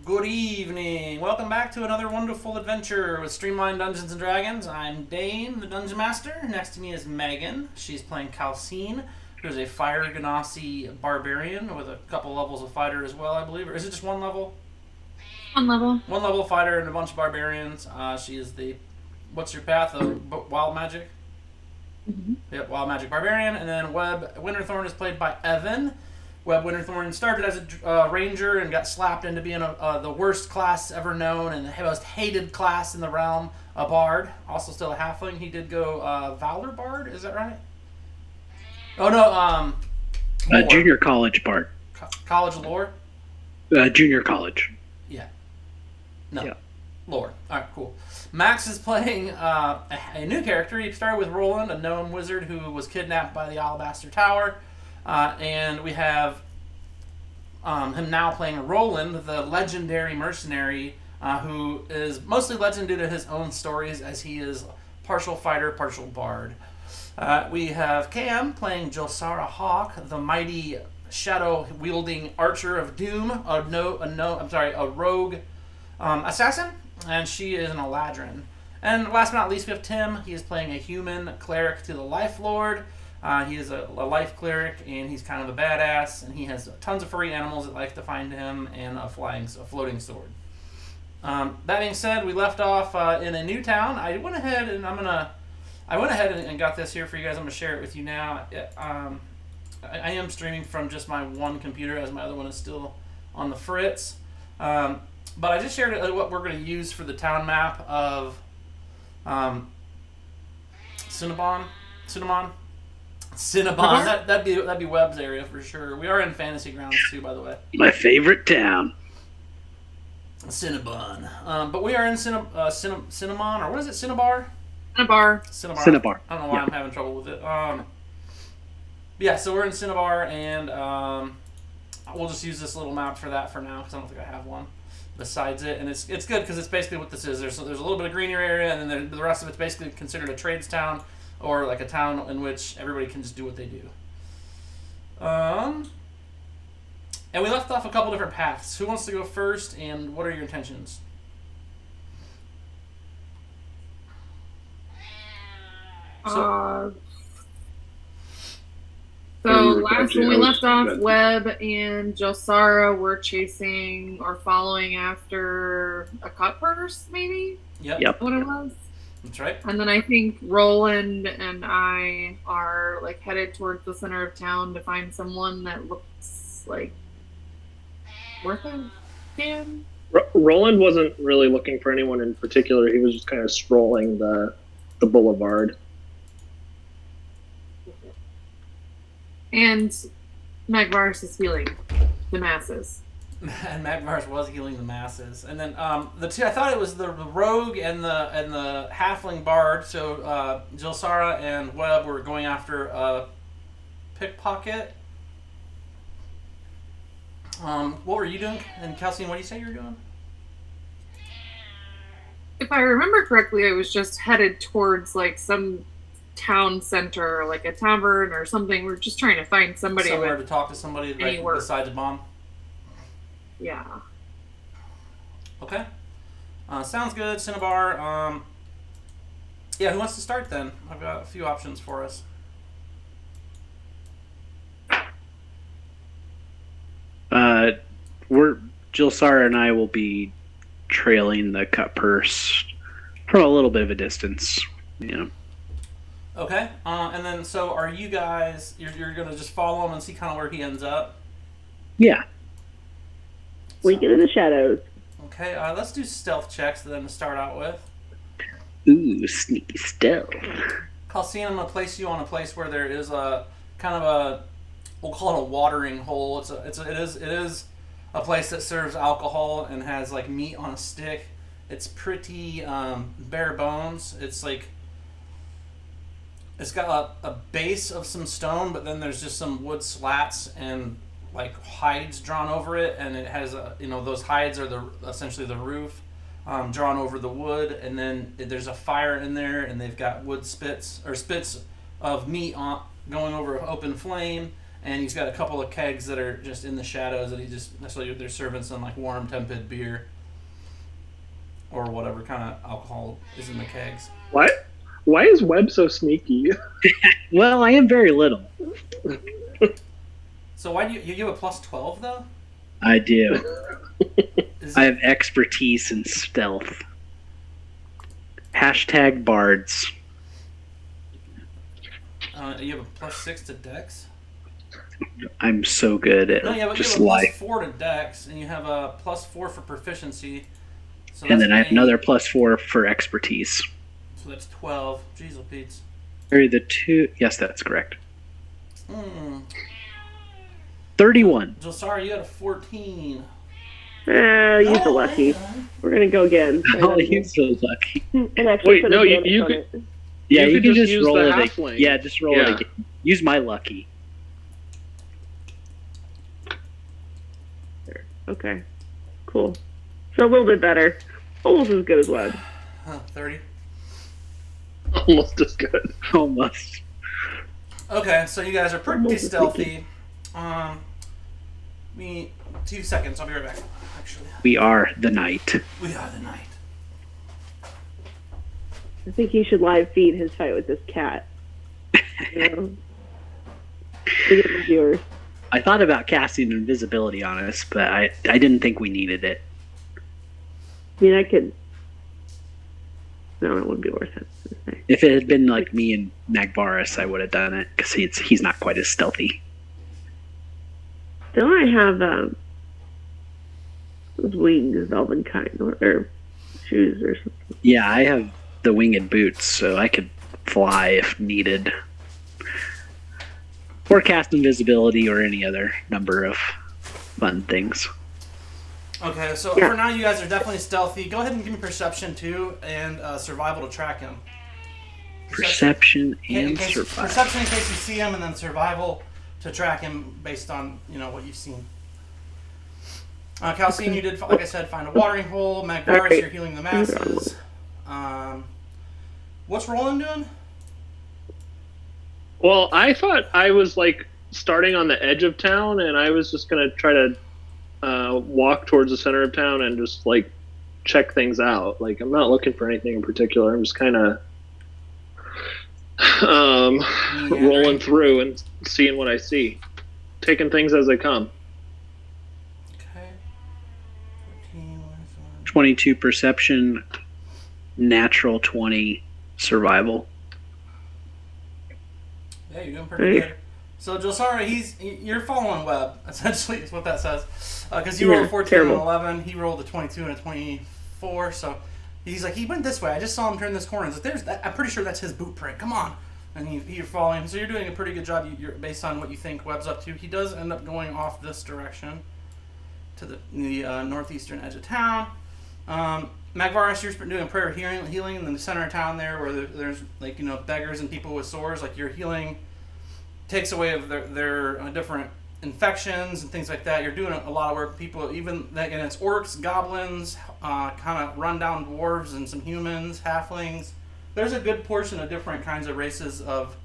Good evening. Welcome back to another wonderful adventure with Streamlined Dungeons and Dragons. I'm Dane, the Dungeon Master. Next to me is Megan. She's playing Calcine, who's a Fire Ganassi barbarian with a couple levels of fighter as well, I believe. Or is it just one level? One level. One level of fighter and a bunch of barbarians. She is the what's your path? Wild magic. Yep, wild magic barbarian. And then Webb Winterthorn is played by Evan. Webb Winterthorn started as a ranger and got slapped into being the worst class ever known and the most hated class in the realm, a bard. Also still a halfling. He did go Valor Bard, is that right? Oh no, Junior college bard. College lore? Junior college. Yeah. No. Yeah. Lore. Alright, cool. Max is playing a new character. He started with Roland, a gnome wizard who was kidnapped by the Alabaster Tower. And we have him now playing Roland, the legendary mercenary, who is mostly legend due to his own stories, as he is partial fighter, partial bard. We have Cam playing Josara Hawk, the mighty shadow-wielding archer of doom, a rogue assassin, and she is an Eladrin. And last but not least, we have Tim. He is playing a human cleric to the Life Lord. He is a life cleric, and he's kind of a badass, and he has tons of furry animals that like to find him, and a floating sword. That being said, we left off in a new town. I went ahead and got this here for you guys. I'm gonna share it with you now. I am streaming from just my one computer, as my other one is still on the fritz. But I just shared what we're going to use for the town map of Cinnabon. That'd be Webb's area for sure. We are in Fantasy Grounds too, by the way. My favorite town. Cinnabon. But we are in Cinnamon, or what is it? Cinnabar? Cinnabar. I don't know why I'm having trouble with it. Yeah, so we're in Cinnabar, and we'll just use this little map for that for now, because I don't think I have one besides it. And it's good, because it's basically what this is. There's a little bit of greener area, and then the rest of it's basically considered a trades town, or like a town in which everybody can just do what they do. And we left off a couple different paths. Who wants to go first, and what are your intentions? So last when we left off, Webb and Josara were chasing or following after a cut purse, maybe? Yep. What it was? That's right. And then I think Roland and I are like headed towards the center of town to find someone that looks like worth it. Dan? Roland wasn't really looking for anyone in particular. He was just kind of strolling the boulevard. And Magvarus is healing the masses. And Magmars was healing the masses, and then the two. I thought it was the rogue and the halfling bard. So Jilsara and Webb were going after a pickpocket. What were you doing? And Calcine, what do you say you were doing? If I remember correctly, I was just headed towards like some town center, like a tavern or something. We're just trying to find somebody Somewhere to talk to somebody right besides a bomb. Yeah. Okay. Sounds good, Cinnabar. Yeah, who wants to start then? I've got a few options for us. Jilsara and I will be trailing the cut purse from a little bit of a distance. Okay. And then, so are you guys? You're gonna just follow him and see kind of where he ends up. Yeah. We get in the shadows. Okay, let's do stealth checks then to start out with. Ooh, sneaky stealth. Calcine, I'm going to place you on a place where there is a kind of a, we'll call it a watering hole. It is a place that serves alcohol and has like meat on a stick. It's pretty bare bones. It's like, it's got a base of some stone, but then there's just some wood slats and like hides drawn over it, and it has those hides are essentially the roof drawn over the wood, and then there's a fire in there, and they've got wood spits of meat going over an open flame, and he's got a couple of kegs that are just in the shadows, and they're serving some like warm, tepid beer or whatever kind of alcohol is in the kegs. What? Why is Webb so sneaky? Well, I am very little. So why do you have a plus 12 though? I do. Is I have expertise in stealth. Hashtag bards. You have a plus 6 to Dex. I'm so good at No, you have a just plus life. 4 to Dex, and you have a plus 4 for proficiency. So And then I have 8. another +4 for expertise. So that's 12. Jeez, Pete's. Or the two. Yes, that's correct. 31. Josara, you got a 14. Use the lucky. We're gonna go again. Oh, you're so lucky. And actually Wait, put no, advantage you on could- it. Yeah, You you could can just just use roll the it. halfling. Yeah, just roll Yeah. it again. Use my lucky. Okay. Cool. So a little bit better. Almost as good as Webb. 30. Almost as good. Almost. Okay, so you guys are pretty Almost as stealthy. Me 2 seconds. I'll be right back. Actually, We are the night. we are the night. I think he should live feed his fight with this cat. You know? To get the viewers. I thought about casting invisibility on us, but I didn't think we needed it. I mean, I could. No, it wouldn't be worth it. If it had been like me and Magvarus, I would have done it because he's not quite as stealthy. Don't I have those wings, elven kind, or shoes or something? Yeah, I have the winged boots, so I could fly if needed. Or cast invisibility or any other number of fun things. Okay, so Yeah. for now, you guys are definitely stealthy. Go ahead and give me perception too, and survival to track him. Perception In and case- survival. Perception in case you see him, and then survival to track him based on what you've seen. Calcine, you did, like I said, find a watering hole. Magvarus, Alright. you're healing the masses. What's Roland doing? Well, I thought I was like starting on the edge of town, and I was just gonna try to walk towards the center of town and just like check things out. Like, I'm not looking for anything in particular. I'm just kind of rolling through and seeing what I see, taking things as they come. Okay. 14, 22 perception, natural 20 survival. Yeah, you're doing pretty good. So Josara, you're following Webb, essentially, is what that says. Because you rolled a 14 and an 11, he rolled a 22 and a 24, so he's like, he went this way, I just saw him turn this corner. He's like, there's that, I'm pretty sure that's his boot print, come on. And you're following him, so you're doing a pretty good job you're, based on what you think Webb's up to. He does end up going off this direction to the northeastern edge of town. Magvarus, you're doing prayer healing in the center of town there, where there's like beggars and people with sores. Like your healing takes away of their different infections and things like that. You're doing a lot of work with people, even against orcs, goblins, kind of rundown dwarves, and some humans, halflings. There's a good portion of different kinds of races of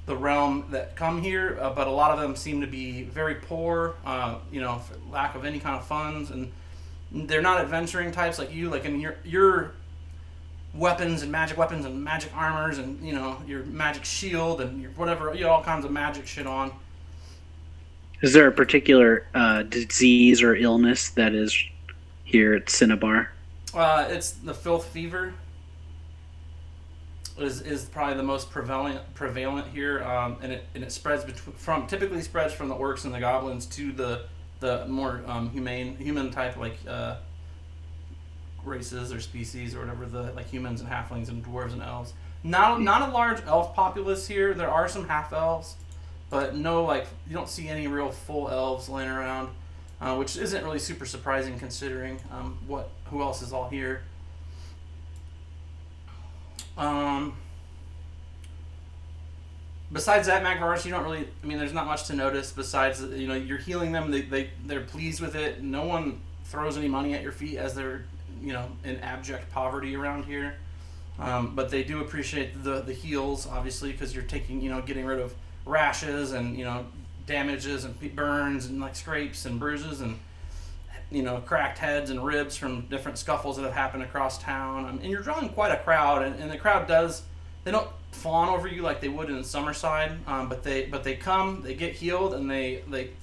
the realm that come here, but a lot of them seem to be very poor, for lack of any kind of funds, and they're not adventuring types like you. Like in your weapons and magic armors and your magic shield and your whatever, all kinds of magic shit on. Is there a particular disease or illness that is here at Cinnabar? It's the filth fever. Is probably the most prevalent here, and it spreads typically spreads from the orcs and the goblins to the more human type, like races or species or whatever, the like humans and halflings and dwarves and elves. Not a large elf populace here. There are some half elves, but no, you don't see any real full elves laying around, which isn't really super surprising considering who else is all here. Besides that, Magvarus, you don't really. I mean, there's not much to notice. Besides, you're healing them. They're pleased with it. No one throws any money at your feet as they're, in abject poverty around here. But they do appreciate the heals, obviously, because you're taking, getting rid of rashes and damages and burns and like scrapes and bruises and cracked heads and ribs from different scuffles that have happened across town. And you're drawing quite a crowd, and the crowd they don't fawn over you like they would in Summerside, but they come, they get healed, and they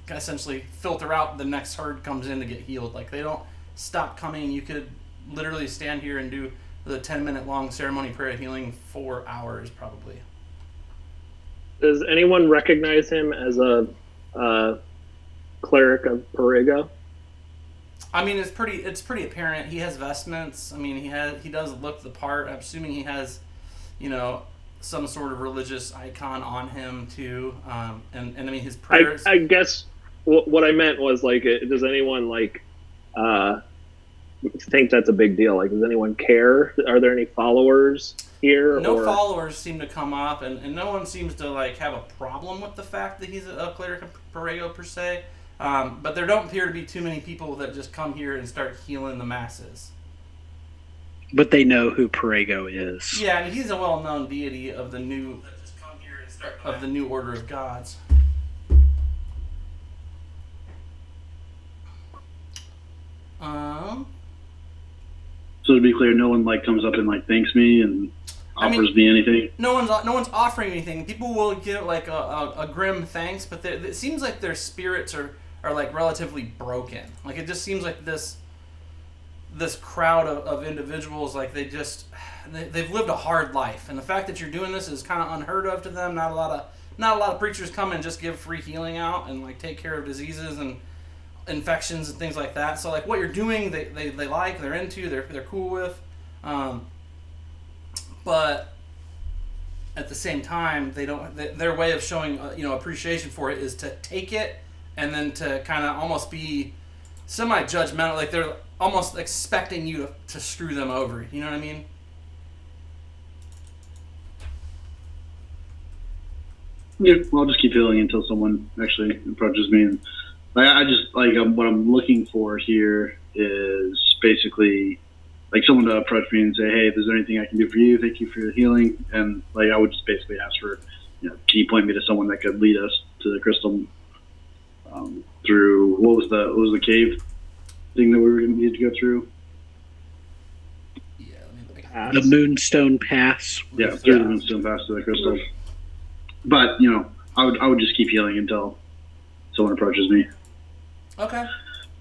essentially filter out. The next herd comes in to get healed. Like, they don't stop coming. You could literally stand here and do the 10-minute long ceremony prayer of healing 4 hours probably. Does anyone recognize him as a cleric of Perigo? I mean, it's pretty apparent. He has vestments. I mean, he does look the part. I'm assuming he has, some sort of religious icon on him too. And I mean, his prayers. I guess what I meant was, like, does anyone think that's a big deal? Like, does anyone care? Are there any followers here? No followers seem to come up, and no one seems to like have a problem with the fact that he's a cleric of Perigo per se. But there don't appear to be too many people that just come here and start healing the masses. But they know who Perigo is. Yeah, I mean, he's a well-known deity of the new order of gods. So to be clear, no one comes up and thanks me and offers me anything. No one's offering anything. People will give a grim thanks, but it seems like their spirits are relatively broken. Like, it just seems like this crowd of individuals, like, they've lived a hard life, and the fact that you're doing this is kind of unheard of to them. Not a lot of preachers come and just give free healing out and take care of diseases and infections and things like that. So what you're doing, they like, they're into, they're cool with, but at the same time, they don't. Their way of showing appreciation for it is to take it and then to kind of almost be semi-judgmental, like they're almost expecting you to screw them over. You know what I mean? Yeah, well, I'll just keep healing until someone actually approaches me. And I just what I'm looking for here is basically someone to approach me and say, "Hey, if there's anything I can do for you, thank you for your healing." And I would just basically ask for, can you point me to someone that could lead us to the crystal through what was the cave thing that we were going to need to go through? Yeah, the Moonstone Pass. Yeah, through the Moonstone Pass to the crystal. But I would just keep healing until someone approaches me. Okay.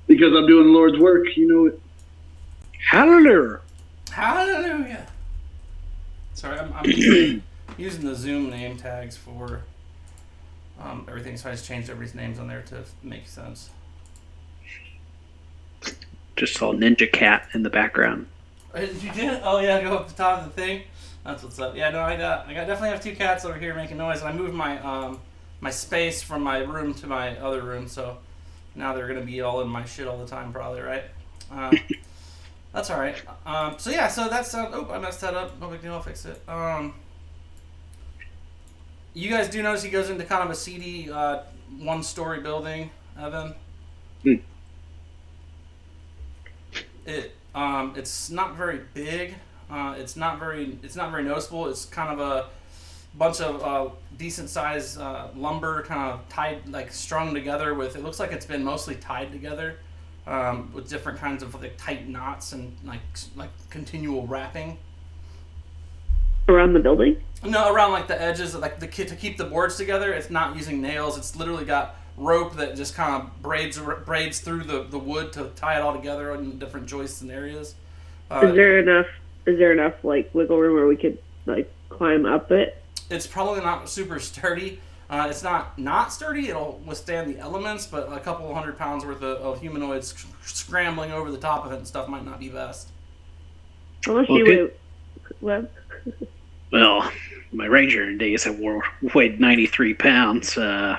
Because I'm doing the Lord's work, it. Hallelujah. Hallelujah. Sorry, I'm using the Zoom name tags for everything, so I just changed everybody's names on there to make sense. Just saw Ninja Cat in the background. You did? Oh yeah, go up the top of the thing. That's what's up. Yeah, no, I definitely have two cats over here making noise, and I moved my my space from my room to my other room, so now they're gonna be all in my shit all the time, probably, right? That's all right. So that's I messed that up. No big deal. I'll fix it. You guys do notice he goes into kind of a seedy one-story building, Evan. It's not very big. It's not very noticeable. It's kind of a bunch of decent-sized lumber, kind of tied, strung together with. It looks like it's been mostly tied together with different kinds of tight knots and like continual wrapping. Around the building? No, around the edges, to keep the boards together. It's not using nails. It's literally got rope that just kind of braids through the wood to tie it all together in different joists and areas. Is there enough wiggle room where we could climb up it? It's probably not super sturdy. It's not sturdy. It'll withstand the elements, but a couple 100 pounds worth of humanoids scrambling over the top of it and stuff might not be best. Unless you would. Well, my ranger days weighed 93 pounds. I'm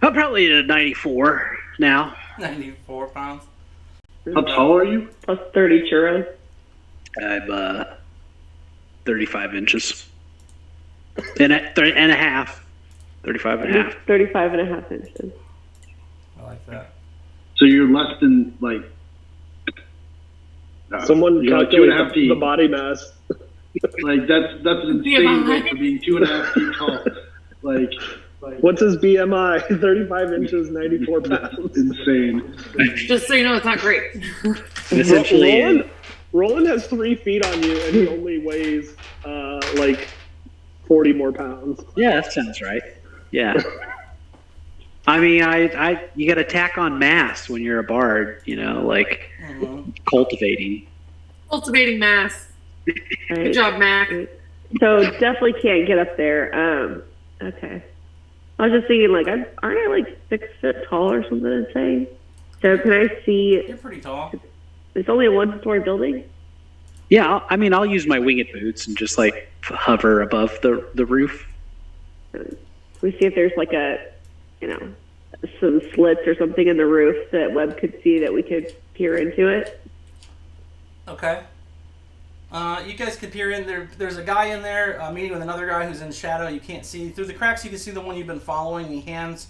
probably at 94 now. 94 pounds. How tall are you? Plus 30 churros. I'm 35 inches. And a half. 35 and a half. 35 and a half inches. I like that. So you're less than someone calculate the body mass. That's insane for being 2.5 feet tall. What's his BMI? 35 inches, 94 pounds. Insane. Just so you know, it's not great. Essentially, Roland has 3 feet on you, and he only weighs like 40 more pounds. yeah, that sounds right. Yeah. I mean, you got to tack on mass when you're a bard, like cultivating. Cultivating mass. Good job, Mac. So definitely can't get up there. Okay. I was just thinking, like, aren't I like 6 foot tall or something insane? So can I see? You're pretty tall. It's only a 1-story building. Yeah, I'll use my winged boots and just like hover above the roof. We see if there's like some slits or something in the roof that Webb could see that we could peer into it. Okay. You guys could peer in there. There's a guy in there meeting with another guy who's in shadow. You can't see through the cracks. You can see the one you've been following. He hands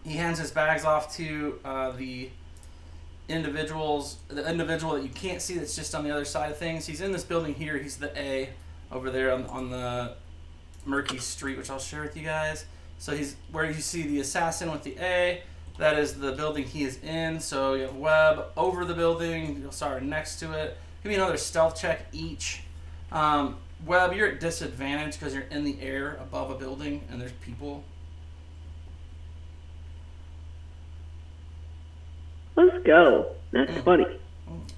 his bags off to the individual that you can't see that's just on the other side of things. He's in this building here. He's the A over there on the murky street, which I'll share with you guys. So he's where you see the assassin with the A. That is the building he is in. So you have Webb over the building. You'll start next to it. Give me another stealth check each. Webb, you're at disadvantage because you're in the air above a building and there's people. Let's go. That's funny.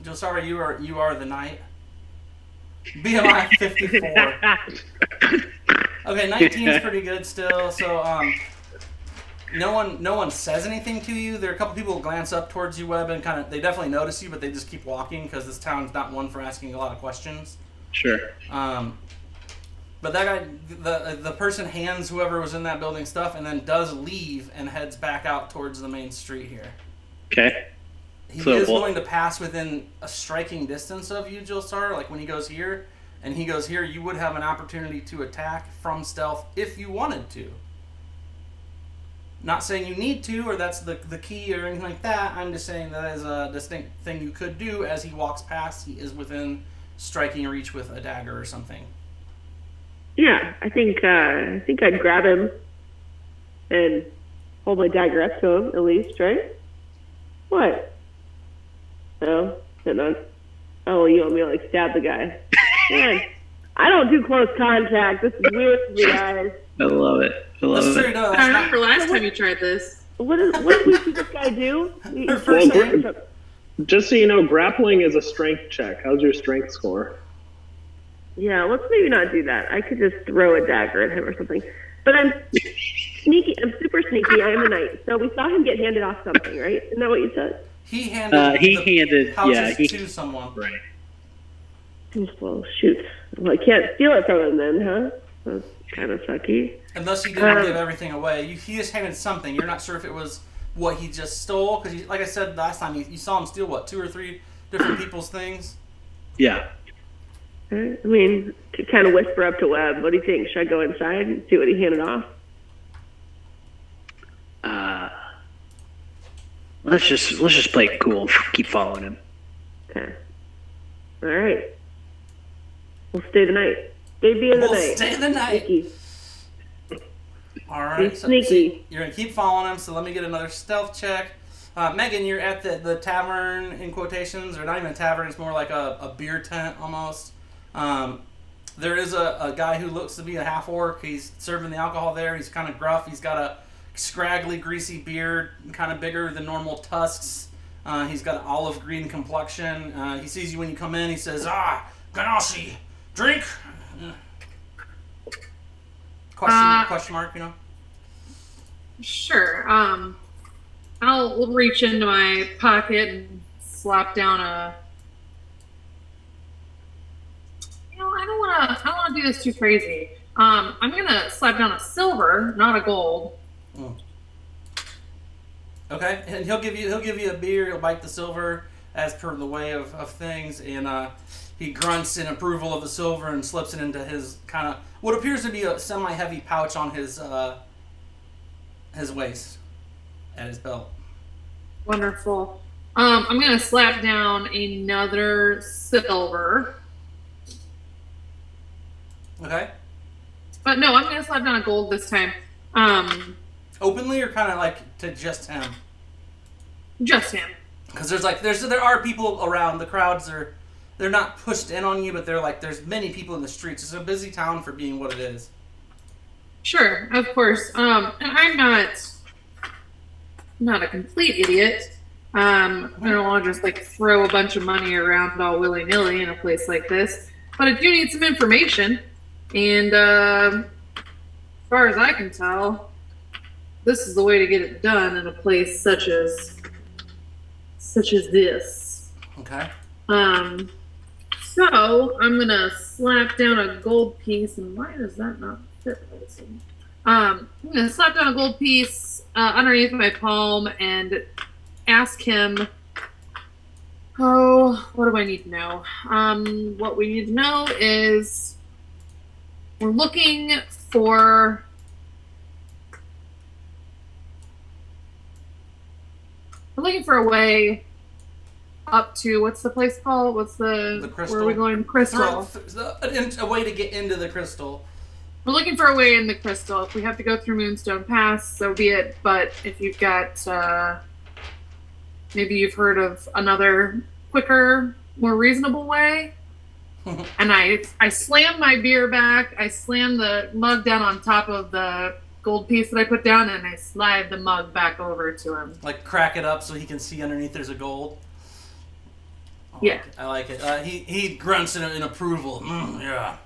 Josara, you are the knight. BMI 54. Okay, 19 is pretty good still. So no one says anything to you. There are a couple people who glance up towards you, Webb, and they definitely notice you, but they just keep walking because this town's not one for asking a lot of questions. Sure. But that guy, the person hands whoever was in that building stuff and then does leave and heads back out towards the main street here. Okay. He is going to pass within a striking distance of you, Jilsar. Like when he goes here and he goes here, you would have an opportunity to attack from stealth if you wanted to. Not saying you need to, or that's the key or anything like that. I'm just saying that is a distinct thing you could do. As he walks past, he is within striking reach with a dagger or something. Yeah, I think I'd grab him and hold my dagger up to him at least, right? What? No, not. Oh, you want me to like stab the guy? Man, I don't do close contact. This is weird for me, guys. I love it. That's true, no, I remember last time you tried this. What did we see this guy do? Just so you know, grappling is a strength check. How's your strength score? Yeah, let's maybe not do that. I could just throw a dagger at him or something. But I'm sneaky. I'm super sneaky. I am a knight. So we saw him get handed off something, right? Isn't that what you said? He handed pouches yeah, to someone. Right. Well, shoot. Well, I can't steal it from him then, huh? That's kind of sucky. Unless he didn't give everything away. He just handed something. You're not sure if it was what he just stole. Because, like I said last time, you saw him steal, 2 or 3 different people's things? Yeah. I mean, to kind of whisper up to Webb, what do you think? Should I go inside and see what he handed off? Let's just play it cool. Keep following him. Okay. All right. We'll stay the night. Stay the night. We'll stay the night. Sneaky. All right. Be sneaky. You're going to keep following him, so let me get another stealth check. Megan, you're at the tavern, in quotations, or not even a tavern, it's more like a beer tent almost. There is a guy who looks to be a half-orc. He's serving the alcohol there. He's kind of gruff. He's got a scraggly, greasy beard, kind of bigger than normal tusks. He's got an olive green complexion. He sees you when you come in. He says, Ganashi, drink? Question mark, Sure. I'll reach into my pocket and slap down a... I don't want to do this too crazy. I'm going to slap down a silver, not a gold. Okay, and he'll give you a beer. He'll bite the silver as per the way of things, and he grunts in approval of the silver and slips it into his kind of what appears to be a semi-heavy pouch on his waist at his belt. Wonderful. I'm going to slap down another silver. Okay. But no, I'm going to slap down a gold this time. Openly or kind of like to just him? Just him. Because there are people around. The crowds they're not pushed in on you, but there's many people in the streets. It's a busy town for being what it is. Sure, of course. And I'm not a complete idiot. I don't want to just like throw a bunch of money around all willy nilly in a place like this, but I do need some information. And as far as I can tell, this is the way to get it done in a place such as this. Okay. So I'm gonna slap down a gold piece, and why does that not fit? I'm gonna slap down a gold piece underneath my palm and ask him. Oh, what do I need to know? What we need to know is we're looking for. We're looking for a way up to, what's the place called? What's the crystal. Where are we going? Crystal. A way to get into the crystal. We're looking for a way in the crystal. If we have to go through Moonstone Pass, so be it. But if you've got, maybe you've heard of another quicker, more reasonable way. And I slam my beer back. I slam the mug down on top of the gold piece that I put down, and I slide the mug back over to him. Like crack it up so he can see underneath there's a gold. Yeah. I like it. He grunts in approval. Yeah.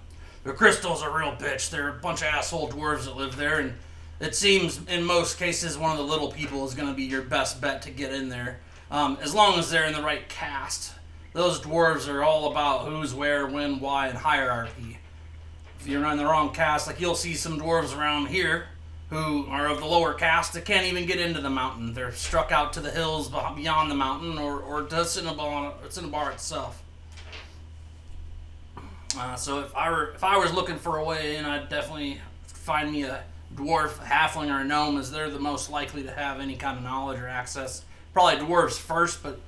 The crystal's a real bitch. They're a bunch of asshole dwarves that live there, and it seems in most cases one of the little people is going to be your best bet to get in there. As long as they're in the right caste. Those dwarves are all about who's, where, when, why, and hierarchy. If you're in the wrong caste, like you'll see some dwarves around here who are of the lower caste that can't even get into the mountain. They're struck out to the hills beyond the mountain or to Cinnabar itself. So if I was looking for a way in, I'd definitely find me a dwarf, a halfling, or a gnome, as they're the most likely to have any kind of knowledge or access. Probably dwarves first, but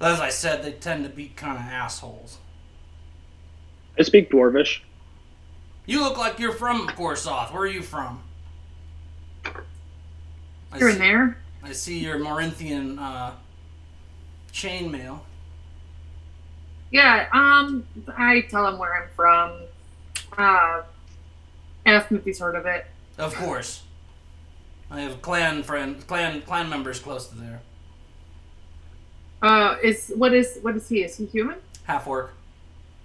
as I said, they tend to be kind of assholes. I speak Dwarvish. You look like you're from Gorsoth. Where are you from? You're in there? I see your Morinthian chainmail. Yeah, I tell him where I'm from. Ask him if he's heard of it. Of course. I have clan members close to there. What is he? Is he human? Half orc.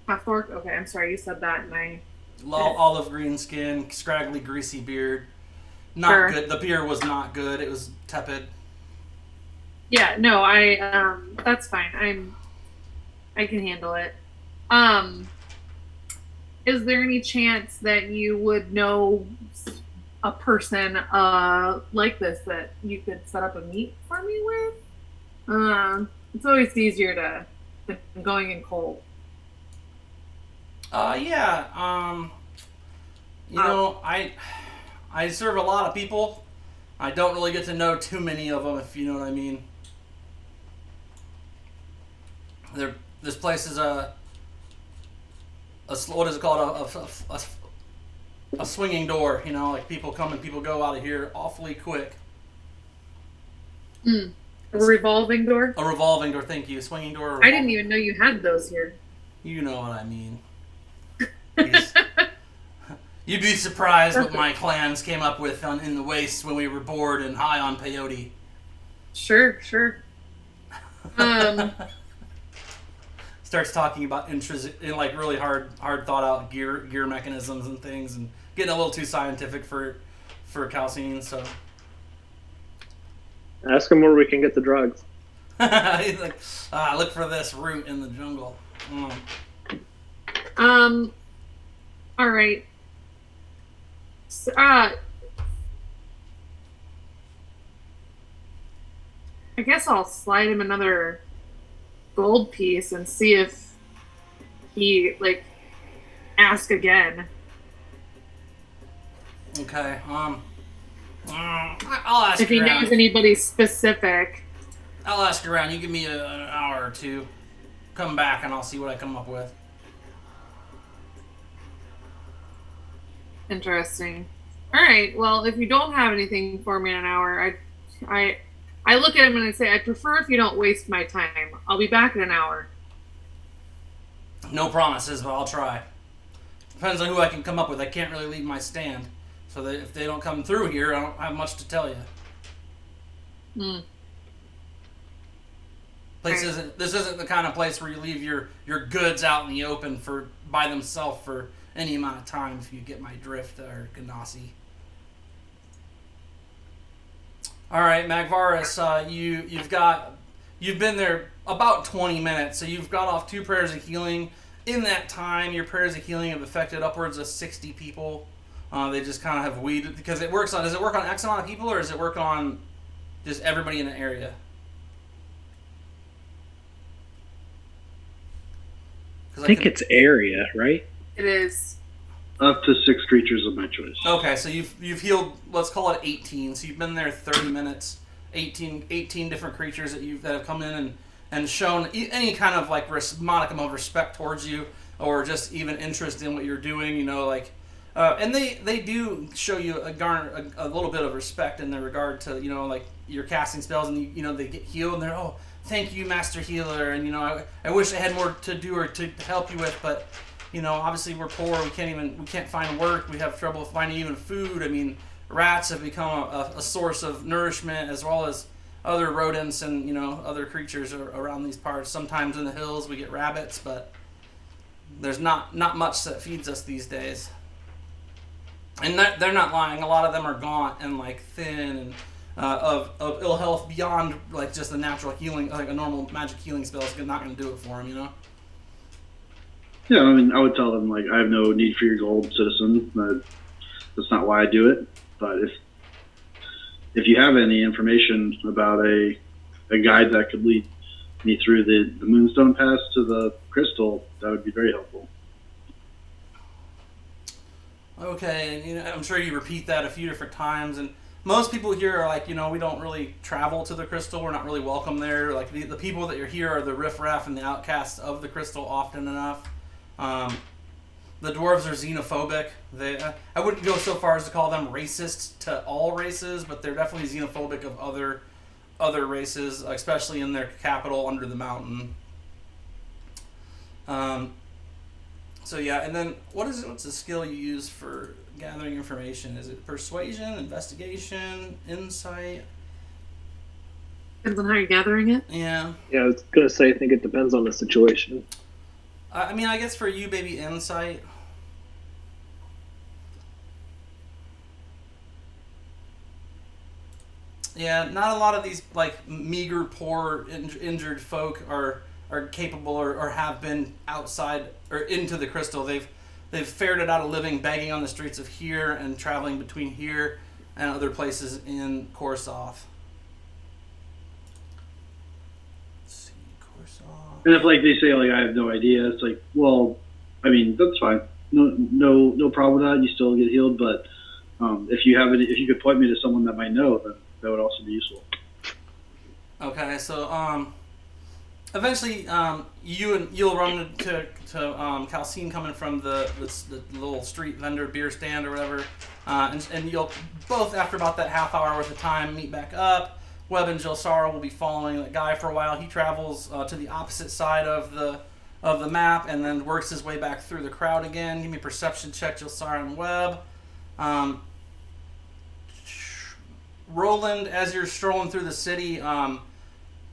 Half orc? Okay, I'm sorry, you said that and I... Olive green skin, scraggly, greasy beard. Not Sure. good. The beer was not good. It was tepid. Yeah, no, that's fine. I can handle it. Is there any chance that you would know a person like this that you could set up a meet for me with? It's always easier than going in cold. Yeah. You know, I serve a lot of people. I don't really get to know too many of them, if you know what I mean. This place is what is it called? A swinging door. You know, like people come and people go out of here awfully quick. A revolving door? A revolving door. Thank you. Swinging door. I didn't even know you had those here. You know what I mean. You'd be surprised what my clans came up with in the wastes when we were bored and high on peyote. Sure. Starts talking about like really hard thought out gear mechanisms and things, and getting a little too scientific for Calcine. So ask him where we can get the drugs. He's like, look for this root in the jungle. All right. So, I guess I'll slide him another gold piece and see if he ask again. Okay. I'll ask if he around. knows anybody specific. I'll ask around. You give me an hour or two. Come back and I'll see what I come up with. Interesting. All right. Well, if you don't have anything for me in an hour, I look at him and I say, I prefer if you don't waste my time. I'll be back in an hour. No promises, but I'll try. Depends on who I can come up with. I can't really leave my stand, so that if they don't come through here, I don't have much to tell you. This isn't the kind of place where you leave your goods out in the open by themselves for any amount of time. If you get my drift, or Ganassi. All right, Magvaris, you've been there about 20 minutes, so you've got off 2 prayers of healing. In that time, your prayers of healing have affected upwards of 60 people. They just kind of have weeded, because does it work on X amount of people, or does it work on just everybody in the area? I think it's area, right? It is. Up to 6 creatures of my choice. Okay, so you've healed, let's call it 18. So you've been there 30 minutes. 18 different creatures that have come in and shown any kind of like modicum of respect towards you, or just even interest in what you're doing. And they do show you a little bit of respect in the regard to like your casting spells, and they get healed and they're, oh, thank you, Master Healer, and I wish I had more to do or to help you with, but obviously we're poor, we can't find work, we have trouble finding even food. I mean, rats have become a source of nourishment, as well as other rodents and other creatures around these parts. Sometimes in the hills we get rabbits, but there's not much that feeds us these days. And they're not lying. A lot of them are gaunt and like thin and of ill health beyond like just the natural healing, like a normal magic healing spell is not going to do it for them. Yeah, I mean, I would tell them, like, I have no need for your gold, citizen. That's not why I do it. But if you have any information about a guide that could lead me through the Moonstone Pass to the Crystal, that would be very helpful. Okay, and I'm sure you repeat that a few different times, and most people here are like, we don't really travel to the Crystal. We're not really welcome there. Like, the people that are here are the riffraff and the outcasts of the Crystal often enough. The dwarves are xenophobic. I wouldn't go so far as to call them racist to all races, but they're definitely xenophobic of other races, especially in their capital under the mountain. So yeah, and then what's the skill you use for gathering information? Is it persuasion, investigation, insight? Depends on how you're gathering it. Yeah. Yeah, I was gonna say, I think it depends on the situation. I mean, I guess for you, maybe insight. Yeah, not a lot of these like meager, poor, injured folk are capable or have been outside or into the Crystal. They've ferreted out a living begging on the streets of here and traveling between here and other places in Korsoth. And if like they say like I have no idea, it's like, well, I mean, that's fine. No problem with that. You still get healed, but if you could point me to someone that might know, then that would also be useful. Okay, so eventually you'll run into Calcine coming from the little street vendor beer stand or whatever, and you'll both, after about that half hour worth of time, meet back up. Webb and Jilsara will be following that guy for a while. He travels to the opposite side of the map and then works his way back through the crowd again. Give me a perception check, Jilsara and Webb. Roland, as you're strolling through the city,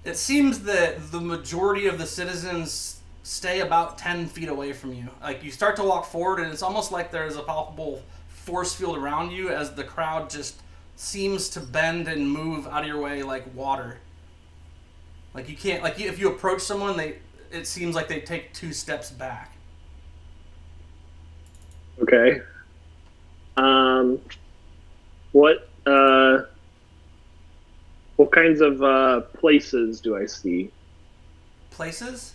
it seems that the majority of the citizens stay about 10 feet away from you. Like, you start to walk forward and it's almost like there's a palpable force field around you as the crowd just seems to bend and move out of your way like water. Like, you can't, like, if you approach someone, it seems like they take 2 steps back. Okay. What kinds of places do I see? Places?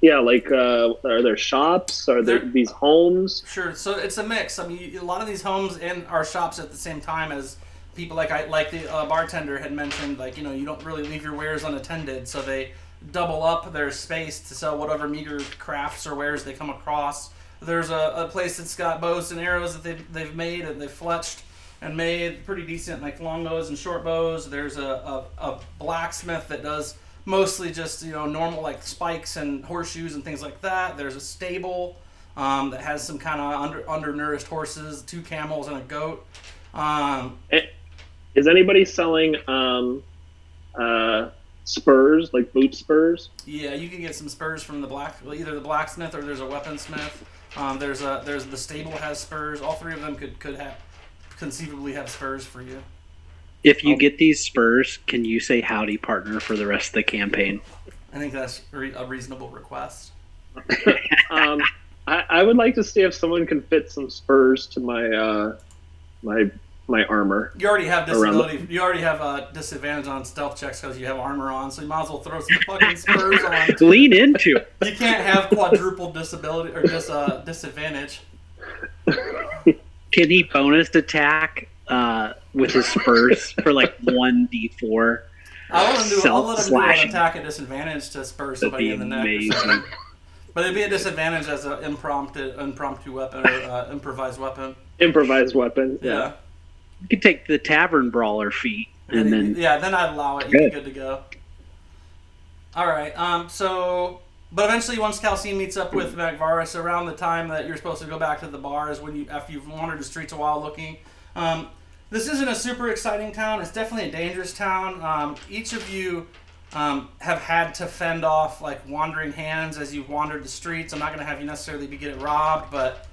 Yeah, like, are there shops? Are there these homes? Sure. So it's a mix. I mean, a lot of these homes and are shops at the same time as people like the bartender had mentioned. Like, you don't really leave your wares unattended, so they double up their space to sell whatever meager crafts or wares they come across. There's a place that's got bows and arrows that they've made and they've fletched. and made pretty decent like longbows and short bows. There's a blacksmith that does mostly just normal like spikes and horseshoes and things like that. There's a stable that has some kind of undernourished horses, 2 camels and a goat. Is anybody selling spurs, like boot spurs? Yeah, you can get some spurs from either the blacksmith or there's a weaponsmith. There's the stable has spurs. All 3 of them could conceivably have spurs for you. If you get these spurs, can you say howdy partner for the rest of the campaign? I think that's a reasonable request. I would like to see if someone can fit some spurs to my armor. You already have disability. You already have disadvantage on stealth checks because you have armor on, so you might as well throw some fucking spurs on. Lean into it. You can't have quadruple disability or disadvantage. Can he bonus attack with his spurs for like 1d4? I'll let him do an attack at disadvantage to spur somebody in the neck. Amazing. But it'd be a disadvantage as an impromptu weapon or improvised weapon. Improvised weapon. Yeah. You could take the tavern brawler feat and then then I'd allow it. You'd be good to go. All right. But eventually, once Calcine meets up with Magvaris, around the time that you're supposed to go back to the bar is after you've wandered the streets a while looking. This isn't a super exciting town. It's definitely a dangerous town. Each of you have had to fend off like wandering hands as you've wandered the streets. I'm not going to have you necessarily get robbed, but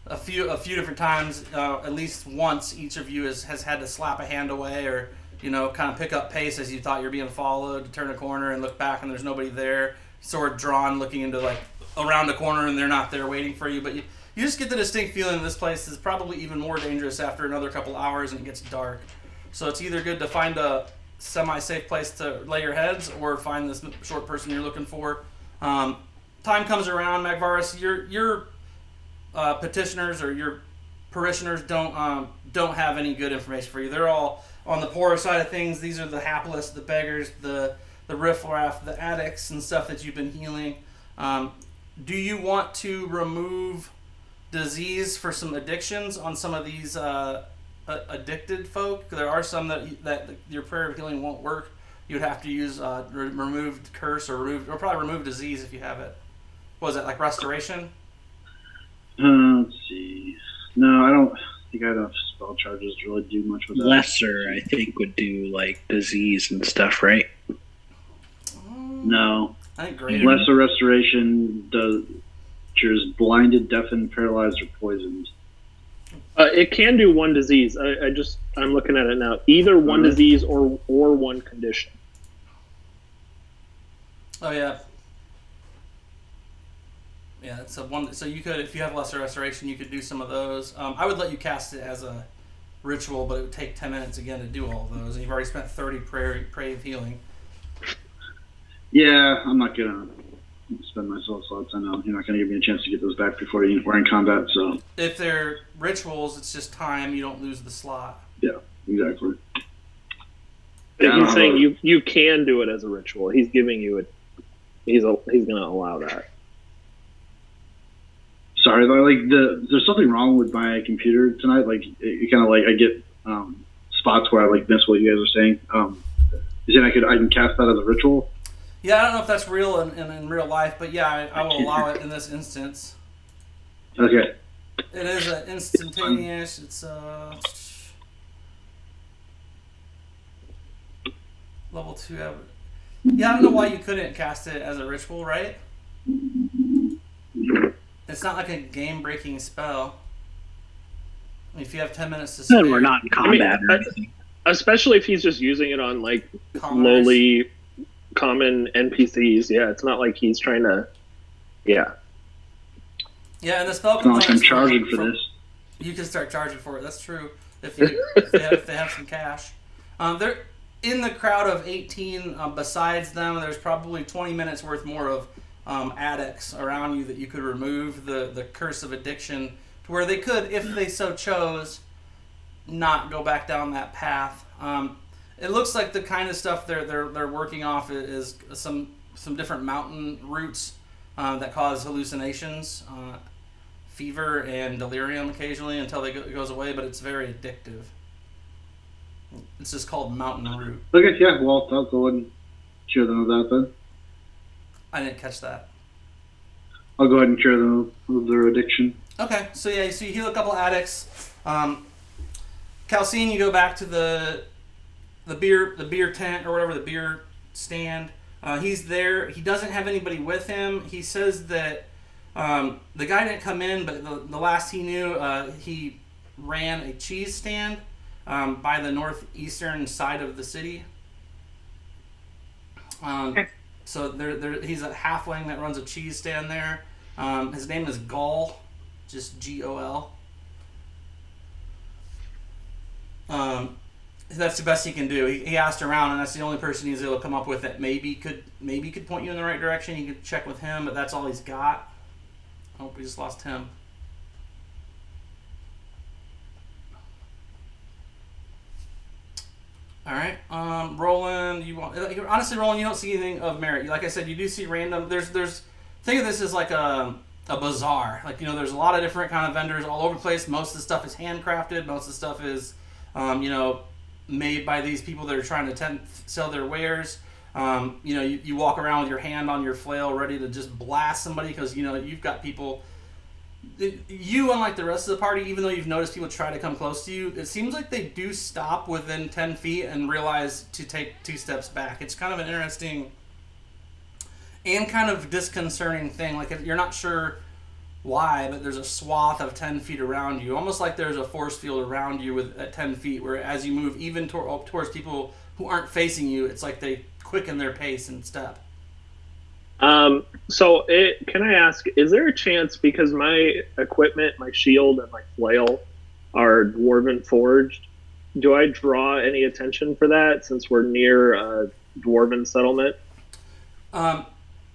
a few different times, at least once, each of you has had to slap a hand away or kind of pick up pace as you thought you're being followed, to turn a corner and look back and there's nobody there. Sword drawn, looking into like around a corner and they're not there waiting for you. But you just get the distinct feeling that this place is probably even more dangerous after another couple hours and it gets dark. So it's either good to find a semi-safe place to lay your heads or find this short person you're looking for. Time comes around, Magvaris, your petitioners or your parishioners don't have any good information for you. They're all on the poorer side of things. These are the hapless, the beggars, the riffraff, the addicts and stuff that you've been healing. Do you want to remove disease for some addictions on some of these addicted folk? There are some that your prayer of healing won't work. You would have to use removed curse or probably remove disease if you have it. What is it, like restoration? Let's see. No, I don't think I have enough spell charges to really do much with that. Lesser, I think, would do like disease and stuff, right? No. I think greater. Lesser restoration cures blinded, deafened, paralyzed, or poisoned. It can do 1 disease. I'm looking at it now. Either 1 disease or 1 condition. Oh yeah. Yeah, it's a one. So you could, if you have lesser restoration, you could do some of those. I would let you cast it as a ritual, but it would take 10 minutes again to do all of those, and you've already spent 30 pray of healing. Yeah, I'm not gonna spend my soul slots. I know you're not gonna give me a chance to get those back before we're in combat. So if they're rituals, it's just time. You don't lose the slot. Yeah, exactly. He's saying you can do it as a ritual. He's giving you it. He's gonna allow that. Sorry, there's something wrong with my computer tonight. Like, it kind of like I get spots where I like miss what you guys are saying. You saying I can cast that as a ritual? Yeah, I don't know if that's real in real life, but yeah, I will allow it in this instance. Okay. It is an instantaneous. It's level 2. Yeah, I don't know why you couldn't cast it as a ritual, right? It's not like a game-breaking spell. I mean, if you have 10 minutes to spare. Then we're not in combat or anything. Especially if he's just using it on like lowly common NPCs. Yeah, it's not like he's trying to. Yeah. Yeah, and the spell components. I'm charging for this. You can start charging for it. That's true. If they have some cash. They're in the crowd of 18. Besides them, there's probably 20 minutes worth more of addicts around you that you could remove the curse of addiction to where they could, if they so chose, not go back down that path. It looks like the kind of stuff they're working off is some different mountain roots that cause hallucinations, fever and delirium occasionally until it goes away, but it's very addictive. It's just called Mountain Root. Okay, yeah, well, I'll go ahead and cure them of that then. I didn't catch that. I'll go ahead and cure them of their addiction. Okay, so yeah, so you heal a couple addicts. Calcine, you go back to the beer tent or whatever, the beer stand. He's there. He doesn't have anybody with him. He says that the guy didn't come in, but the last he knew, he ran a cheese stand by the northeastern side of the city. Okay. So he's a halfling that runs a cheese stand there. His name is Gol, just Gol. That's the best he can do. He asked around, and that's the only person he's able to come up with that maybe could point you in the right direction. You could check with him, but that's all he's got. Oh, we just lost him. All right, Roland. Honestly, Roland, you don't see anything of merit. Like I said, you do see random. There's. Think of this as like a bazaar. Like, there's a lot of different kind of vendors all over the place. Most of the stuff is handcrafted. Most of the stuff is, made by these people that are trying to sell their wares. You walk around with your hand on your flail ready to just blast somebody because, you've got people. You, unlike the rest of the party, even though you've noticed people try to come close to you, it seems like they do stop within 10 feet and realize to take 2 steps back. It's kind of an interesting and kind of disconcerting thing. Like, you're not sure why, but there's a swath of 10 feet around you, almost like there's a force field around you at 10 feet, where as you move even towards people who aren't facing you, it's like they quicken their pace and step. Can I ask, is there a chance, because my equipment, my shield and my flail are dwarven forged, do I draw any attention for that since we're near a dwarven settlement?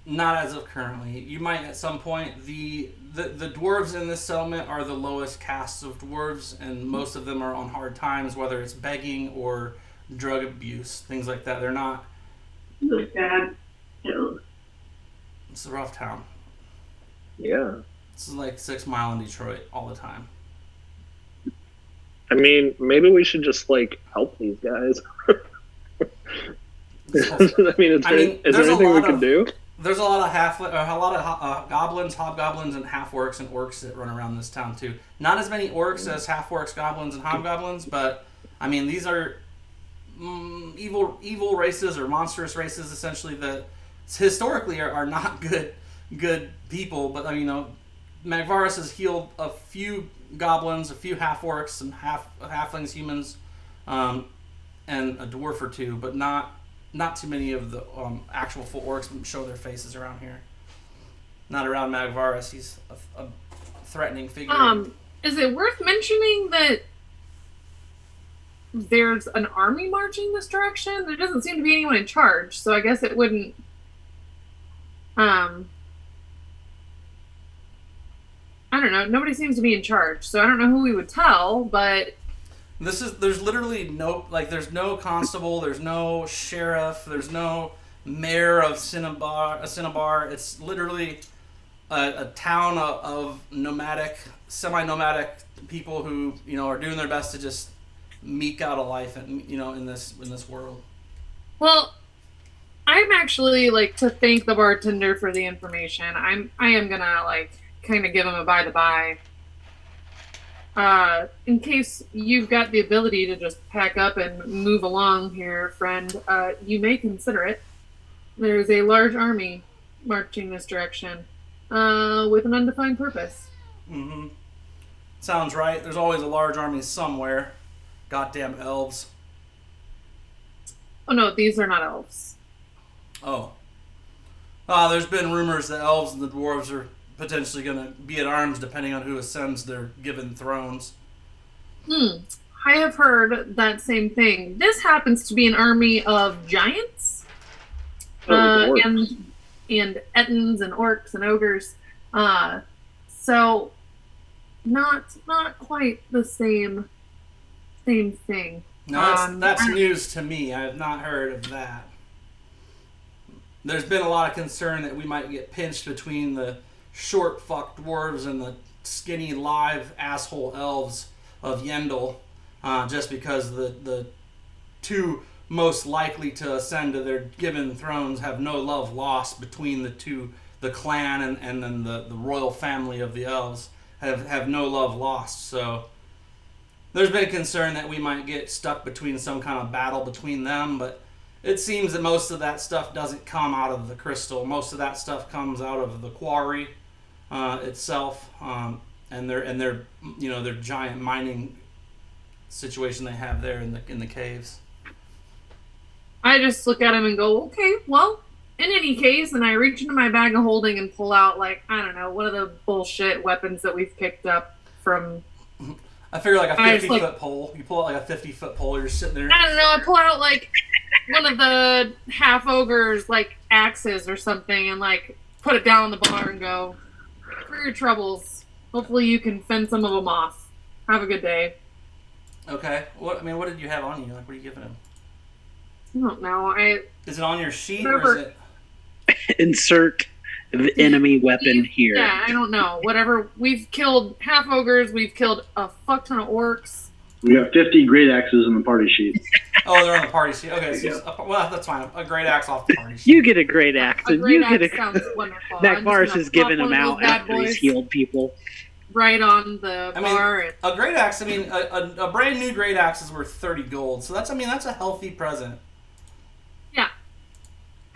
Not as of currently. You might at some point. The dwarves in this settlement are the lowest castes of dwarves, and most of them are on hard times, whether it's begging or drug abuse, things like that. They're not. Look bad. It's a rough town. Yeah. This is like 6 Mile in Detroit all the time. I mean, maybe we should just help these guys. Is there anything we can do? There's a lot of goblins, hobgoblins, and half-orcs and orcs that run around this town too. Not as many orcs as half-orcs, goblins, and hobgoblins, but I mean these are evil races or monstrous races essentially that historically are not good people. But Magvarus has healed a few goblins, a few half-orcs, some halflings, humans, and a dwarf or two, but not too many of the actual full orcs show their faces around here. Not around Magvarus. He's a threatening figure. Is it worth mentioning that there's an army marching this direction? There doesn't seem to be anyone in charge, so I guess it wouldn't. I don't know. Nobody seems to be in charge, so I don't know who we would tell, but. There's literally there's no constable, there's no sheriff, there's no mayor of Cinnabar. It's literally a town of semi-nomadic people who, are doing their best to just meek out a life in this world. Well, I'm actually to thank the bartender for the information. I am gonna kind of give him a by the by. In case you've got the ability to just pack up and move along here, friend, you may consider it. There's a large army marching this direction, with an undefined purpose. Mm-hmm. Sounds right. There's always a large army somewhere. Goddamn elves. Oh no, these are not elves. Oh. There's been rumors that elves and the dwarves are potentially going to be at arms depending on who ascends their given thrones. I have heard that same thing. This happens to be an army of giants, and ettins and orcs and ogres. So not quite the same thing. No, that's news to me. I have not heard of that. There's been a lot of concern that we might get pinched between the short fuck dwarves and the skinny live asshole elves of Yendel, just because the two most likely to ascend to their given thrones have no love lost between the two, the clan and then the royal family of the elves have no love lost. So there's been concern that we might get stuck between some kind of battle between them, but it seems that most of that stuff doesn't come out of the crystal. Most of that stuff comes out of the quarry itself, and their giant mining situation they have there in the caves. I just look at him and go, okay, well, in any case, and I reach into my bag of holding and pull out, like, I don't know, one of the bullshit weapons that we've picked up from... I figure like a 50-foot pole. You pull out like a 50-foot pole, you're sitting there. I don't know, I pull out, like, one of the half-ogre's, like, axes or something and, like, put it down on the bar and go, for your troubles, hopefully you can fend some of them off. Have a good day. Okay. What did you have on you? Like, what are you giving him? I don't know. Is it on your sheet or is it... Insert the enemy weapon here. Yeah, I don't know. Whatever. We've killed half ogres. We've killed a fuck ton of orcs. We got 50 great axes on the party sheet. Oh, they're on the party sheet. Okay, so well, that's fine. A great axe off the party sheet. You get a great axe, and you get a. Sounds wonderful. Magvarus has given them out after he's healed people. Right on the bar. A great axe. A brand new great axe is worth 30 gold. So that's a healthy present. Yeah.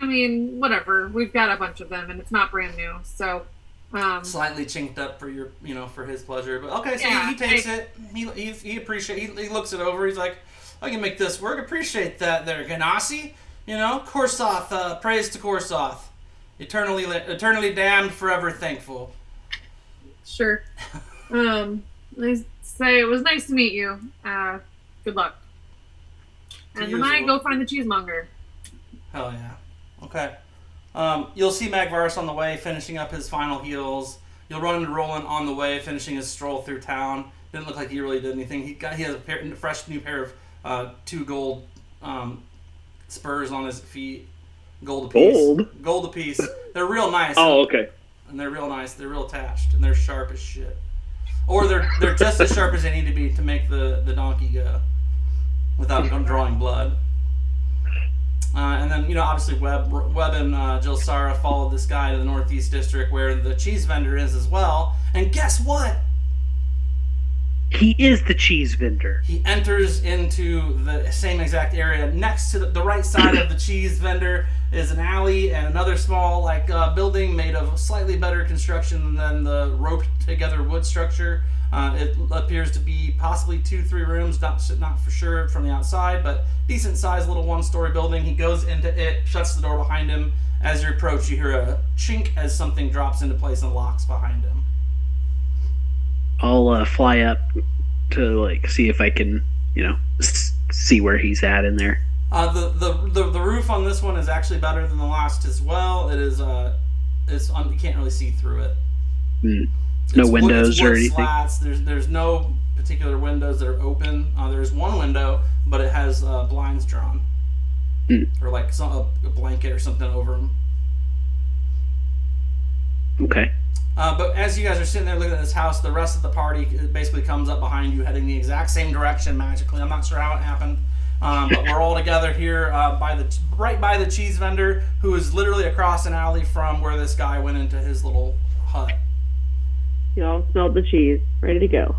Whatever. We've got a bunch of them, and it's not brand new. So. Slightly chinked up for your, for his pleasure. But okay, so he takes it. He appreciates. He looks it over. He's like, I can make this work. Appreciate that, there, Ganassi. Korsoth. Praise to Korsoth. Eternally damned, forever thankful. Sure. I say it was nice to meet you. Good luck. And then I go find the cheesemonger. Hell yeah. Okay. You'll see Magvarus on the way, finishing up his final heals. You'll run into Roland on the way, finishing his stroll through town. Didn't look like he really did anything. He has a fresh new pair of 2 gold spurs on his feet. Gold apiece. Gold apiece. They're real nice. Oh, okay. And they're real nice. They're real attached, and they're sharp as shit. Or they're just as sharp as they need to be to make the donkey go without drawing blood. And then, obviously Webb and Jilsara followed this guy to the Northeast District where the cheese vendor is as well. And guess what? He is the cheese vendor. He enters into the same exact area. Next to the right side of the cheese vendor is an alley and another small building made of slightly better construction than the roped together wood structure. It appears to be possibly 2-3 rooms, not for sure from the outside, but decent sized little 1-story building. He goes into it, shuts the door behind him. As you approach, you hear a chink as something drops into place and locks behind him. I'll fly up to see if I can, see where he's at in there. The roof on this one is actually better than the last as well. It is you can't really see through it. No windows wood or anything. Slats. There's no particular windows that are open. There's one window, but it has blinds drawn, or a blanket or something over them. Okay. But as you guys are sitting there looking at this house, the rest of the party basically comes up behind you, heading the exact same direction magically. I'm not sure how it happened, but we're all together here right by the cheese vendor, who is literally across an alley from where this guy went into his little hut. You all smelled the cheese, ready to go.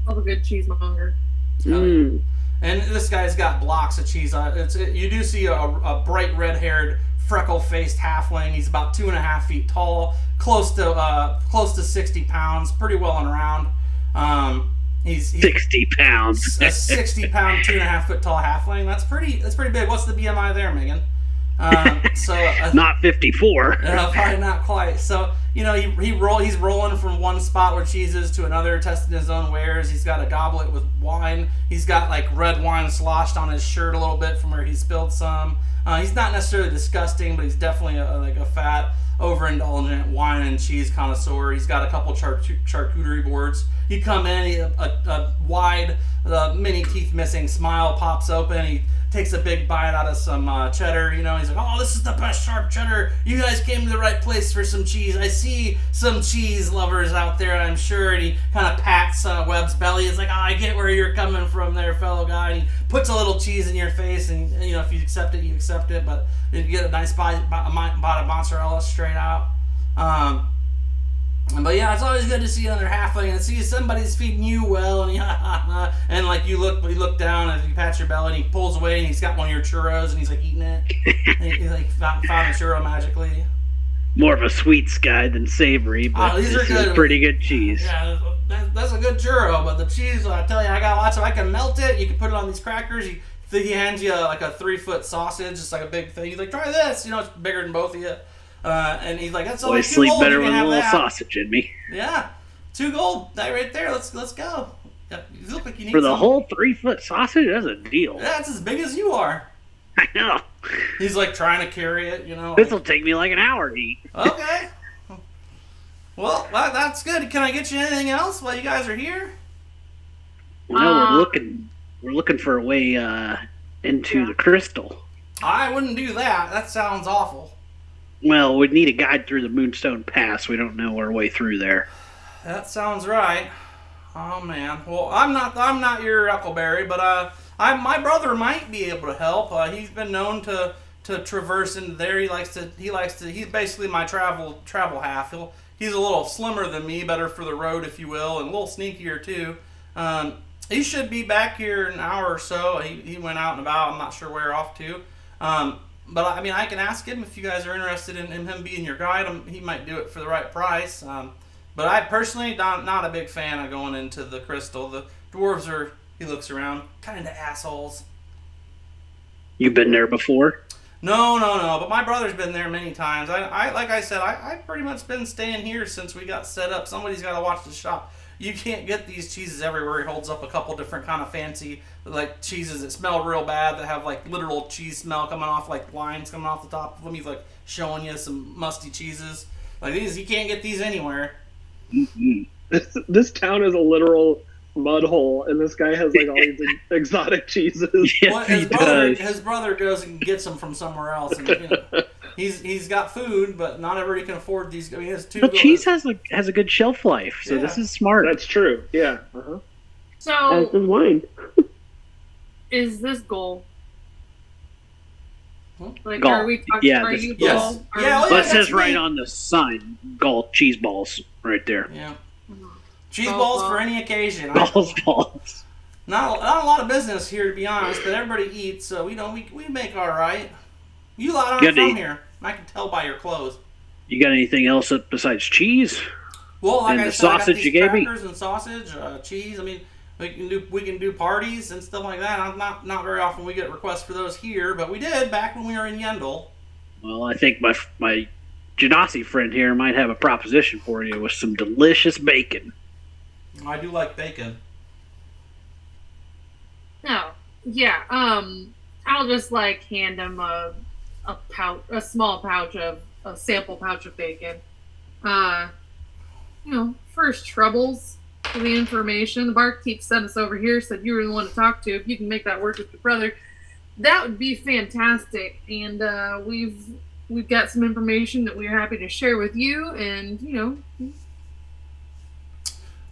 All the good cheesemonger. Mm. And this guy's got blocks of cheese on it. You do see a bright red-haired, freckle-faced halfling. He's about 2.5 feet tall, close to 60 pounds, pretty well and round. He's 60 pounds. A 60-pound, 2.5 foot tall halfling. That's pretty big. What's the BMI there, Megan? Not 54. Probably not quite. So he's rolling from one spot where cheese is to another, testing his own wares. He's got a goblet with wine. He's got red wine sloshed on his shirt a little bit from where he spilled some. He's not necessarily disgusting, but he's definitely a fat, overindulgent wine and cheese connoisseur. He's got a couple charcuterie boards You come in, a wide, many teeth missing smile pops open. He takes a big bite out of some cheddar. He's like, "Oh, this is the best sharp cheddar. You guys came to the right place for some cheese. I see some cheese lovers out there, I'm sure." And he kind of pats Webb's belly. He's like, "Oh, I get where you're coming from there, fellow guy." And he puts a little cheese in your face, and if you accept it, you accept it. But you get a nice bite of mozzarella straight out. But yeah, it's always good to see another halfling and see somebody's feeding you well, and and like you look down and you pat your belly, and he pulls away and he's got one of your churros and he's like eating it. And he's like found a churro magically. More of a sweets guy than savory, but these are this good. is pretty good cheese. Yeah, that's a good churro. But the cheese, I tell you, I got lots of. I can melt it. You can put it on these crackers. He hands you like a 3-foot sausage, just like a big thing. He's like, "Try this." It's bigger than both of you. And he's like, "That's I only 2 sleep gold. better You with can a have little that." sausage in me. Yeah, 2 gold. That right there. Let's go. Yeah, you look like you need For the some. whole 3-foot sausage, that's a deal. Yeah, it's as big as you are. I know. He's like trying to carry it. This will take me like an hour to eat. Okay. Well, that's good. Can I get you anything else while you guys are here? Well, we're looking for a way into the crystal. I wouldn't do that. That sounds awful. Well, we'd need a guide through the Moonstone Pass. We don't know our way through there. That sounds right. Oh man. Well, I'm not your Huckleberry, but my brother might be able to help. He's been known to traverse into there. He's basically my travel half. He's a little slimmer than me, better for the road, if you will, and a little sneakier too. He should be back here in an hour or so. He went out and about. I'm not sure where off to. But I mean, I can ask him if you guys are interested in him being your guide. He might do it for the right price. But I personally not a big fan of going into the crystal. The dwarves are, he looks around, kind of assholes. You've been there before? No. But my brother's been there many times. I like I said, I pretty much been staying here since we got set up. Somebody's got to watch the shop. You can't get these cheeses everywhere. He holds up a couple different kind of fancy like cheeses that smell real bad, that have like literal cheese smell coming off, like lines coming off the top of them. He's like showing you some musty cheeses. Like these, you can't get these anywhere. Mm-hmm. This town is a literal mud hole, and this guy has like all these exotic cheeses. Yes, Well, his brother goes and gets them from somewhere else, and he's got food, but not everybody can afford these. I mean, he has 2. But cheese has a good shelf life, so Yeah. this is smart. That's true. Yeah. Uh-huh. As So, does wine. is this goal? Like, Gaul. are we talking? Yeah, Are this- you yes. goal? Are Yeah, we- well, But it that's says right me. on the sign, Galt cheese balls, right there. Yeah. Cheese balls for any occasion. Balls. Not a lot of business here, to be honest, but everybody eats, so we make all right. You lot aren't Good to from eat. here. I can tell by your clothes. You got anything else besides cheese? Well, like And I the said, I got sausage these you gave me? crackers and sausage, cheese. I mean, we can do parties and stuff like that. Not very often we get requests for those here, but we did back when we were in Yendel. Well, I think my Genasi friend here might have a proposition for you with some delicious bacon. I do like bacon. No. Yeah. I'll just like hand him a small pouch of a sample pouch of bacon. First troubles for the information. The barkeep sent us over here, said you were the one to talk to. If you can make that work with your brother, that would be fantastic. And we've got some information that we're happy to share with you. And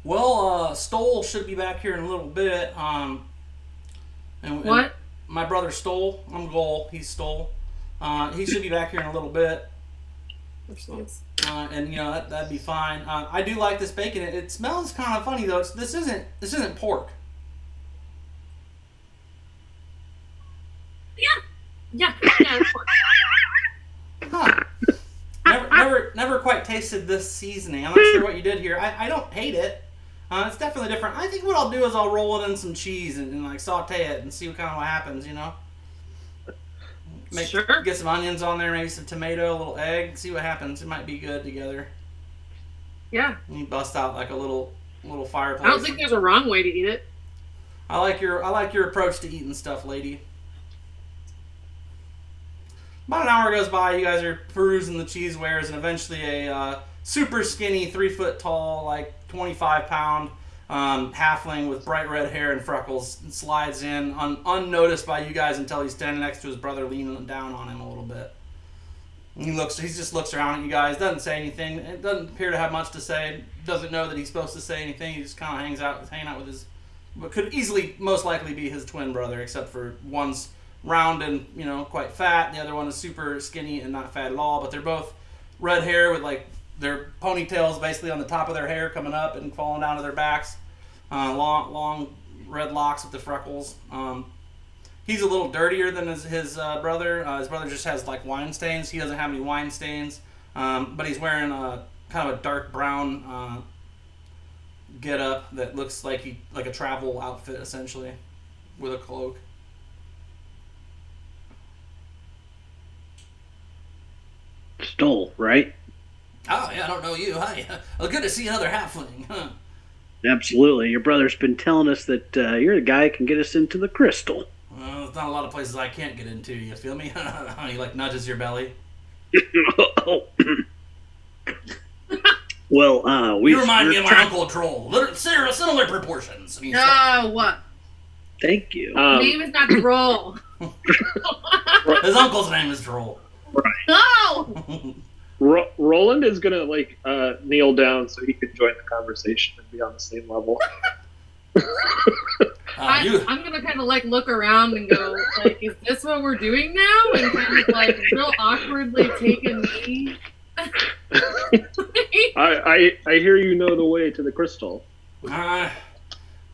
Well, Stoll should be back here in a little bit. And what? My brother Stoll. I'm Goal. He's Stoll. He should be back here in a little bit. And that'd be fine. I do like this bacon. It smells kind of funny though. This isn't pork. Yeah. That's fine. Huh. Never quite tasted this seasoning. I'm not sure what you did here. I don't hate it. It's definitely different. I think what I'll do is I'll roll it in some cheese and like saute it and see what happens. Sure. Get some onions on there, maybe some tomato, a little egg. See what happens. It might be good together. Yeah. And you bust out like a little fireplace. I don't think there's a wrong way to eat it. I like your approach to eating stuff, lady. About an hour goes by, you guys are perusing the cheese wares, and eventually a super skinny, 3 foot tall, like 25 pound halfling with bright red hair and freckles, slides in unnoticed by you guys until he's standing next to his brother, leaning down on him a little bit. He just looks around at you guys, doesn't say anything. It doesn't appear to have much to say. Doesn't know that he's supposed to say anything. He just kind of hanging out with his, what could easily, most likely be his twin brother, except for one's round and quite fat. The other one is super skinny and not fat at all. But they're both red hair with like their ponytails basically on the top of their hair coming up and falling down to their backs. Long red locks with the freckles. He's a little dirtier than his brother. His brother just has like wine stains. He doesn't have any wine stains, but he's wearing kind of a dark brown get-up that looks like a travel outfit essentially, with a cloak. Stole, right? Oh yeah, I don't know you. Hi. Well, good to see another halfling. Huh? Absolutely. Your brother's been telling us that you're the guy who can get us into the crystal. Well, there's not a lot of places I can't get into. You feel me? He like nudges your belly. Well, you remind me of my Uncle Troll. Similar proportions. No, what? Thank you. His name is not Droll. His uncle's name is Droll. No! Roland is gonna kneel down so he can join the conversation and be on the same level. I'm gonna kind of look around and go is this what we're doing now? And kind of real awkwardly take a knee. I hear you know the way to the crystal.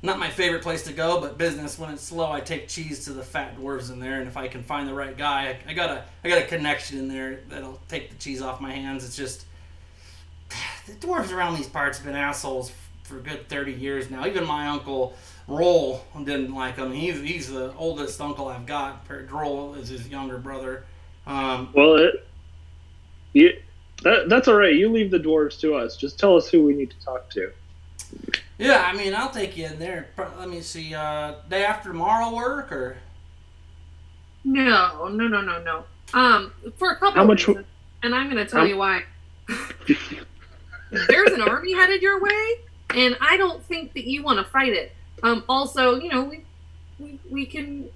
Not my favorite place to go, but business. When it's slow, I take cheese to the fat dwarves in there, and if I can find the right guy, I got a connection in there that'll take the cheese off my hands. It's just the dwarves around these parts have been assholes for a good 30 years now. Even my uncle Roll didn't like him. He's the oldest uncle I've got. Droll is his younger brother. That's all right. You leave the dwarves to us. Just tell us who we need to talk to. Yeah, I mean, I'll take you in there. Let me see. Day after tomorrow work or? No. For a couple reasons, and I'm going to tell you why. There's an army headed your way, and I don't think that you want to fight it. Also, we can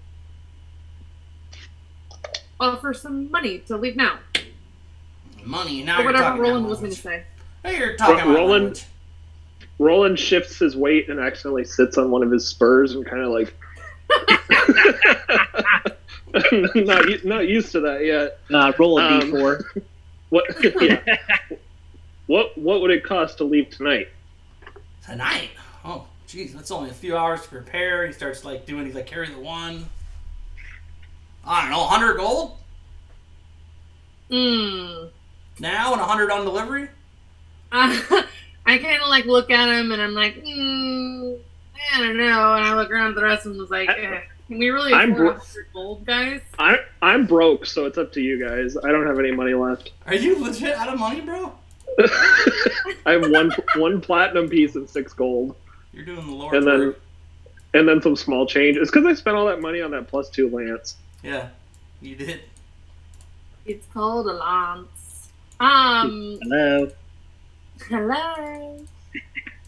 offer some money to leave now. Money? Now or you're whatever talking Roland was going to say. Hey, you're talking about language. Roland shifts his weight and accidentally sits on one of his spurs and kind of not used to that yet. Roll a d4. What would it cost to leave tonight? Tonight? Oh, jeez, that's only a few hours to prepare. He starts he's carry the one. I don't know, 100 gold? Now and 100 on delivery? I kind of look at him and I'm like, I don't know. And I look around at the rest of them and was like, can we really afford 100 gold, guys? I'm broke, so it's up to you guys. I don't have any money left. Are you legit out of money, bro? I have one platinum piece and 6 gold. You're doing the Lord's work. And then some small change. It's because I spent all that money on that +2 lance. Yeah, you did. It's called a lance. Hello. Hello.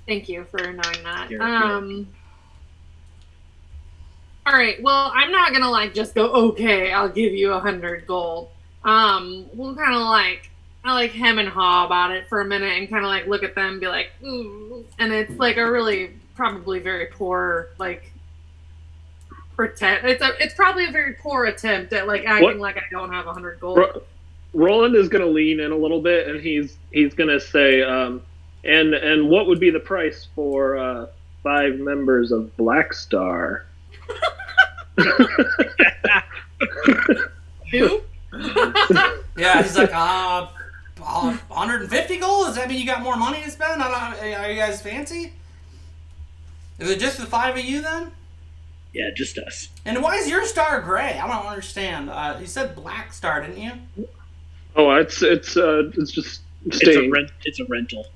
Thank you for knowing that. All right. Well, I'm not gonna just go. Okay, I'll give you 100 gold. We'll kind of I hem and haw about it for a minute and kind of look at them and be like, ooh. And it's a really probably very poor pretend. It's probably a very poor attempt at acting like I don't have 100 gold. Roland is going to lean in a little bit, and he's going to say, and what would be the price for 5 members of Black Star? Who? Yeah, he's like, 150 gold? Does that mean you got more money to spend? Are you guys fancy? Is it just the 5 of you then? Yeah, just us. And why is your star gray? I don't understand. You said Black Star, didn't you? Oh, it's just staying. It's a rental.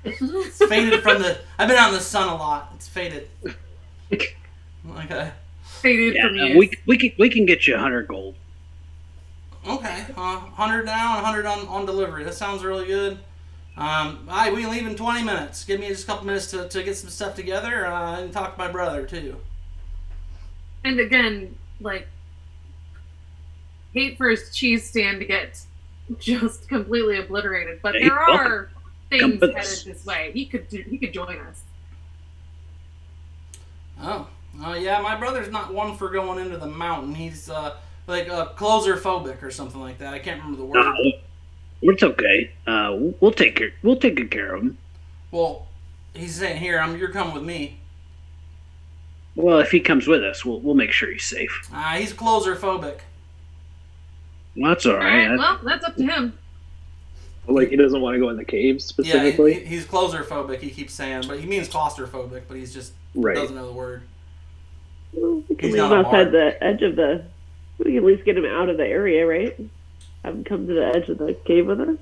It's faded from the. I've been out in the sun a lot. It's faded. Okay. Faded from you. We can get you 100 gold. Okay. 100 down, 100 on delivery. That sounds really good. We leave in 20 minutes. Give me just a couple minutes to get some stuff together and talk to my brother, too. And again, like, hate for his cheese stand to get just completely obliterated, but there are things headed this way. He could join us. Oh, yeah, my brother's not one for going into the mountain. He's claustrophobic or something like that. I can't remember the word. No, it's okay. We'll take good care of him. Well, he's saying here, you're coming with me. Well, if he comes with us, we'll make sure he's safe. He's claustrophobic. Well, that's all right. Well, that's up to him. Like, he doesn't want to go in the caves specifically? Yeah, he's claustrophobic, he keeps saying, but he means claustrophobic, but he's just doesn't know the word. Well, we can He's leave not him a outside bard. the edge of the. We can at least get him out of the area, right? Have him come to the edge of the cave with us.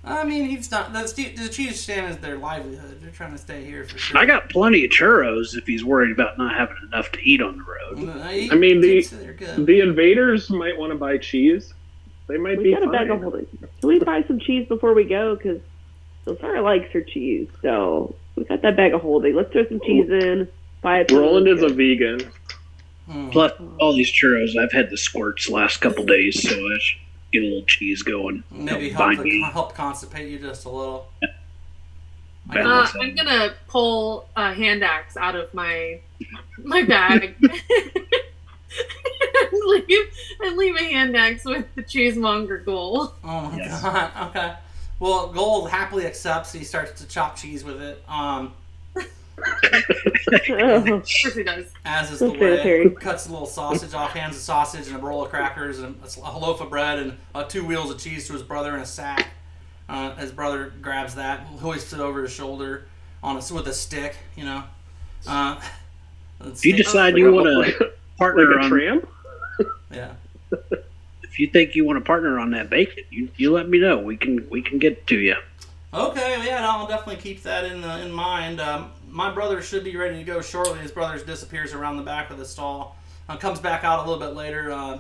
I mean, he's not. The cheese stand is their livelihood. They're trying to stay here for sure. I got plenty of churros if he's worried about not having enough to eat on the road. I mean, they're good. the invaders might want to buy cheese. They might We be got a fine. bag of holding. Can we buy some cheese before we go? Because Sarah likes her cheese, so we got that bag of holding. Let's throw some cheese in. Buy it. Roland is a vegan. Plus, all these churros, I've had the squirts last couple days, so I should get a little cheese going. Maybe Don't bind me. help constipate you just a little. I'm gonna pull a hand axe out of my bag and leave a hand axe with the cheesemonger Goal. Oh my god. Okay. Well, Gold happily accepts. He starts to chop cheese with it. Oh. Of course he does. As is the That's fair, way. Terry. Cuts a little sausage off, hands a sausage and a roll of crackers and a loaf of bread and 2 wheels of cheese to his brother in a sack. His brother grabs that, hoists it over his shoulder with a stick, you know. If you decide you want to partner Like a on, tramp? Yeah. if you think you want to partner on that bacon, you let me know. We can get it to you. Okay, well, yeah, I'll definitely keep that in mind. My brother should be ready to go shortly. His brother disappears around the back of the stall. Comes back out a little bit later,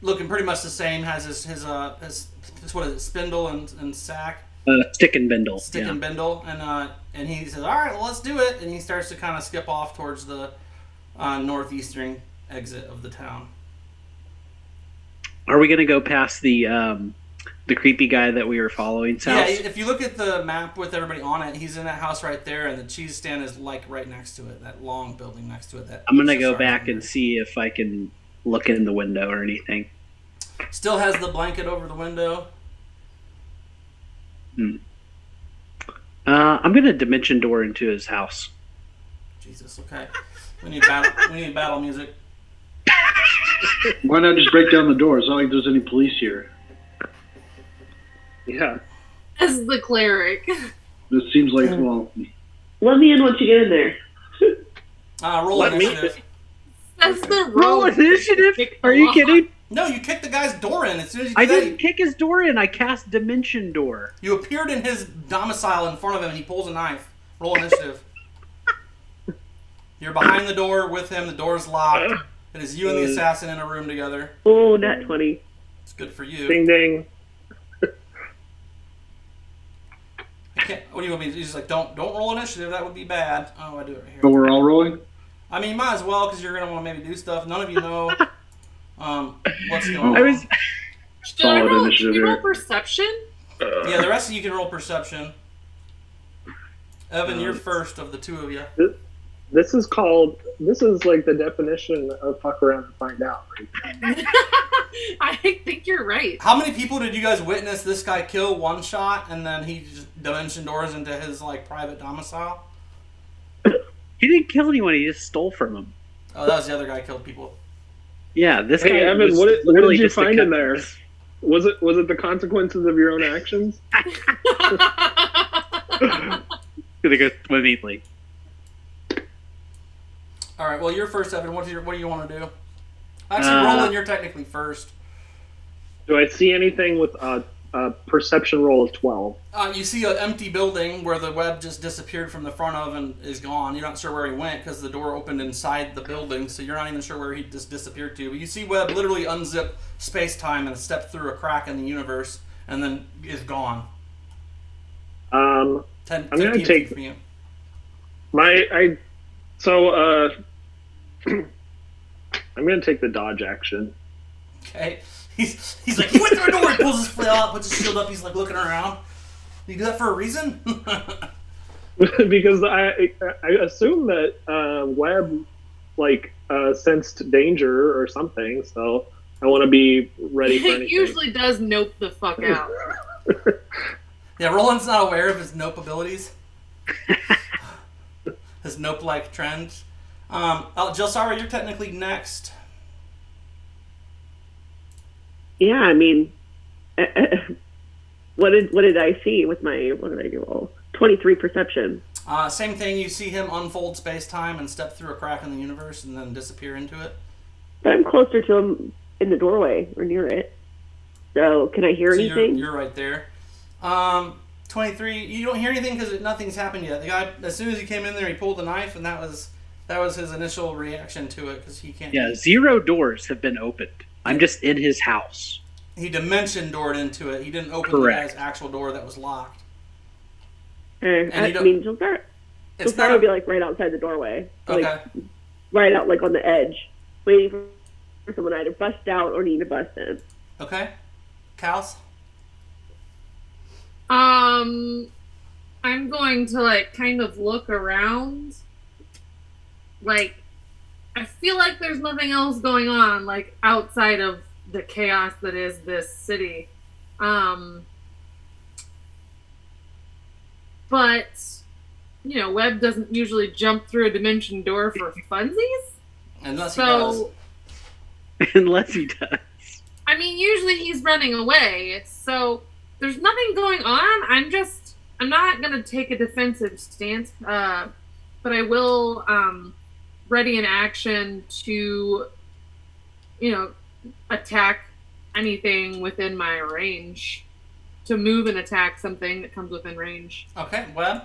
looking pretty much the same. Has his what is it, spindle and sack? Stick and bindle. Stick and bindle, and he says, "All right, well, let's do it." And he starts to kind of skip off towards the northeastern exit of the town. Are we going to go past the creepy guy that we were following's house? Yeah, if you look at the map with everybody on it, he's in that house right there, and the cheese stand is like right next to it. That long building next to it. I'm going to go back and see if I can look in the window or anything. Still has the blanket over the window. I'm going to dimension door into his house. Jesus, okay. We need battle music. Why not just break down the door? It's not like there's any police here. Yeah. As the cleric. This seems like, well, Let me in once you get in there. Roll Let me- initiative. That's the Roll road. initiative? Are you kidding? No, you kicked the guy's door in. As soon as you I did that, didn't kick his door in. I cast dimension door. you appeared in his domicile in front of him, and he pulls a knife. Roll initiative. You're behind the door with him. The door's locked. It is you and the assassin in a room together. Oh, nat 20. It's good for you. Ding ding. What do you want me to do? He's like, don't roll initiative. That would be bad. Oh, I do it right but here. we're all rolling? I mean, might as well, because you're going to want to maybe do stuff. None of you know what's going on. I was. Should I Solid roll, initiative can you roll here. perception? Yeah, the rest of you can roll perception. Evan, you're first of the two of you. This is like the definition of fuck around and find out. Right? I think you're right. How many people did you guys witness this guy kill one shot, and then he just dimension doors into his like private domicile? He didn't kill anyone. He just stole from him. Oh, that was the other guy who killed people. Yeah, this guy. Hey Evan, was what did literally you just a find in cut- there? Was it the consequences of your own actions? Gonna go swimmingly. All right. Well, you're first, Evan. What do you want to do? Actually, Roland, you're technically first. Do I see anything with a perception roll of 12? You see an empty building where the web just disappeared from the front of and is gone. You're not sure where he went because the door opened inside the building, so you're not even sure where he just disappeared to. But you see Webb literally unzip space-time and step through a crack in the universe and then is gone. 10, I'm gonna 15 take- from you. I'm gonna take the dodge action. Okay. He's like, he went through a door, he pulls his flail out, puts his shield up, he's like looking around. You do that for a reason? Because I assume that Webb sensed danger or something, so I want to be ready for anything. It usually does nope the fuck out. Yeah, Roland's not aware of his nope abilities. His nope-like trends. Jelsara, you're technically next. Yeah, I mean, what did I see with my, what did I do? Oh, 23 perception. Same thing, you see him unfold space-time and step through a crack in the universe and then disappear into it. But I'm closer to him in the doorway or near it. So can I hear anything? You're right there. 23, you don't hear anything because nothing's happened yet. The guy, as soon as he came in there, he pulled the knife, and that was his initial reaction to it because he can't. Yeah, 0 doors have been opened. I'm just in his house. He dimension doored into it. He didn't open Correct. the guy's actual door that was locked. I mean, she'll start to be like right outside the doorway. Okay. Like, right out like on the edge, waiting for someone to either bust out or need to bust in. Okay. Kals? I'm going to like kind of look around. Like, I feel like there's nothing else going on, like outside of the chaos that is this city. But you know, Webb doesn't usually jump through a dimension door for funsies. Unless he does. Unless he does. I mean, usually he's running away, so there's nothing going on. I'm not gonna take a defensive stance, but I will ready an action to, you know, attack anything within my range, to move and attack something that comes within range. Okay, Webb?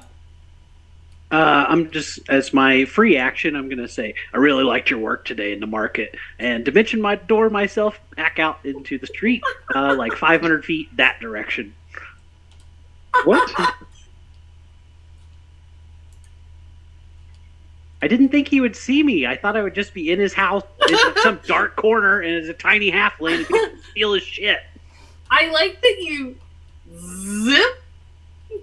I'm just, as my free action, I'm going to say, I really liked your work today in the market, and dimension my door myself back out into the street, like 500 feet that direction. What? I didn't think he would see me. I thought I would just be in his house in some dark corner and as a tiny halfling and steal his shit. I like that you zip,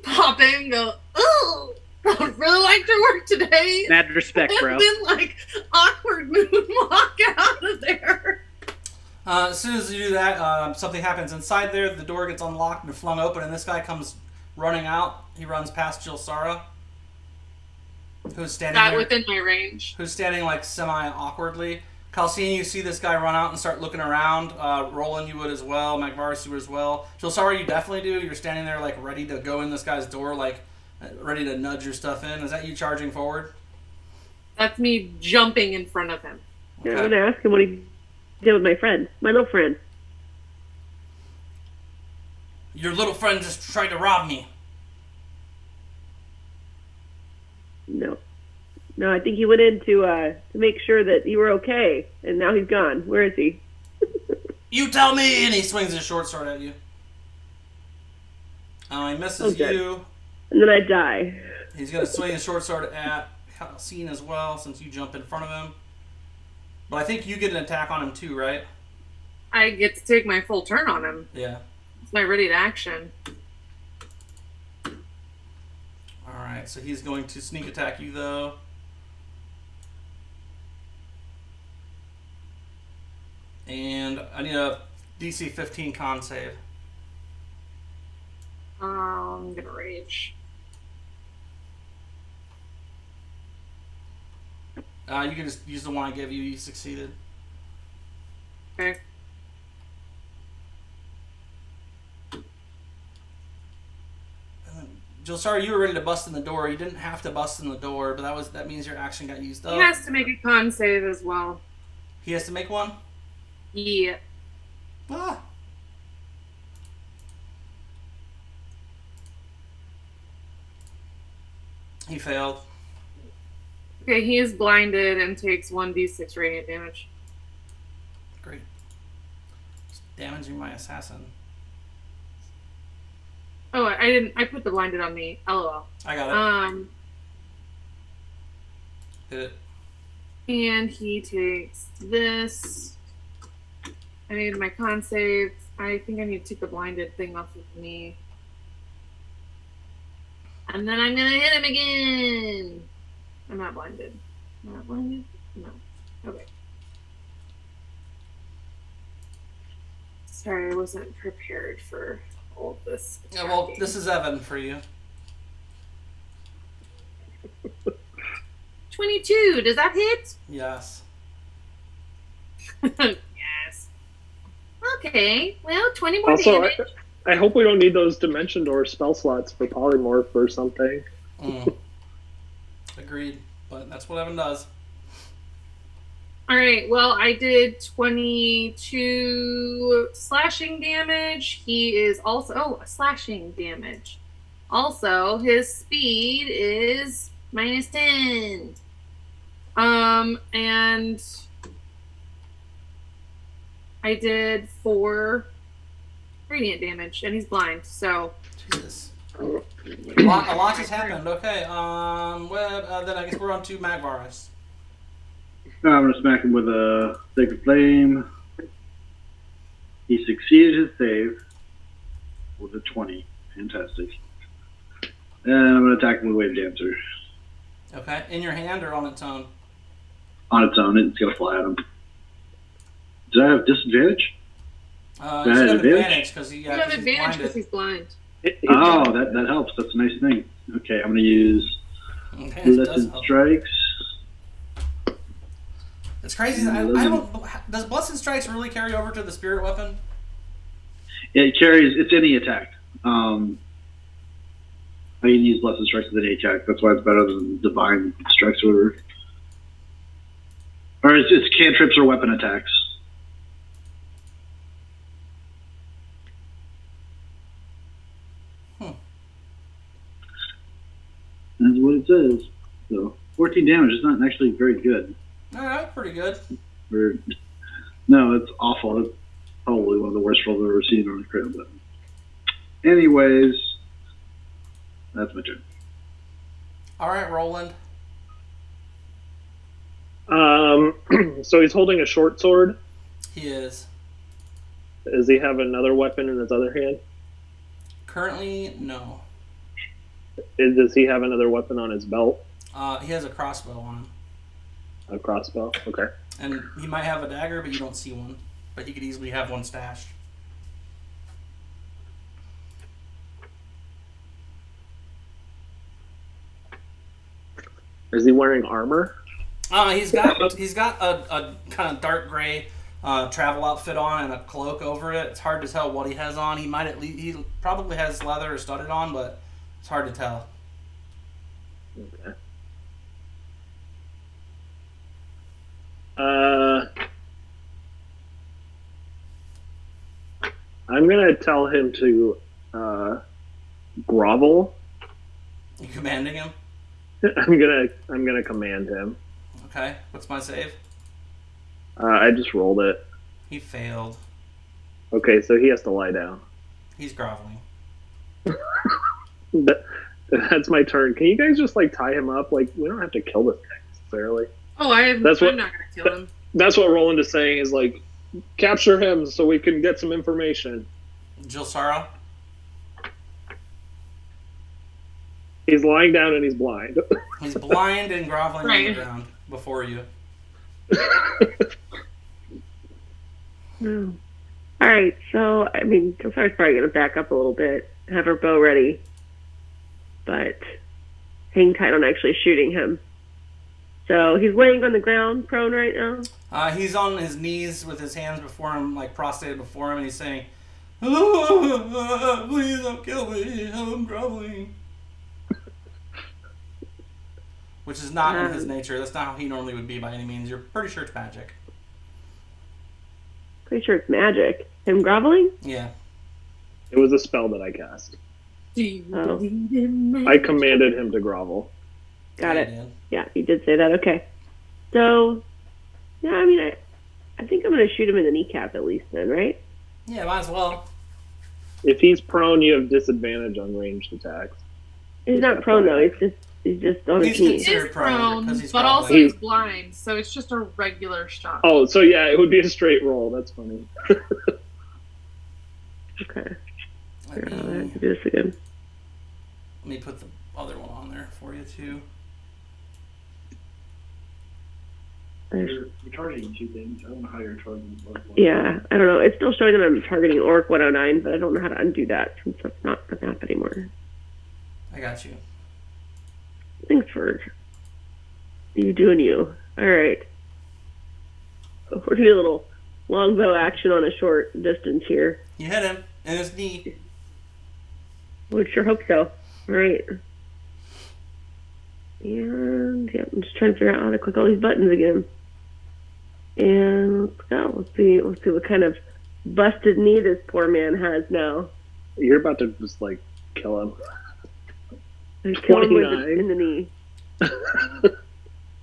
pop in and go, oh, I really liked your work today. Mad respect, bro. And then, like, awkward moonwalk out of there. As soon as you do that, something happens inside there. The door gets unlocked and flung open, and this guy comes running out. He runs past Jelsara, who's standing Not there, within my range. who's standing like semi-awkwardly. Kalsine, you see this guy run out and start looking around. Roland, you would as well. Magvaris, you would as well. Jelsara, you definitely do. You're standing there like ready to go in this guy's door, like ready to nudge your stuff in. Is that you charging forward? That's me jumping in front of him. Yeah, I'm gonna ask him what he did with my friend, my little friend. Your little friend just tried to rob me. No, I think he went in to make sure that you were okay, and now he's gone. Where is he? You tell me! And he swings his short sword at you. He misses you. And then I die. He's going to swing his short sword at Kalsine as well, since you jump in front of him. But I think you get an attack on him too, right? I get to take my full turn on him. Yeah. It's my ready to action. Alright, so he's going to sneak attack you, though. And I need a DC 15 con save. I'm gonna rage. You can just use the one I gave you. You succeeded. Okay. Jelsara, you were ready to bust in the door. You didn't have to bust in the door, but that means your action got used up. He has to make a con save as well. He has to make one? Yeah. Ah. He failed. Okay, he is blinded and takes 1d6 radiant damage. Great. Just damaging my assassin. Oh, I didn't. I put the blinded on me. LOL. I got it. Did it. And he takes this. I made my con save. I think I need to take the blinded thing off of me. And then I'm gonna hit him again. I'm not blinded. Not blinded? No. Okay. Sorry, I wasn't prepared for all this. Yeah, well, this is Evan for you. 22. Does that hit? Yes. Yes. Okay. Well, 20 more Also, damage. I hope we don't need those dimension door spell slots for polymorph or something. Agreed. But that's what Evan does. All right. Well, I did 22 slashing damage. He is also slashing damage. Also, his speed is -10. And I did 4 radiant damage, and he's blind. So Jesus. A lot has happened. Okay. Then I guess we're on to Magvarus. I'm going to smack him with a Sacred Flame. He succeeded his save with a 20. Fantastic. And I'm going to attack him with Wave Dancer. Okay. In your hand or on its own? On its own, it's going to fly at him. Did I have disadvantage? You should have advantage because you have advantage because he's blind. Oh, that helps. That's a nice thing. Okay, I'm going to use Blessed Strikes. It's crazy. I don't. Does Blessed Strikes really carry over to the spirit weapon? Yeah, it carries. It's any attack. I can use Blessed Strikes with any attack. That's why it's better than Divine Strikes or it's cantrips or weapon attacks. That's what it says. So 14 damage is not actually very good. All right, pretty good. No, it's awful. It's probably one of the worst rolls I've ever seen on a crit. But anyways, that's my turn. All right, Roland. So he's holding a short sword. He is. Does he have another weapon in his other hand? Currently, no. Does he have another weapon on his belt? He has a crossbow on him. A crossbow? Okay. And he might have a dagger, but you don't see one. But he could easily have one stashed. Is he wearing armor? He's got a kind of dark gray travel outfit on and a cloak over it. It's hard to tell what he has on. He probably has leather or studded on, but it's hard to tell. Okay. I'm gonna tell him to grovel. You commanding him? I'm gonna command him. Okay. What's my save? I just rolled it. He failed. Okay, so he has to lie down. He's groveling. That's my turn. Can you guys just tie him up? We don't have to kill this guy necessarily. Oh, I'm not gonna kill him. That's what Roland is saying. Is capture him so we can get some information. Jilsara? He's lying down and he's blind. He's blind and groveling on the ground before you. All right, so Jilsara's probably gonna back up a little bit, have her bow ready, but hang tight on actually shooting him. So he's laying on the ground, prone right now. He's on his knees with his hands before him, prostrated before him, and he's saying, "Oh, please don't kill me. I'm groveling." Which is not in his nature. That's not how he normally would be by any means. You're pretty sure it's magic. Pretty sure it's magic. Him groveling? Yeah. It was a spell that I cast. Do you believe in magic? I commanded him to grovel. Got it. Yeah, you did say that. Okay. So, yeah, I think I'm going to shoot him in the kneecap at least then, right? Yeah, might as well. If he's prone, you have disadvantage on ranged attacks. He's not prone though. He's just on his He's knees. He is considered prone, prone, he's but probably- also he's blind, so it's just a regular shot. Oh, so yeah, it would be a straight roll. That's funny. Okay. Let Here, I'll me, have to do this again. let me put the other one on there for you too. You're targeting two things. I don't know how you're targeting both. Yeah, I don't know. It's still showing that I'm targeting Orc 109, but I don't know how to undo that since that's not an app anymore. I got you. Thanks for you doing you. All right. We're doing a little longbow action on a short distance here. You hit him in his knee. Would sure hope so. All right. And yeah, I'm just trying to figure out how to click all these buttons again. And let's go. Let's see what kind of busted knee this poor man has now. You're about to just like kill him. Kill him with 29. in the knee.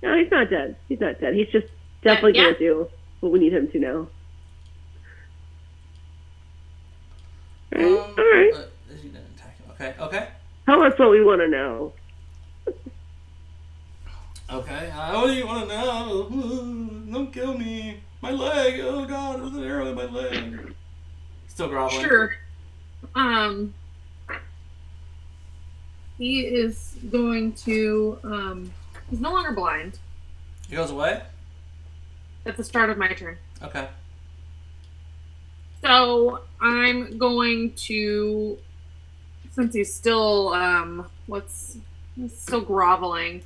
No, he's not dead. He's not dead. He's just definitely Yeah. gonna do what we need him to now. All right. He didn't attack him. Okay. Tell us what we want to know. Okay. What do you want to know? Don't kill me. My leg. Oh God, there's an arrow in my leg. Still groveling. Sure. He is going to. He's no longer blind. He goes away. At the start of my turn. Okay. So I'm going to, since he's still he's still groveling,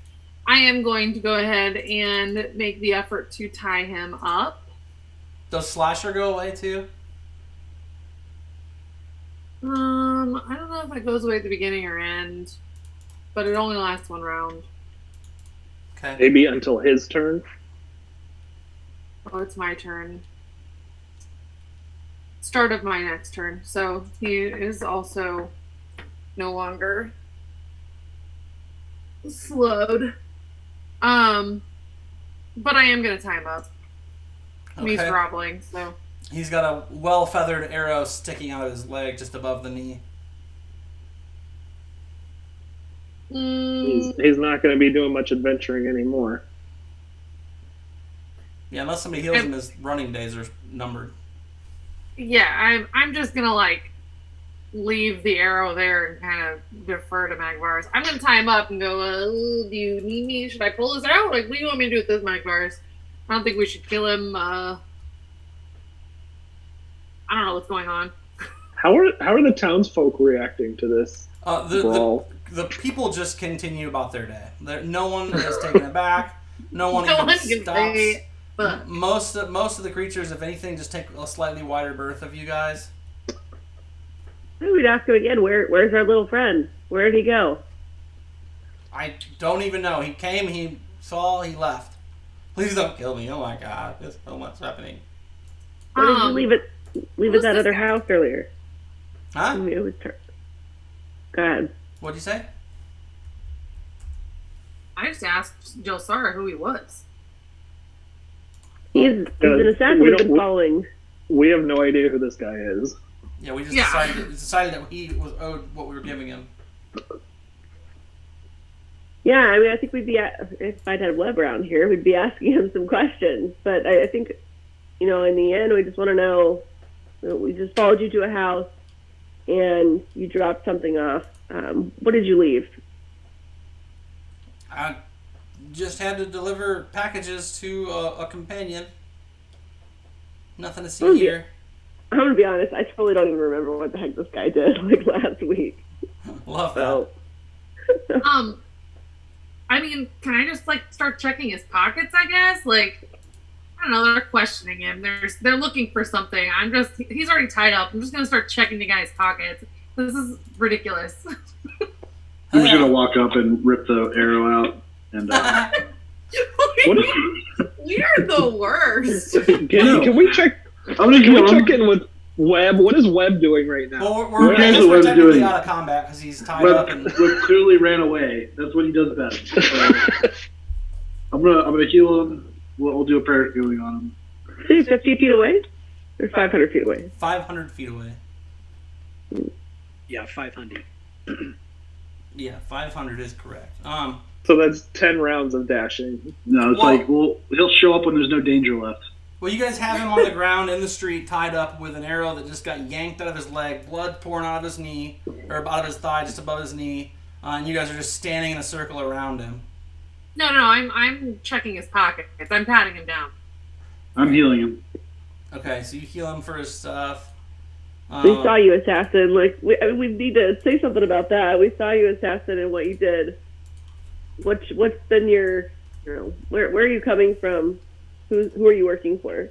I am going to go ahead and make the effort to tie him up. Does Slasher go away too? I don't know if it goes away at the beginning or end, but it only lasts one round. Okay. Maybe until his turn. Oh, it's my turn. Start of my next turn. So he is also no longer slowed. But I am gonna tie him up. He's Okay. groveling, so He's got a well-feathered arrow sticking out of his leg just above the knee. He's not going to be doing much adventuring anymore. Yeah, unless somebody heals him, his running days are numbered. yeah, I'm just gonna like leave the arrow there and kind of defer to Magvars. I'm gonna tie him up and go, do you need me? Should I pull this out? Like, what do you want me to do with this, Magvars? I don't think we should kill him. I don't know what's going on. How are the townsfolk reacting to this brawl? The people just continue about their day. No one has taken it back. No one No even one can stops. say, but Most of the creatures, if anything, just take a slightly wider berth of you guys. We'd ask him again. Where's our little friend? Where did he go? I don't even know. He came, he saw, he left. Please don't kill me. Oh my God, there's so much happening. Where did you leave it? Leave who's at that this other guy? house earlier. Huh? It was Go ahead. What'd you say? I just asked Jelsara who he was. He's an assassin we we've don't- been following. We have no idea who this guy is. Yeah, we just Yeah. decided that he was owed what we were giving him. Yeah, I mean, I think we'd be if I'd had Webb around here, we'd be asking him some questions. But I think, in the end, we just want to know. We just followed you to a house, and you dropped something off. What did you leave? I just had to deliver packages to a companion. Nothing to see Oh, yeah. here. I'm gonna be honest. I totally don't even remember what the heck this guy did last week. Love that. So I mean, can I just start checking his pockets? I guess I don't know. They're questioning him. They're looking for something. He's already tied up. I'm just gonna start checking the guy's pockets. This is ridiculous. I'm just gonna walk up and rip the arrow out and. What You're the worst. Can we check? I'm gonna Can we kill him. check in with Webb? What is Webb doing right now? Well, we're Okay, I guess so we're what he's technically doing- out of combat because he's tied up But and. Webb clearly ran away. That's what he does best. So, I'm gonna heal him. We'll do a prayer of healing on him. is he 50 feet away, or 500 feet away? 500 feet away. Yeah, 500. Yeah, 500 is correct. So that's 10 rounds of dashing. No, it's Well- like, well, he'll show up when there's no danger left. Well, you guys have him on the ground in the street, tied up with an arrow that just got yanked out of his leg, blood pouring out of his knee, or out of his thigh, just above his knee, and you guys are just standing in a circle around him. No, I'm checking his pockets. I'm patting him down. I'm healing him. Okay, so you heal him for his stuff. We saw you, assassin. Like we need to say something about that. We saw you, assassin, and what you did. What's been your, where are you coming from? Who are you working for?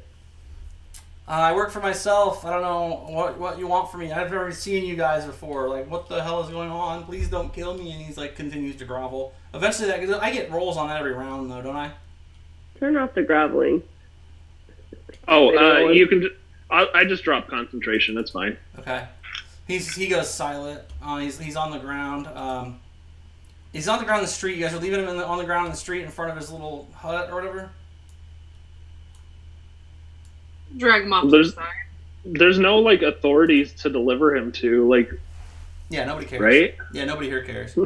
I work for myself. I don't know what you want from me. I've never seen you guys before. Like, what the hell is going on? Please don't kill me. And he's like continues to grovel. Eventually, I get rolls on every round though, don't I? Turn off the groveling. Oh, you can. I just dropped concentration. That's fine. Okay. He goes silent. He's on the ground. He's on the ground in the street. You guys are leaving him on the ground in the street in front of his little hut or whatever. Drag him off to the side. There's no like authorities to deliver him to, like. Yeah, nobody cares. Right? Yeah, nobody here cares.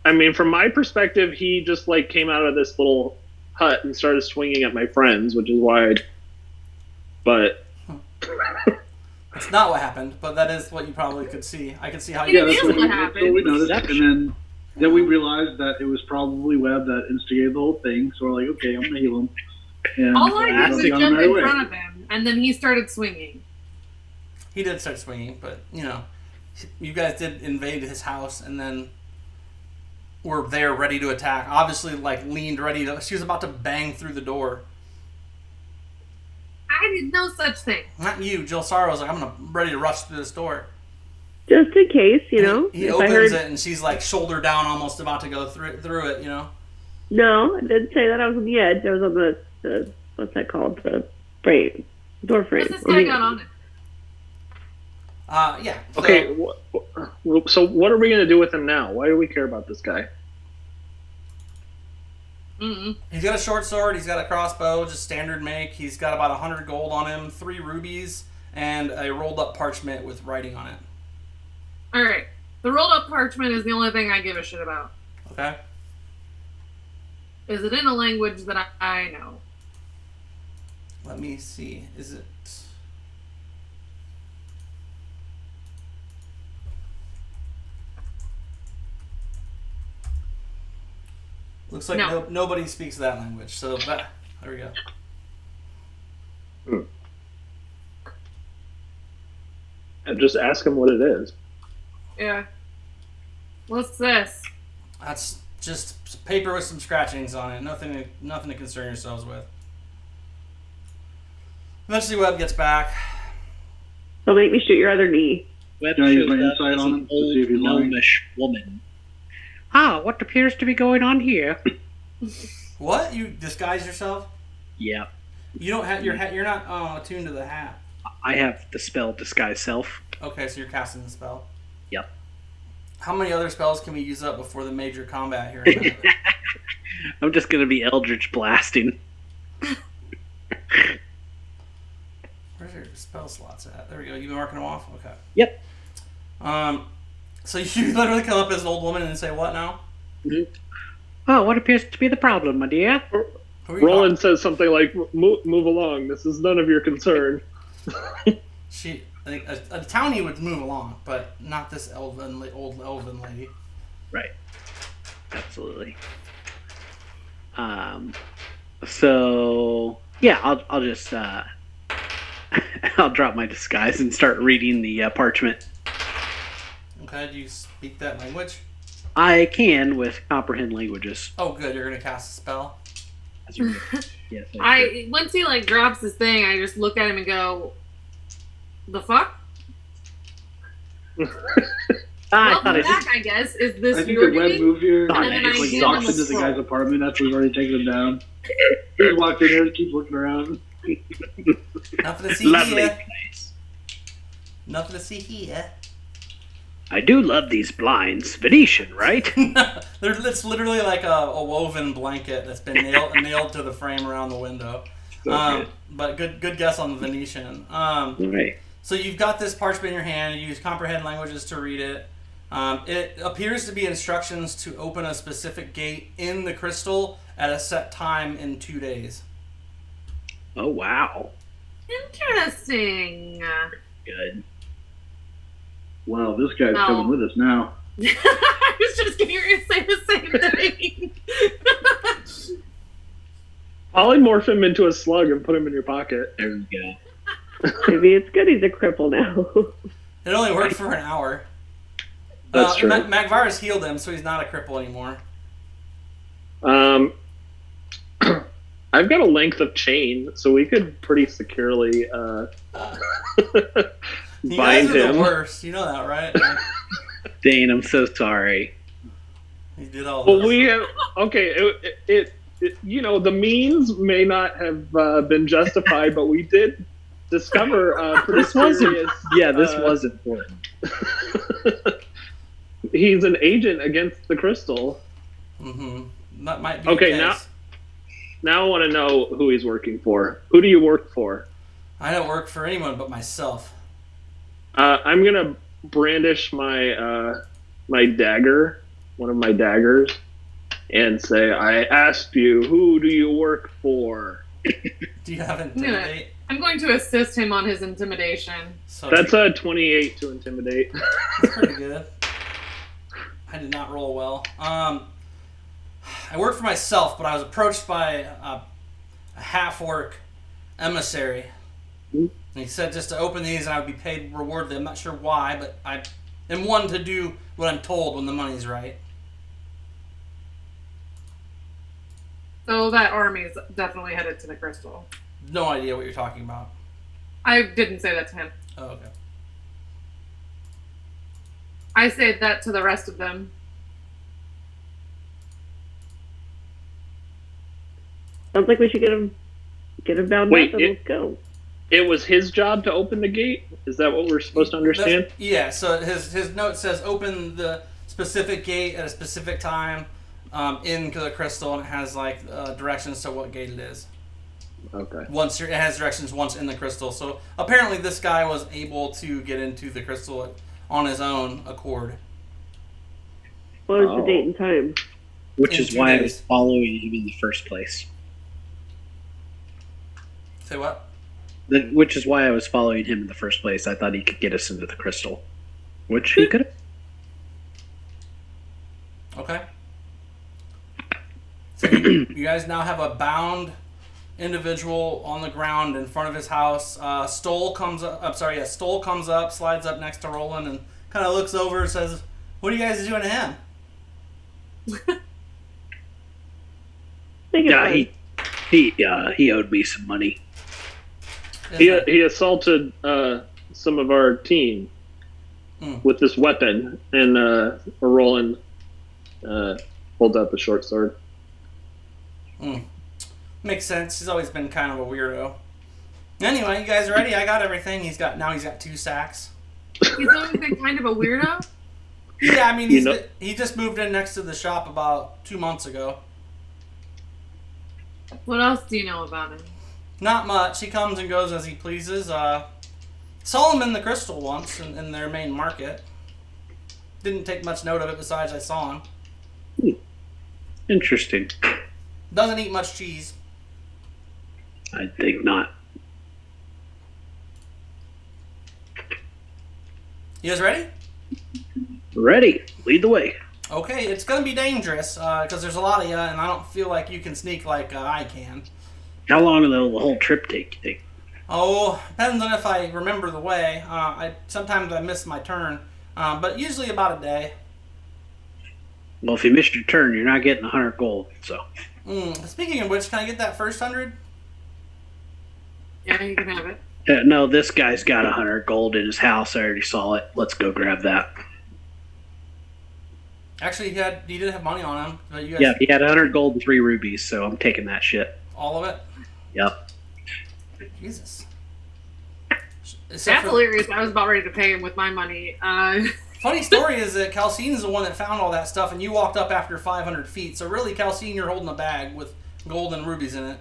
I mean, from my perspective, he just like came out of this little hut and started swinging at my friends, which is why. But That's not what happened, but that is what you probably could see. I could see how Yeah, you. it that's is what what that's happened. what we noticed, and then we realized that it was probably Webb that instigated the whole thing. So we're like, okay, I'm gonna heal him. And All I did was on jump my in way. front of him, and then he started swinging. He did start swinging, but you guys did invade his house, and then were there ready to attack. Obviously, like leaned ready to. She was about to bang through the door. I did no such thing. Not you, Jill Sorrow was like, I'm ready to rush through this door. Just in case, He if I opens heard. it, and she's like shoulder down, almost about to go through it. No, I didn't say that. I was on the edge. I was on the what's that called? The frame, door frame. What's this guy got on it? Yeah. So, okay, so what are we gonna do with him now? Why do we care about this guy? Mm-mm. He's got a short sword. He's got a crossbow, just standard make. He's got about 100 gold on him, 3 rubies, and a rolled up parchment with writing on it. All right. The rolled up parchment is the only thing I give a shit about. Okay. Is it in a language that I know? Let me see. Is it? Looks like No. nobody speaks that language. So there we go. And just ask him what it is. Yeah. What's this? That's just paper with some scratchings on it. Nothing to concern yourselves with. Eventually, Webb gets back. Don't make me shoot your other knee. Webb Can I use shows my up insight as on an him to see if he's old lying? gnomish woman. What appears to be going on here? What? You disguise yourself? Yeah, You don't have your hat. You're not attuned to the hat. I have the spell Disguise Self. Okay, so you're casting the spell. Yep. How many other spells can we use up before the major combat here? In a minute? I'm just gonna be Eldritch Blasting. Where's your spell slots at? There we go. You've been marking them off? Okay. Yep. So you literally come up as an old woman and say what now? Oh, what appears to be the problem, my dear? Who are you Roland says something like, move along. This is none of your concern. talking- I think a townie would move along, but not this old elven lady. Right. Absolutely. So yeah, I'll just I'll drop my disguise and start reading the parchment. Okay, do you speak that language? I can with comprehend languages. Oh, good. You're gonna cast a spell. That's right. Yes, I do. Once he like drops his thing, I just look at him and go, "The fuck?" I Welcome thought it back, I guess. Is this I think your the Webb doing? move here And then just I like hand docks him a into the scroll. guy's apartment after we've already taken him down. He just walked in there, keeps looking around. Nothing to see Lovely here. place. Nothing to see here. I do love these blinds. Venetian, right? It's literally like a woven blanket that's been nailed to the frame around the window. So good. But good guess on the Venetian. Right. So you've got this parchment in your hand. You use comprehend languages to read it. It appears to be instructions to open a specific gate in the crystal at a set time in 2 days. Oh, wow. Interesting. Good. Well, this guy's No. coming with us now. I was just going to say the same thing. Polymorph him into a slug and put him in your pocket. There we go. Maybe it's good he's a cripple now. It only worked for an hour. That's true. Magvarus healed him, so he's not a cripple anymore. I've got a length of chain, so we could pretty securely You bind guys are him. the worst. You know that, right? Dane, I'm so sorry. He did all Well, this. we have okay. It you know, the means may not have been justified, but we did discover pretty This wasn't. serious. Yeah, this was important. He's an agent against the crystal. Mm-hmm. That might be Okay, the case. Now I want to know who he's working for. Who do you work for? I don't work for anyone but myself. I'm gonna brandish my my dagger, one of my daggers, and say, "I asked you, who do you work for?" Do you have intimidate? I'm going to assist him on his intimidation. So That's a 28 to intimidate. That's pretty good. I did not roll well. I work for myself, but I was approached by a half-orc emissary. And he said just to open these and I would be paid rewardly. I'm not sure why, but I am one to do what I'm told when the money's right. So that army is definitely headed to the crystal. No idea what you're talking about. I didn't say that to him. Oh, okay. I said that to the rest of them. Sounds like we should get him bound Wait, up and let's go. It was his job to open the gate? Is that what we're supposed to understand? Yeah, so his note says open the specific gate at a specific time into the crystal, and it has like directions to what gate it is. Okay. It has directions once in the crystal. So apparently this guy was able to get into the crystal on his own accord. What is the date and time? Which In is 2 why I days. was following him in the first place. Say what? Which is why I was following him in the first place. I thought he could get us into the crystal. Which he could have. Okay. So you guys now have a bound individual on the ground in front of his house. Stoll comes up, slides up next to Roland and kind of looks over and says, "What are you guys doing to him?" Think Yeah, it's he owed me some money. He assaulted some of our team with this weapon, and Roland holds out the short sword. Makes sense. He's always been kind of a weirdo. Anyway, you guys ready? I got everything. He's got 2 sacks. He's always been kind of a weirdo. Yeah, I mean, You know- he just moved in next to the shop about 2 months ago. What else do you know about him? Not much. He comes and goes as he pleases. Saw him in the crystal once in their main market. Didn't take much note of it besides I saw him. Interesting. Doesn't eat much cheese. I think not. You guys ready? Ready. Lead the way. Okay, it's going to be dangerous because there's a lot of you, and I don't feel like you can sneak like I can. How long will the whole trip take, you think? Oh, depends on if I remember the way. Sometimes I miss my turn, but usually about a day. Well, if you missed your turn, you're not getting 100 gold, so. Speaking of which, can I get that first 100? Yeah, you can have it. No, this guy's got 100 gold in his house. I already saw it. Let's go grab that. Actually, he did have money on him, but you guys, Yeah, he had 100 gold and 3 rubies, so I'm taking that shit. all of it. Yep. Jesus. That's Except for- hilarious. I was about ready to pay him with my money. Funny story is that Calcine's the one that found all that stuff, and you walked up after 500 feet. So really, Calcine, you're holding a bag with gold and rubies in it.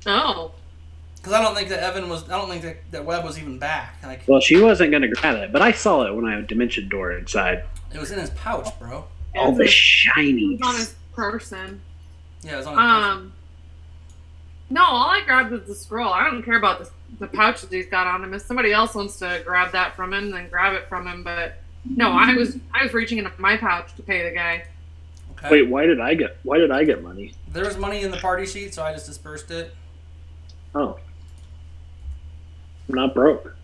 Oh. Because I don't think that Evan was. I don't think that Webb was even back. Like, Well, she wasn't going to grab it, but I saw it when I dimension door inside. it was in his pouch, bro. All the It shinies. was on his person. Yeah, it was on his pouch. No, all I grabbed was the scroll. I don't care about the pouch that he's got on him. If somebody else wants to grab that from him, then grab it from him. But no, I was reaching into my pouch to pay the guy. Okay. Wait, why did I get money? There was money in the party sheet, so I just dispersed it. Oh. I'm not broke.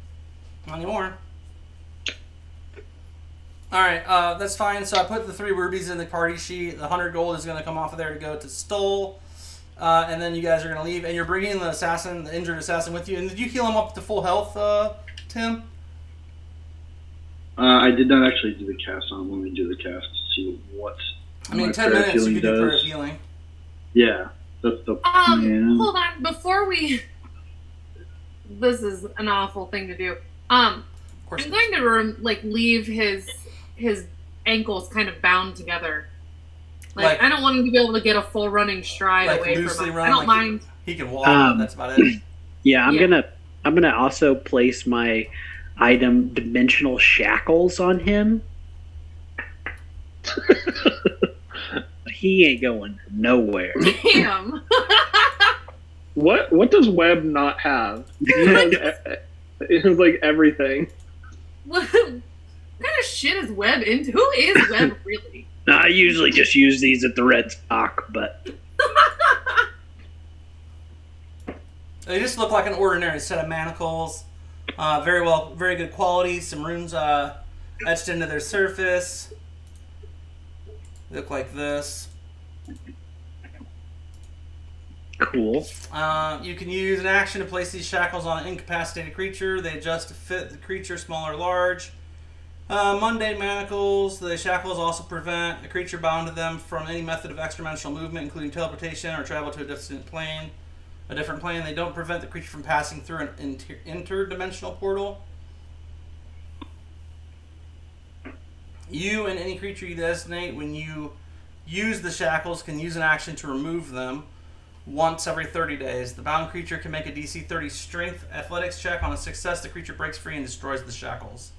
Not anymore. Alright, that's fine. So I put the 3 rubies in the party sheet. The 100 gold is going to come off of there to go to Stoll. And then you guys are going to leave. And you're bringing the assassin, the injured assassin, with you. And did you heal him up to full health, Tim? I did not actually do the cast on him. Let me do the cast to see what. I mean, my 10 prayer minutes you healing can do prayer does. healing. Yeah, that's the plan. Hold on, before we. This is an awful thing to do. I'm Of course. going to leave his ankles kind of bound together. Like, I don't want him to be able to get a full running stride Like away loosely from us. run. I don't like mind. He can walk, but that's about it. Yeah, I'm Yeah. gonna also place my item dimensional shackles on him. He ain't going nowhere. Damn. What does Webb not have? He has, it has like everything. What kind of shit is Webb into? Who is Webb really? I usually just use these at the Red Stock, but They just look like an ordinary set of manacles. Very good quality. Some runes etched into their surface. They look like this. cool. You can use an action to place these shackles on an incapacitated creature. They adjust to fit the creature, small or large. Mundane manacles. The shackles also prevent a creature bound to them from any method of extradimensional movement, including teleportation or travel to a different plane. They don't prevent the creature from passing through an interdimensional portal. You and any creature you designate when you use the shackles can use an action to remove them once every 30 days. The bound creature can make a DC 30 strength athletics check. On a success, the creature breaks free and destroys the shackles.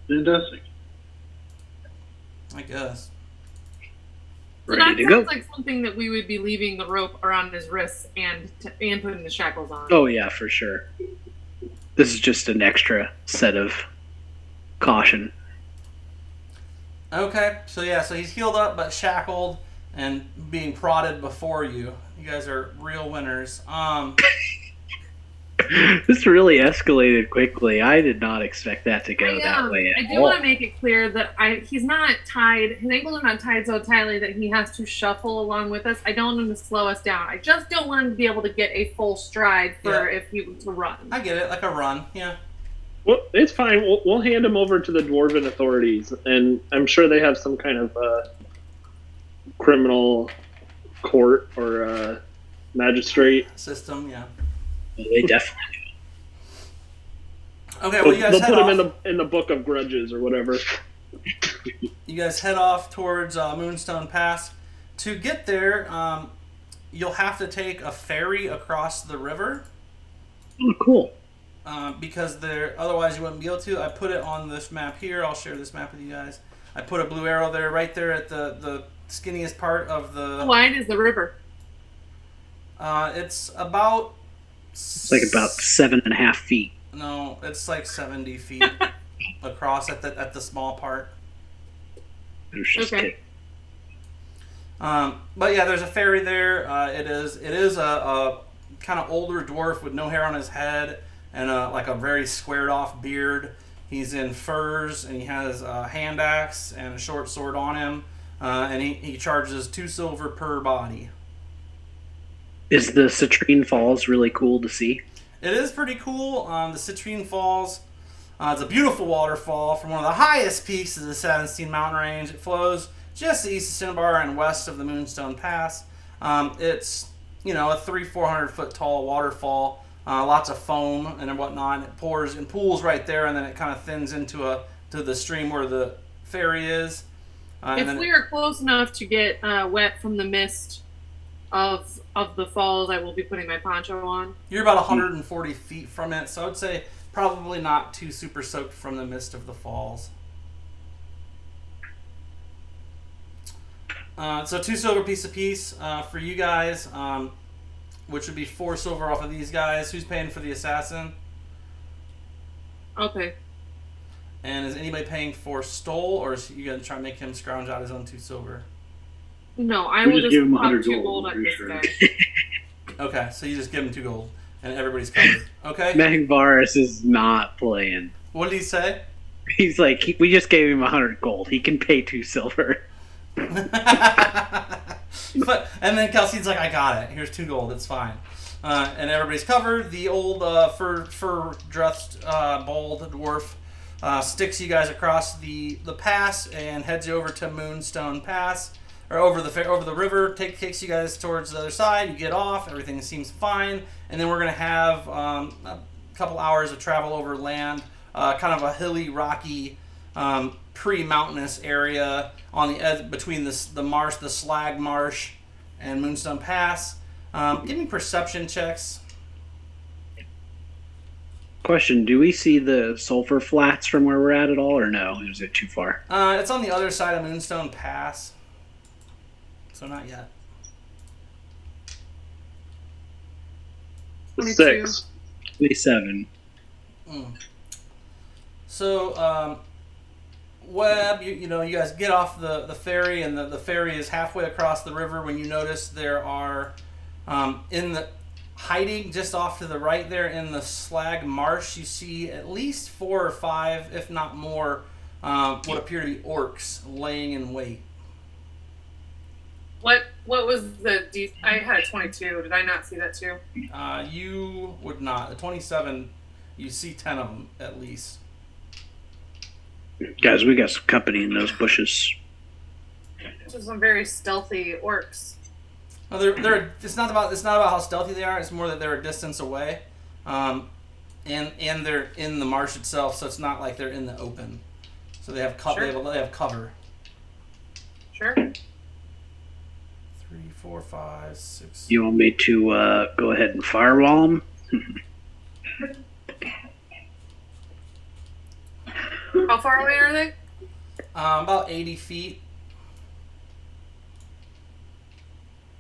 Fantastic. I guess. So Ready that to go. sounds like something that we would be leaving the rope around his wrists and putting the shackles on. Oh yeah, for sure. This is just an extra set of caution. Okay, so he's healed up but shackled and being prodded before you. You guys are real winners. This really escalated quickly. I did not expect that to go that way I at do all. want to make it clear that he's not tied. His ankles are not tied so tightly that he has to shuffle along with us. I don't want him to slow us down. I just don't want him to be able to get a full stride for if he was to run. I get it, like a run, yeah. Well, it's fine. We'll hand him over to the dwarven authorities, and I'm sure they have some kind of criminal court or magistrate. System, yeah. They definitely Okay, well you guys They'll head put off. him in the book of grudges or whatever. You guys head off towards Moonstone Pass. To get there, you'll have to take a ferry across the river. Oh, cool. Because otherwise you wouldn't be able to. I put it on this map here. I'll share this map with you guys. I put a blue arrow there, right there at the skinniest part of the. How wide is the river? It's about. It's like about 7.5 feet. No, it's like 70 feet across at the small part. There's just Okay. But yeah, there's a ferry there. It is a kind of older dwarf with no hair on his head and like a very squared off beard. He's in furs and he has a hand axe and a short sword on him. And he charges 2 silver per body. Is the Citrine Falls really cool to see? It is pretty cool. The Citrine Falls. It's a beautiful waterfall from one of the highest peaks of the Sadenstein mountain range. It flows just east of Cinnabar and west of the Moonstone Pass. It's a 300-400 foot tall waterfall. Lots of foam and whatnot. It pours in pools right there, and then it kind of thins into to the stream where the ferry is. If we are close enough to get wet from the mist of the falls, I will be putting my poncho on. You're about 140 feet from it, so I would say probably not too super soaked from the mist of the falls. So 2 silver piece apiece for you guys, which would be 4 silver off of these guys. Who's paying for the assassin? Okay. And is anybody paying for Stole, or is you gonna try and make him scrounge out his own 2 silver? No, I We will just just give him pop 100 2 gold, gold I'm at pretty this sure. guy. Okay, so you just give him 2 gold, and everybody's covered. Okay. Magvaris is not playing. What did he say? He's like, we just gave him 100 gold. He can pay 2 silver. And then Kelsey's like, I got it. Here's 2 gold. It's fine. And everybody's covered. The old fur-dressed bald dwarf sticks you guys across the pass and heads you over to Moonstone Pass, or over the river. Takes you guys towards the other side. You get off. Everything seems fine. And then we're gonna have a couple hours of travel over land, kind of a hilly, rocky, pre-mountainous area on the edge between the marsh, the Slag Marsh, and Moonstone Pass. Give me perception checks. Question, do we see the sulfur flats from where we're at all, or no? Is it too far? It's on the other side of Moonstone Pass, so not yet. 22. 6. 27. So, Webb, you guys get off the ferry, and the ferry is halfway across the river when you notice there are, hiding just off to the right there in the Slag Marsh, you see at least 4 or 5, if not more, what appear to be orcs laying in wait. What was the I had a 22. Did I not see that too? You would not. The 27, you see 10 of them at least. Guys, we got some company in those bushes. Just some very stealthy orcs. No, they're. It's not about how stealthy they are. It's more that they're a distance away, and they're in the marsh itself. So it's not like they're in the open. So they have Sure. they have cover. Sure. 3, 4, 5, 6. You want me to go ahead and firewall them? How far away are they? About 80 feet.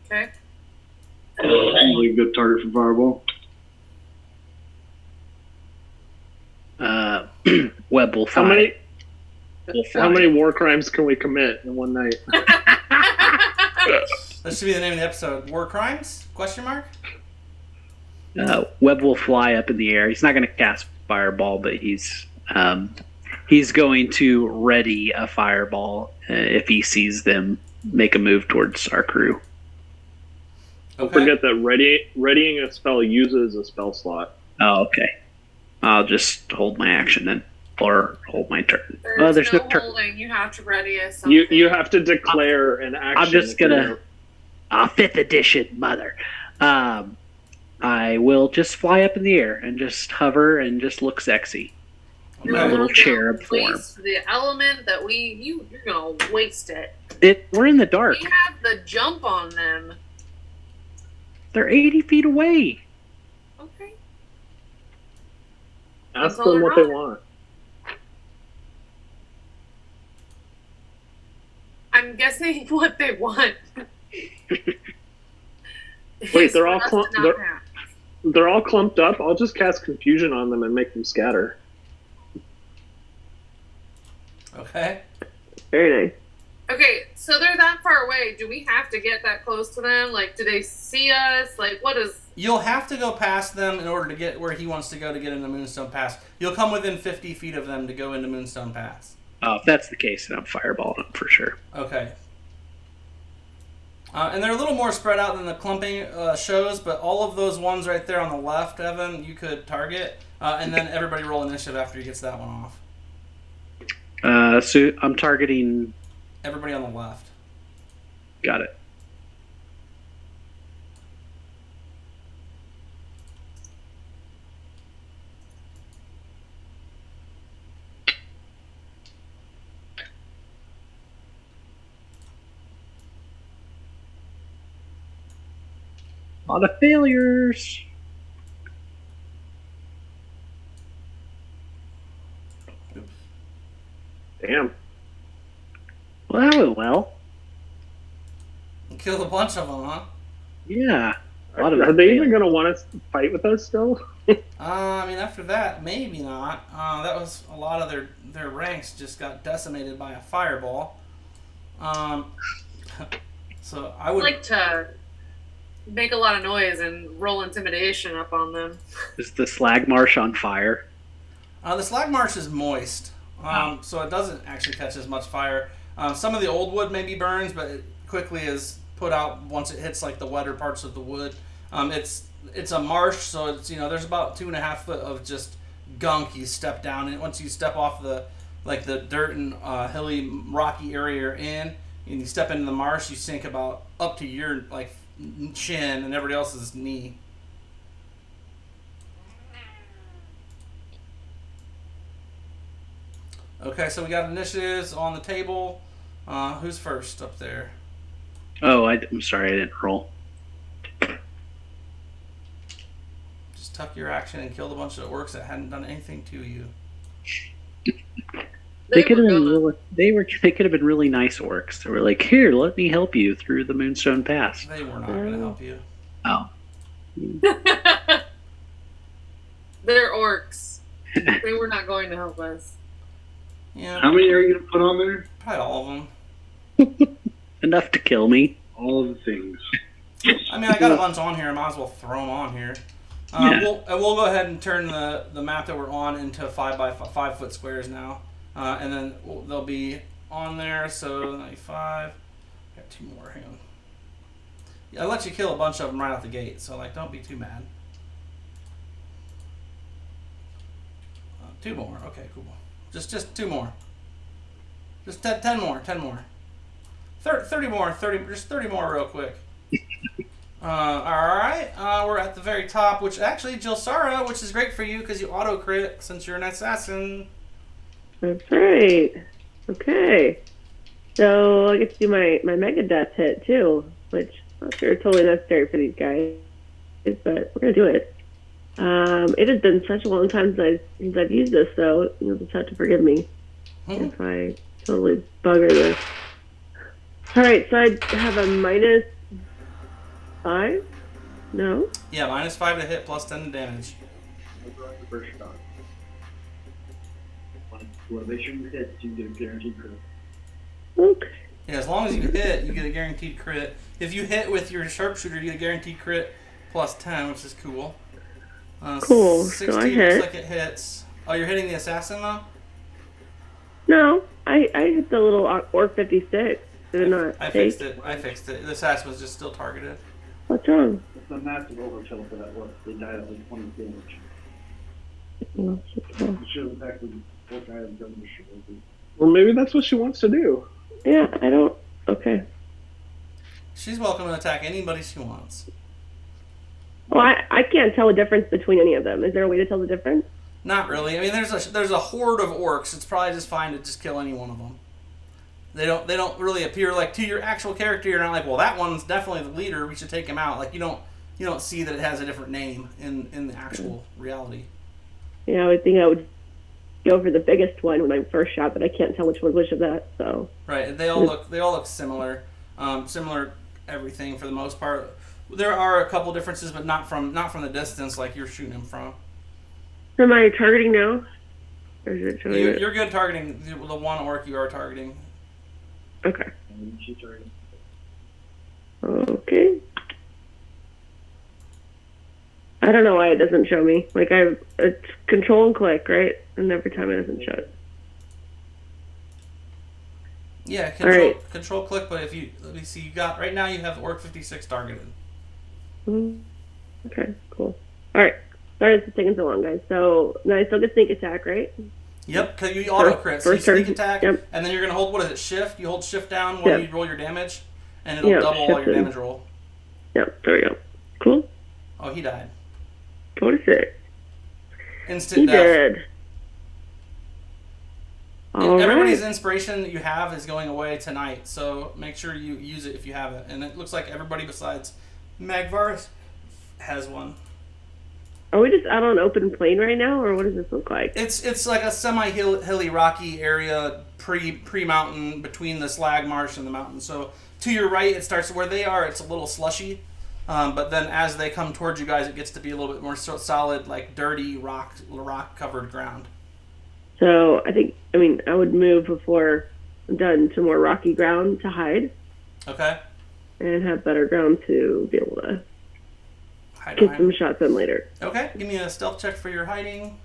Okay. Really good target for fireball. Web will fly. How many war crimes can we commit in one night? That should be the name of the episode. War crimes? Question mark. Web will fly up in the air. He's not going to cast fireball, but he's going to ready a fireball if he sees them make a move towards our crew. Don't forget that readying a spell uses a spell slot. Oh, okay. I'll just hold my action then, or hold my turn. There's no turn. holding. You have to ready a something. You have to declare an action. I'm just gonna 5th edition, mother. I will just fly up in the air and just hover and just look sexy. You're A little gonna cherub form. waste the element that you're gonna waste it. We're in the dark. We have the jump on them. They're 80 feet away. Okay. Ask That's all them what they're they want. I'm guessing what they want. Wait, they're all For us to not have. they're all clumped up. I'll just cast confusion on them and make them scatter. Okay. Very nice. Okay, so they're that far away. Do we have to get that close to them? Like, do they see us? Like, what is... You'll have to go past them in order to get where he wants to go to get into Moonstone Pass. You'll come within 50 feet of them to go into Moonstone Pass. If that's the case, then I'm fireballing them for sure. Okay. And they're a little more spread out than the clumping shows, but all of those ones right there on the left, Evan, you could target. And then everybody roll initiative after he gets that one off. So I'm targeting... Everybody on the left. Got it. A lot of failures. Damn. Well, that went well. Killed a bunch of them, huh? Yeah. A lot of Are they even going to want to fight with us still? I mean, after that, maybe not. That was a lot of their ranks just got decimated by a fireball. So I would like to make a lot of noise and roll intimidation up on them. Is the slag marsh on fire? The slag marsh is moist, so it doesn't actually catch as much fire. Some of the old wood maybe burns, but it quickly is put out once it hits like the wetter parts of the wood. It's a marsh, so it's there's about 2.5 foot of just gunk you step down, and once you step off the dirt and hilly rocky area you're in, and you step into the marsh, you sink about up to your chin and everybody else's knee. Okay, so we got initiatives on the table. Who's first up there? Oh, I'm sorry, I didn't roll. Just tuck your action and killed a bunch of orcs that hadn't done anything to you. They could have been really nice orcs. They were like, "Here, let me help you through the Moonstone Pass." They were not going to help you. Oh. They're orcs. They were not going to help us. Yeah. How many are you gonna put on there? Probably all of them. Enough to kill me. All of the things. I mean, I got a bunch on here. I might as well throw them on here. Yeah. We'll go ahead and turn the map that we're on into 5 by 5 foot squares now, and then they'll be on there. So 95. Got 2 more. Hang on. Yeah, I let you kill a bunch of them right out the gate, so don't be too mad. 2 more. Okay, cool. Just 2 more. Just 10 more. 10 more. 30 more. 30 more real quick. Alright, we're at the very top, which actually, Jilsara, which is great for you because you auto-crit since you're an assassin. That's right. Okay. So I get to do my mega death hit too, which I'm not sure is totally necessary for these guys, but we're going to do it. It has been such a long time since I've used this, so you'll just have to forgive me if I totally bugger this. Alright, so I have a -5? No? Yeah, -5 to hit, plus 10 to damage. First shot. You want to make sure you hit, you get a guaranteed crit. Okay. Yeah, as long as you hit, you get a guaranteed crit. If you hit with your sharpshooter, you get a guaranteed crit plus 10, which is cool. Cool, 16 so I hit. looks like it hits. Oh, you're hitting the assassin, though? No, I hit the little Orc 56. Did it not I take? fixed it. The assassin was just still targeted. What's wrong? It's a massive overkill for that one. They died at like 20 damage. Oh, You should have actually 4 guys done the shit. Well, maybe that's what she wants to do. yeah, I don't. Okay. She's welcome to attack anybody she wants. Well, I can't tell the difference between any of them. Is there a way to tell the difference? Not really. I mean, there's a horde of orcs. It's probably just fine to just kill any one of them. They don't really appear like to your actual character. You're not like, well, that one's definitely the leader. We should take him out. Like you don't see that it has a different name in the actual reality. Yeah, I would think I would go for the biggest one when I first shot, but I can't tell which one's which of that. So Right. They all look similar. Similar everything for the most part. There are a couple differences, but not from the distance like you're shooting him from. am I targeting now? Or is it showing it? You're good targeting the one orc you are targeting. Okay. And she's already. Okay. I don't know why it doesn't show me. Like it's control and click, right? And every time it doesn't show it. Yeah, control click. But if you let me see, you got right now you have orc 56 targeted. Okay, cool. All right. Sorry this is taking so long, guys. So now I still get sneak attack, right? Yep, because you auto crit. So you First turn. sneak attack, Yep. and then you're gonna hold. What is it? Shift. You hold shift down while Yep. you roll your damage, and it'll Yep, double all your shift in. damage roll. Yep. There we go. Cool. Oh, he died. 46. Instant He death. did. All Everybody's right. inspiration that you have is going away tonight, so make sure you use it if you have it. And it looks like everybody besides Magvar's has one. Are we just out on open plain right now, or what does this look like? It's like a semi-hilly, rocky area, pre-mountain, between the slag marsh and the mountain. So to your right, it starts where they are. It's a little slushy, but then as they come towards you guys, it gets to be a little bit more solid, like dirty rock-covered ground. So I would move before I'm done to more rocky ground to hide. Okay. And have better ground to be able to Hide get behind. some shots in later. Okay, give me a stealth check for your hiding.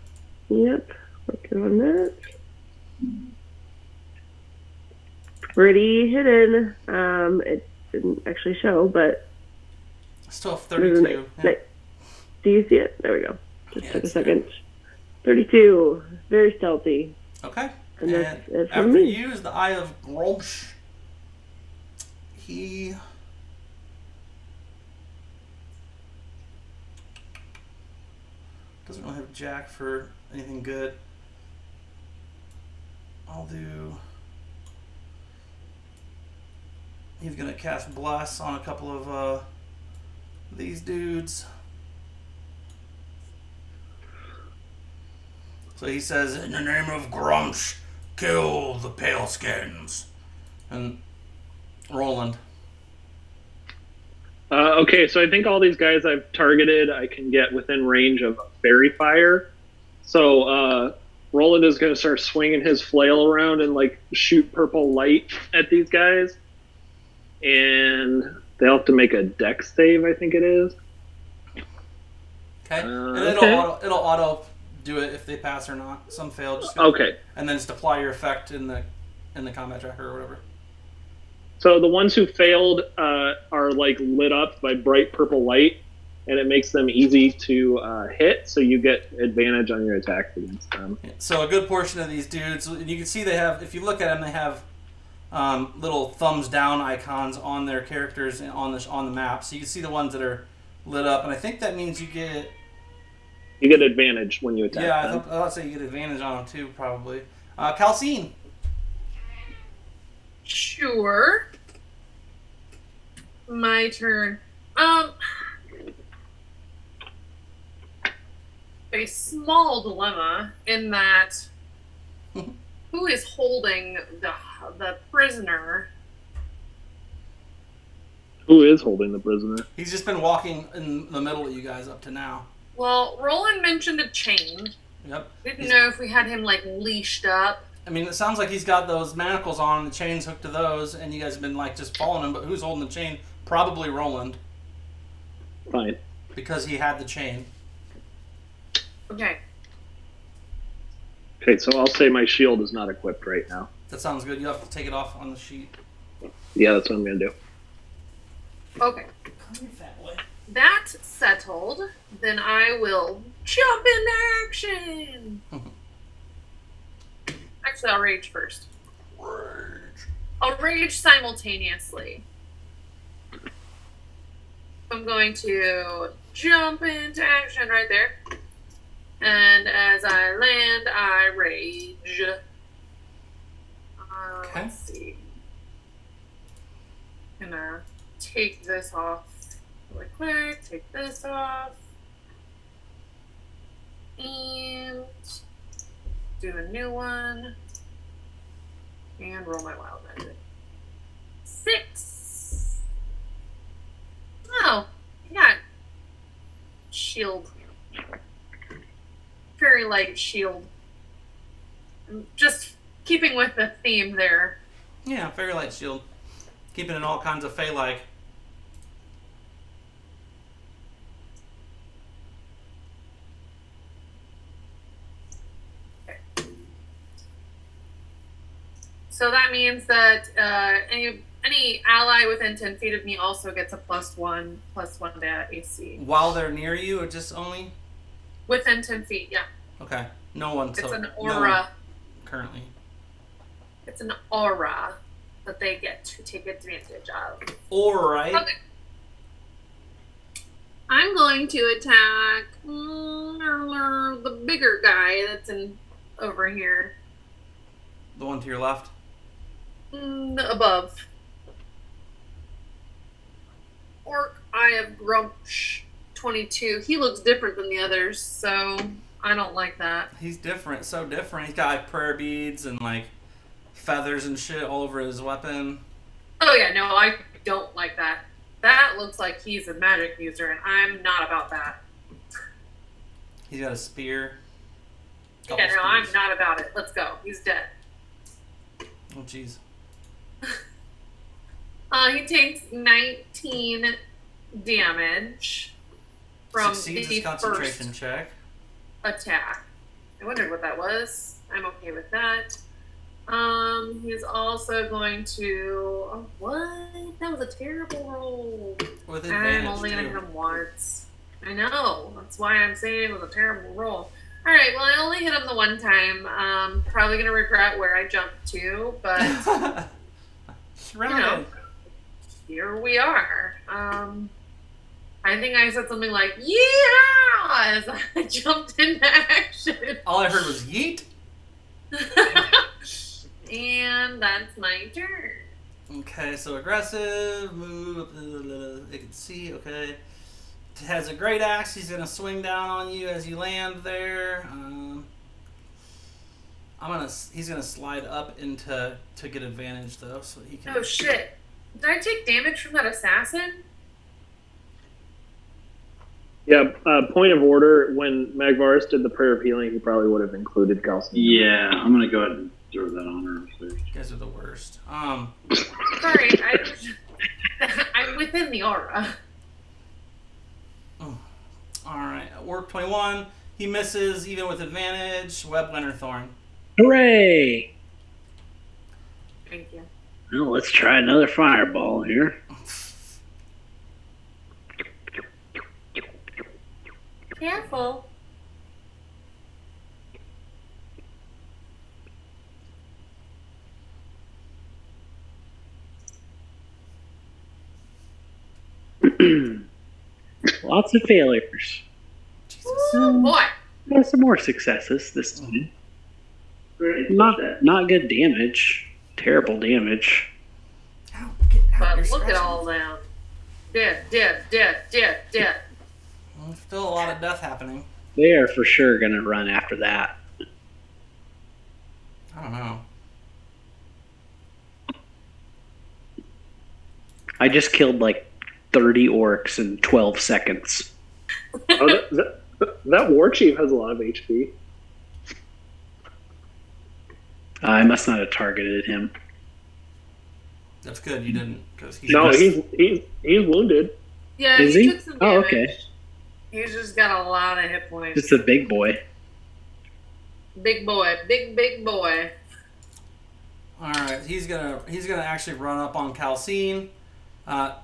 Yep, working on that. Pretty hidden. It didn't actually show, but Still 32. Yeah. do you see it? There we go. Just Yeah, took a it's second. 32. Very stealthy. Okay. And that's it for after me. you use the Eye of Gromsh, he doesn't really have Jack for anything good. I'll do. He's gonna cast Bless on a couple of these dudes. So he says, "In the name of Grumsh, kill the pale skins." And Roland. Okay, so I think all these guys I've targeted, I can get within range of fairy fire. So Roland is going to start swinging his flail around and like shoot purple light at these guys, and they'll have to make a dex save. I think it is. Okay. And okay. it'll auto do it if they pass or not. Some fail. Just Okay. And then just apply your effect in the combat tracker or whatever. So the ones who failed are like lit up by bright purple light, and it makes them easy to hit. So you get advantage on your attacks against them. Yeah. So a good portion of these dudes, and you can see they have. If you look at them, they have little thumbs down icons on their characters on the map. So you can see the ones that are lit up, and I think that means you get. You get advantage when you attack Yeah, them. I thought say you get advantage on them too, probably. Calcine. Sure. My turn. A small dilemma in that who is holding the prisoner? Who is holding the prisoner? He's just been walking in the middle of you guys up to now. Well, Roland mentioned a chain. Yep. Didn't know if we had him like leashed up. I mean, it sounds like he's got those manacles on, the chain's hooked to those, and you guys have been like just following him. But who's holding the chain? Probably Roland, Fine. because he had the chain. Okay. Okay, so I'll say my shield is not equipped right now. That sounds good. You have to take it off on the sheet. Yeah, that's what I'm going to do. Okay. That settled. Then I will jump into action. Actually, I'll rage first. Rage. I'll rage simultaneously. I'm going to jump into action right there. And as I land, I rage. Okay. Let's see. Gonna take this off really quick. Take this off. And do a new one. And roll my wild magic. 6. Oh, yeah. Shield. Very light shield. I'm just keeping with the theme there. Yeah, fairy light shield. Keeping it all kinds of fey-like. So that means that any ally within 10 feet of me also gets a +1 to AC. While they're near you, or just only? Within 10 feet, yeah. Okay. No one. It's an no aura. one currently. It's an aura that they get to take advantage of. Alright. Okay. I'm going to attack the bigger guy that's over here. The one to your left. Above. Orc Eye of Grumsh. 22. He looks different than the others, so I don't like that. He's different, so different. He's got like prayer beads and like feathers and shit all over his weapon. Oh yeah, no, I don't like that. That looks like he's a magic user, and I'm not about that. He's got a spear. Yeah, no, I'm not about it. Let's go. He's dead. Oh, jeez. He takes 19 damage from Succeeds the his concentration first check. attack. I wondered what that was. I'm okay with that. He's also going to... Oh, what? That was a terrible roll. With advantage, I'm only going to too. hit him once. I know. That's why I'm saying it was a terrible roll. Alright, well, I only hit him the one time. Probably going to regret where I jumped to, but... Surrounded. Here we are. I think I said something like, yeah, as I jumped into action. All I heard was yeet. And that's my turn. Okay, so aggressive, move, you can see, okay. Has a great axe, he's going to swing down on you as you land there. He's going to slide up to get advantage, though, so he can... Oh, shit. Did I take damage from that assassin? Yeah, point of order, when Magvaris did the prayer of healing, he probably would have included Calcium. Yeah, I'm gonna go ahead and throw that on her first. You guys are the worst. Sorry, I'm within the aura. Alright, work 21. He misses, even with advantage. Web Winter Thorn. Hooray! Thank you. Well, let's try another fireball here. Careful. Lots of failures. Ooh, boy. Yeah, some more successes this time. Not good damage. Terrible damage. Ow, get out, But you're look at scratching. all them. Dead. There's still a lot of death happening. They are for sure going to run after that. I don't know. I just killed like 30 orcs in 12 seconds. Oh, that war chief has a lot of HP. I must not have targeted him. That's good you didn't, because he's... No, he's wounded. Yeah, Is he he? took some Oh, damage. okay. He's just got a lot of hit points. Just a big boy. Big boy. Big boy. Alright, he's gonna actually run up on Calcine,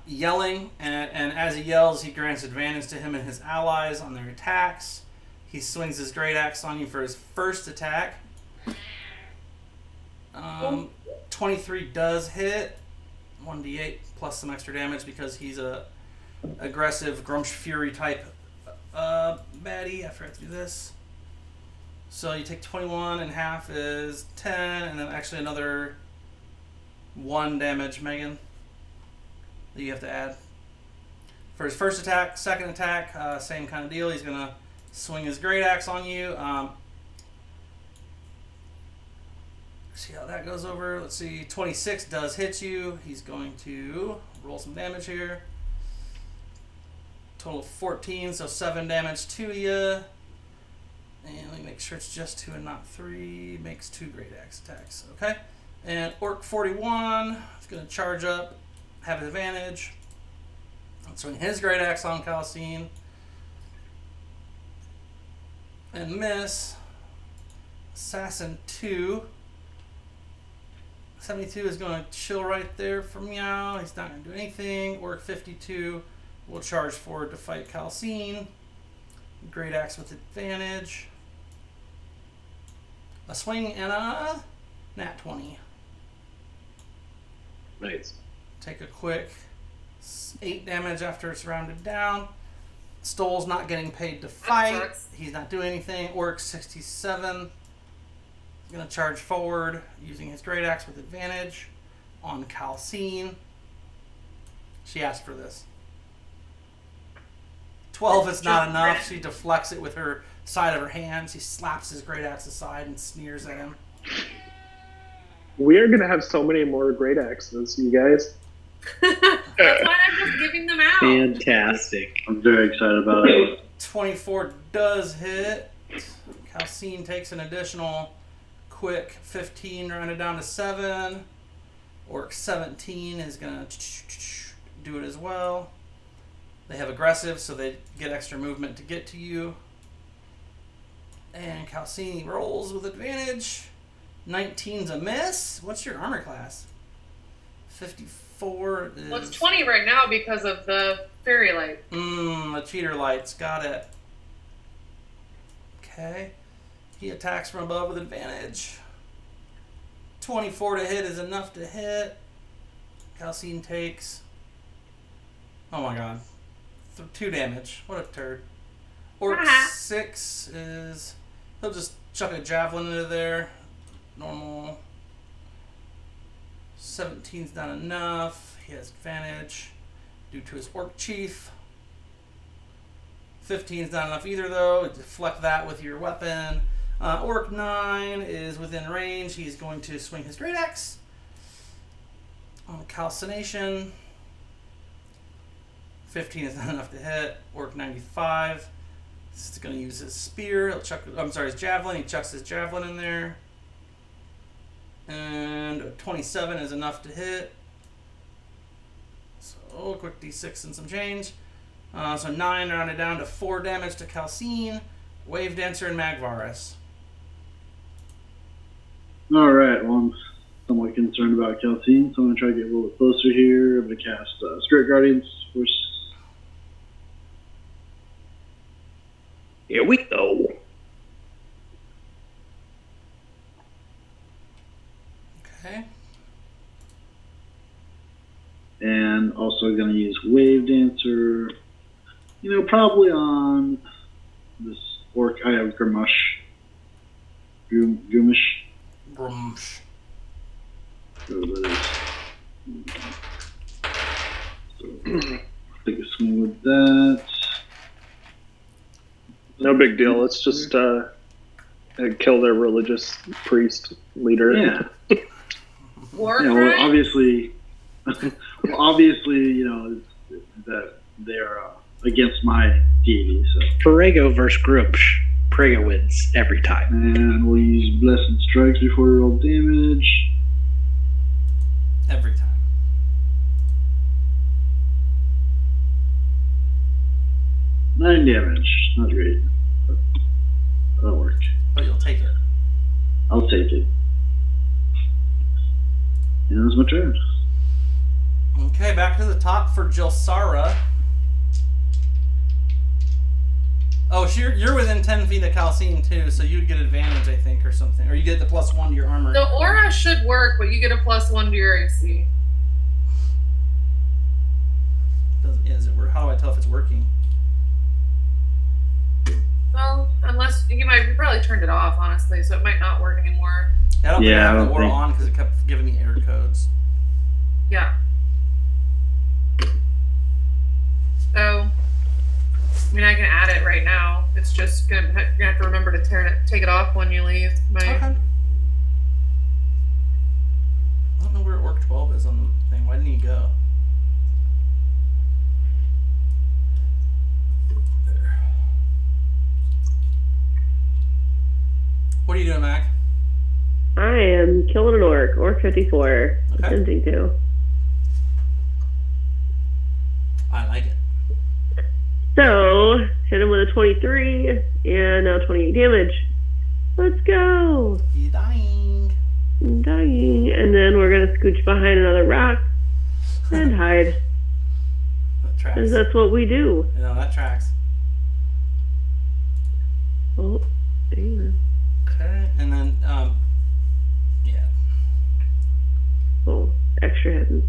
yelling, and as he yells, he grants advantage to him and his allies on their attacks. He swings his great axe on you for his first attack. 23 does hit. 1d8 plus some extra damage because he's a aggressive Grumsh Fury type baddie. I forgot to do this. So you take 21 and half is 10, and then actually another 1 damage, Megan, that you have to add. For his first attack, second attack, same kind of deal. He's going to swing his great axe on you. See how that goes over. Let's see, 26 does hit you. He's going to roll some damage here. Total of 14, so 7 damage to you. And let me make sure it's just 2 and not 3. Makes 2 great axe attacks. Okay. And Orc 41 is going to charge up, have advantage. Swing his great axe on Calcine. And miss. Assassin 2. 72 is going to chill right there for meow. He's not going to do anything. Orc 52 will charge forward to fight Calcine. Great axe with advantage. A swing and a nat 20. Nice. Take a quick 8 damage after it's rounded down. Stole's not getting paid to fight. sucks. He's not doing anything. Orc 67. Going to charge forward using his great axe with advantage on Calcine. She asked for this. 12 is not enough. She deflects it with her side of her hand. She slaps his great axe aside and sneers at him. We are going to have so many more great axes, you guys. That's why I'm just giving them out. Fantastic. I'm very excited about it. 24 does hit. Calcine takes an additional quick 15, rounded down to 7. Orc 17 is going to do it as well. They have aggressive, so they get extra movement to get to you. And Calcine rolls with advantage. 19's a miss. What's your armor class? 54 is... Well, it's 20 right now because of the fairy light. The cheater lights. Got it. Okay. He attacks from above with advantage. 24 to hit is enough to hit. Calcine takes... Oh my god. 2 damage. What a turd. Orc 6 is... He'll just chuck a javelin into there. Normal. 17's not enough. He has advantage due to his Orc Chief. 15's not enough either, though. Deflect that with your weapon. Orc 9 is within range. He's going to swing his Great Axe on the calcination. 15 is not enough to hit. Orc 95. This is going to use his spear. He'll chuck. His javelin. He chucks his javelin in there. And a 27 is enough to hit. So quick d6 and some change. So 9 rounded down to 4 damage to Calcine, Wave Dancer, and Magvarus. All right. Well, I'm somewhat concerned about Calcine, so I'm going to try to get a little bit closer here. I'm going to cast Spirit Guardians. Here we go. Okay. And also going to use Wave Dancer. Probably on this orc. I have Grumush. Grumush. Grumsh. So that is. So, take a swing with that. No big deal. Let's just kill their religious priest leader. Yeah. War Well, crime? obviously, that they're against my deity. So, Prego versus Grumsh. Prego wins every time. and we'll use Blessed Strikes before we roll damage. Every time. Nine damage. Not great. But that'll work. But you'll take it. I'll take it. And that's my turn. Okay, back to the top for Jilsara. Oh, so you're within 10 feet of Calcine too, so you'd get advantage, I think, or something. Or you get the +1 to your armor. The aura should work, but you get a +1 to your AC. Does it work? How do I tell if it's working? Well, unless you probably turned it off, honestly, so it might not work anymore. I don't think I Yeah, I have the don't aura think- on because it kept giving me error codes. Yeah. So, I can add it right now. It's just you're gonna have to remember to take it off when you leave. Okay. I don't know where Orc 12 is on the thing. Why didn't he go? There. What are you doing, Mac? I am killing an orc 54. Okay. Attempting to. I like it. So, hit him with a 23, and now 28 damage. Let's go! He's dying. I'm dying. And then we're going to scooch behind another rock and hide. That tracks. Because that's what we do. No, that tracks. Oh, dang. Okay, and then, yeah. Oh, extra hidden.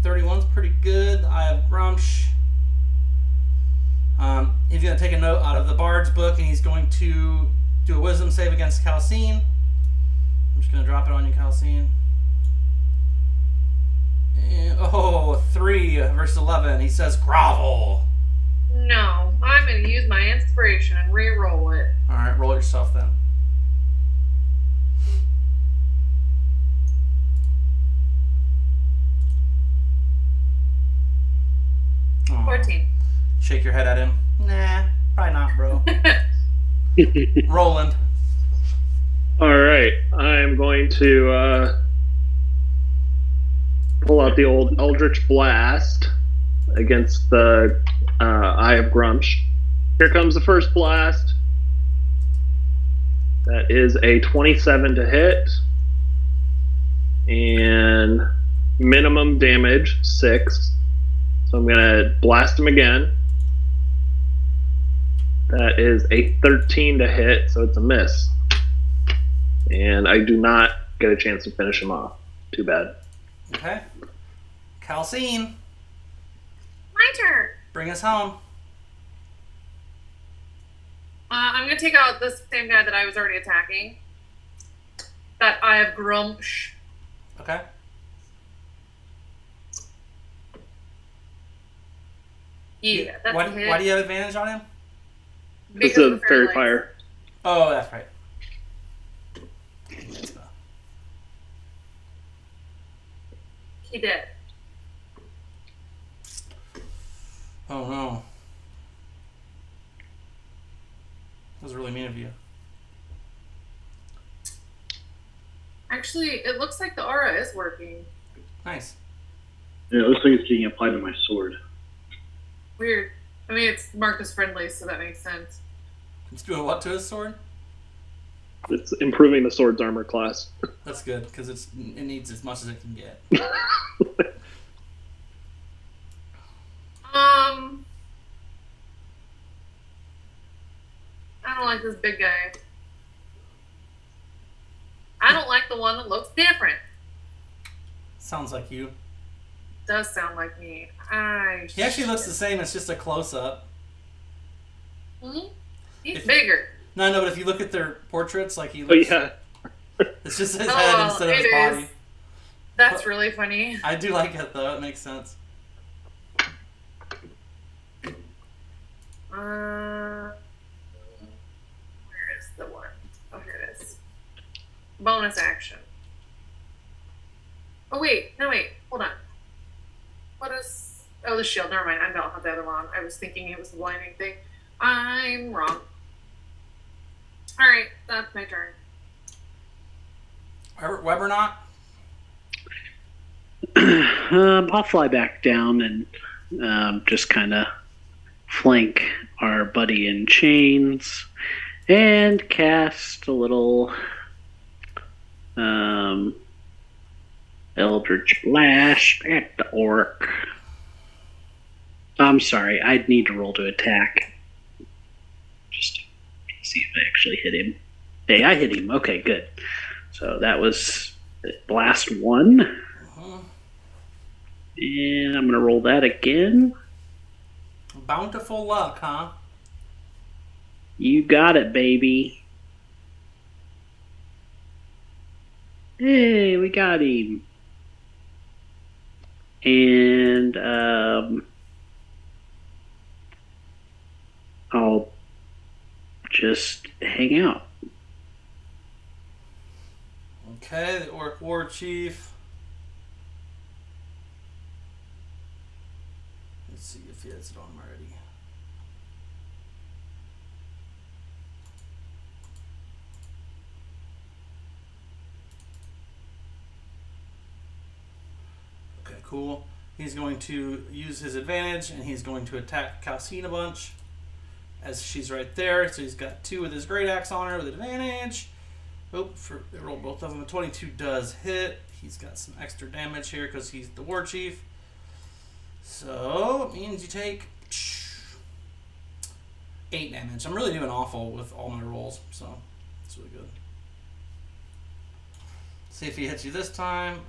31's pretty good. I have Grumsh. He's going to take a note out of the Bard's book, and he's going to do a Wisdom save against Calcine. I'm just going to drop it on you, Calcine. And, 3 versus 11. He says, grovel. No, I'm going to use my inspiration and re-roll it. All right, roll it yourself then. Aw. 14. Shake your head at him. Nah, probably not, bro. Roland. All right, I am going to pull out the old Eldritch Blast against the Eye of Grumsh. Here comes the first blast. That is a 27 to hit. And minimum damage, 6. So I'm going to blast him again. That is a 13 to hit, so it's a miss. And I do not get a chance to finish him off. Too bad. Okay. Calcine, My turn. bring us home. I'm going to take out this same guy that I was already attacking. That Eye of Grumsh. Okay. Yeah, that's Why, a hit. why do you have advantage on him? It's Because a of fairy lights. fire. Oh, that's right. He did. Oh no. That was really mean of you. Actually, it looks like the aura is working. Nice. Yeah, it looks like it's getting applied to my sword. Weird. I mean, it's marked as friendly, so that makes sense. It's doing what to his sword? It's improving the sword's armor class. That's good, because it needs as much as it can get. I don't like this big guy. I don't like the one that looks different. Sounds like you. Does sound like me. He actually looks the same, it's just a close-up. Hmm? He's If- bigger. No, but if you look at their portraits, like he Oh looks... yeah. It's just his head instead of his it body. is. That's really funny. I do like it, though. It makes sense. Where is the one? Oh, here it is. Bonus action. Oh, wait. No, wait. Hold on. What is... Oh, the shield. Never mind. I don't have the other one. I was thinking it was the blinding thing. I'm wrong. Alright. That's my turn. Weber not? I'll fly back down and just kind of flank our buddy in chains and cast a little Eldritch Blast at the orc. I'm sorry, I'd need to roll to attack. Just to see if I actually hit him. Hey, I hit him. Okay, good. So that was blast 1. Uh-huh. And I'm going to roll that again. Bountiful luck, huh? You got it, baby. Hey, we got him. And I'll just hang out. Okay, the Orc War Chief. Let's see if he has it on him already. Okay, cool. He's going to use his advantage and he's going to attack Calcine a bunch as she's right there. So he's got 2 with his great axe on her with advantage. Oh, they rolled both of them. A 22 does hit. He's got some extra damage here because he's the war chief. So it means you take 8 damage. I'm really doing awful with all my rolls, so it's really good. See if he hits you this time.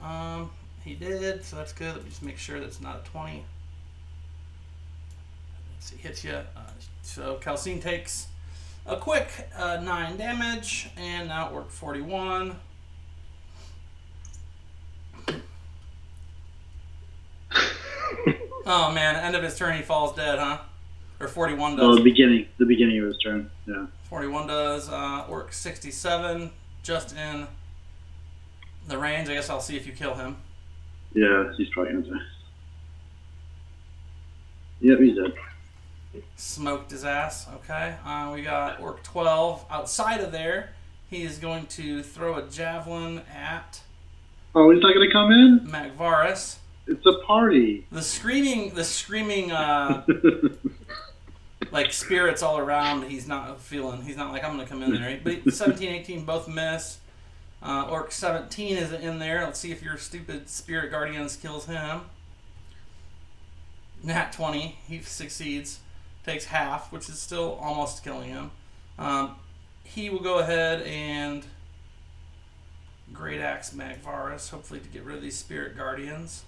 He did, so that's good. Let me just make sure that's not a 20. Let's see, hits you. So Calcine takes a quick 9 damage, and now it worked 41. Oh man, end of his turn he falls dead, huh? Or 41 Oh, does. the beginning of his turn. Yeah. 41 does. Orc 67, just in the range. I guess I'll see if you kill him. Yeah, he's probably gonna die. Yep, he's dead. Smoked his ass. Okay. We got Orc 12 outside of there. He is going to throw a javelin at Oh, he's not gonna come in? Magvaris. It's a party. The screaming, like spirits all around. He's not feeling. He's not like, I'm gonna come in there. But 17, 18 both miss. Orc 17 is in there. Let's see if your stupid spirit guardians kills him. Nat 20. He succeeds. Takes half, which is still almost killing him. He will go ahead and Great Axe Magvaris, hopefully to get rid of these spirit guardians.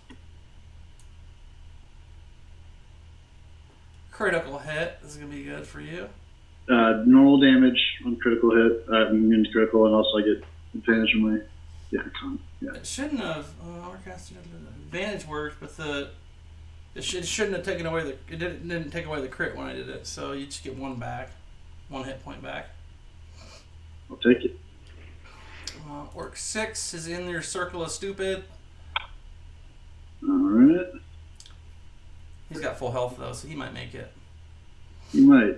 Critical hit. This is going to be good for you. Normal damage on critical hit. I'm immune to critical, and also I get advantage on my con. Yeah. It shouldn't have. Advantage worked, but it shouldn't have taken away it didn't take away the crit when I did it. So you just get one back, 1 hit point back. I'll take it. Orc 6 is in your circle of stupid. Alright. He's got full health though, so he might make it. You might.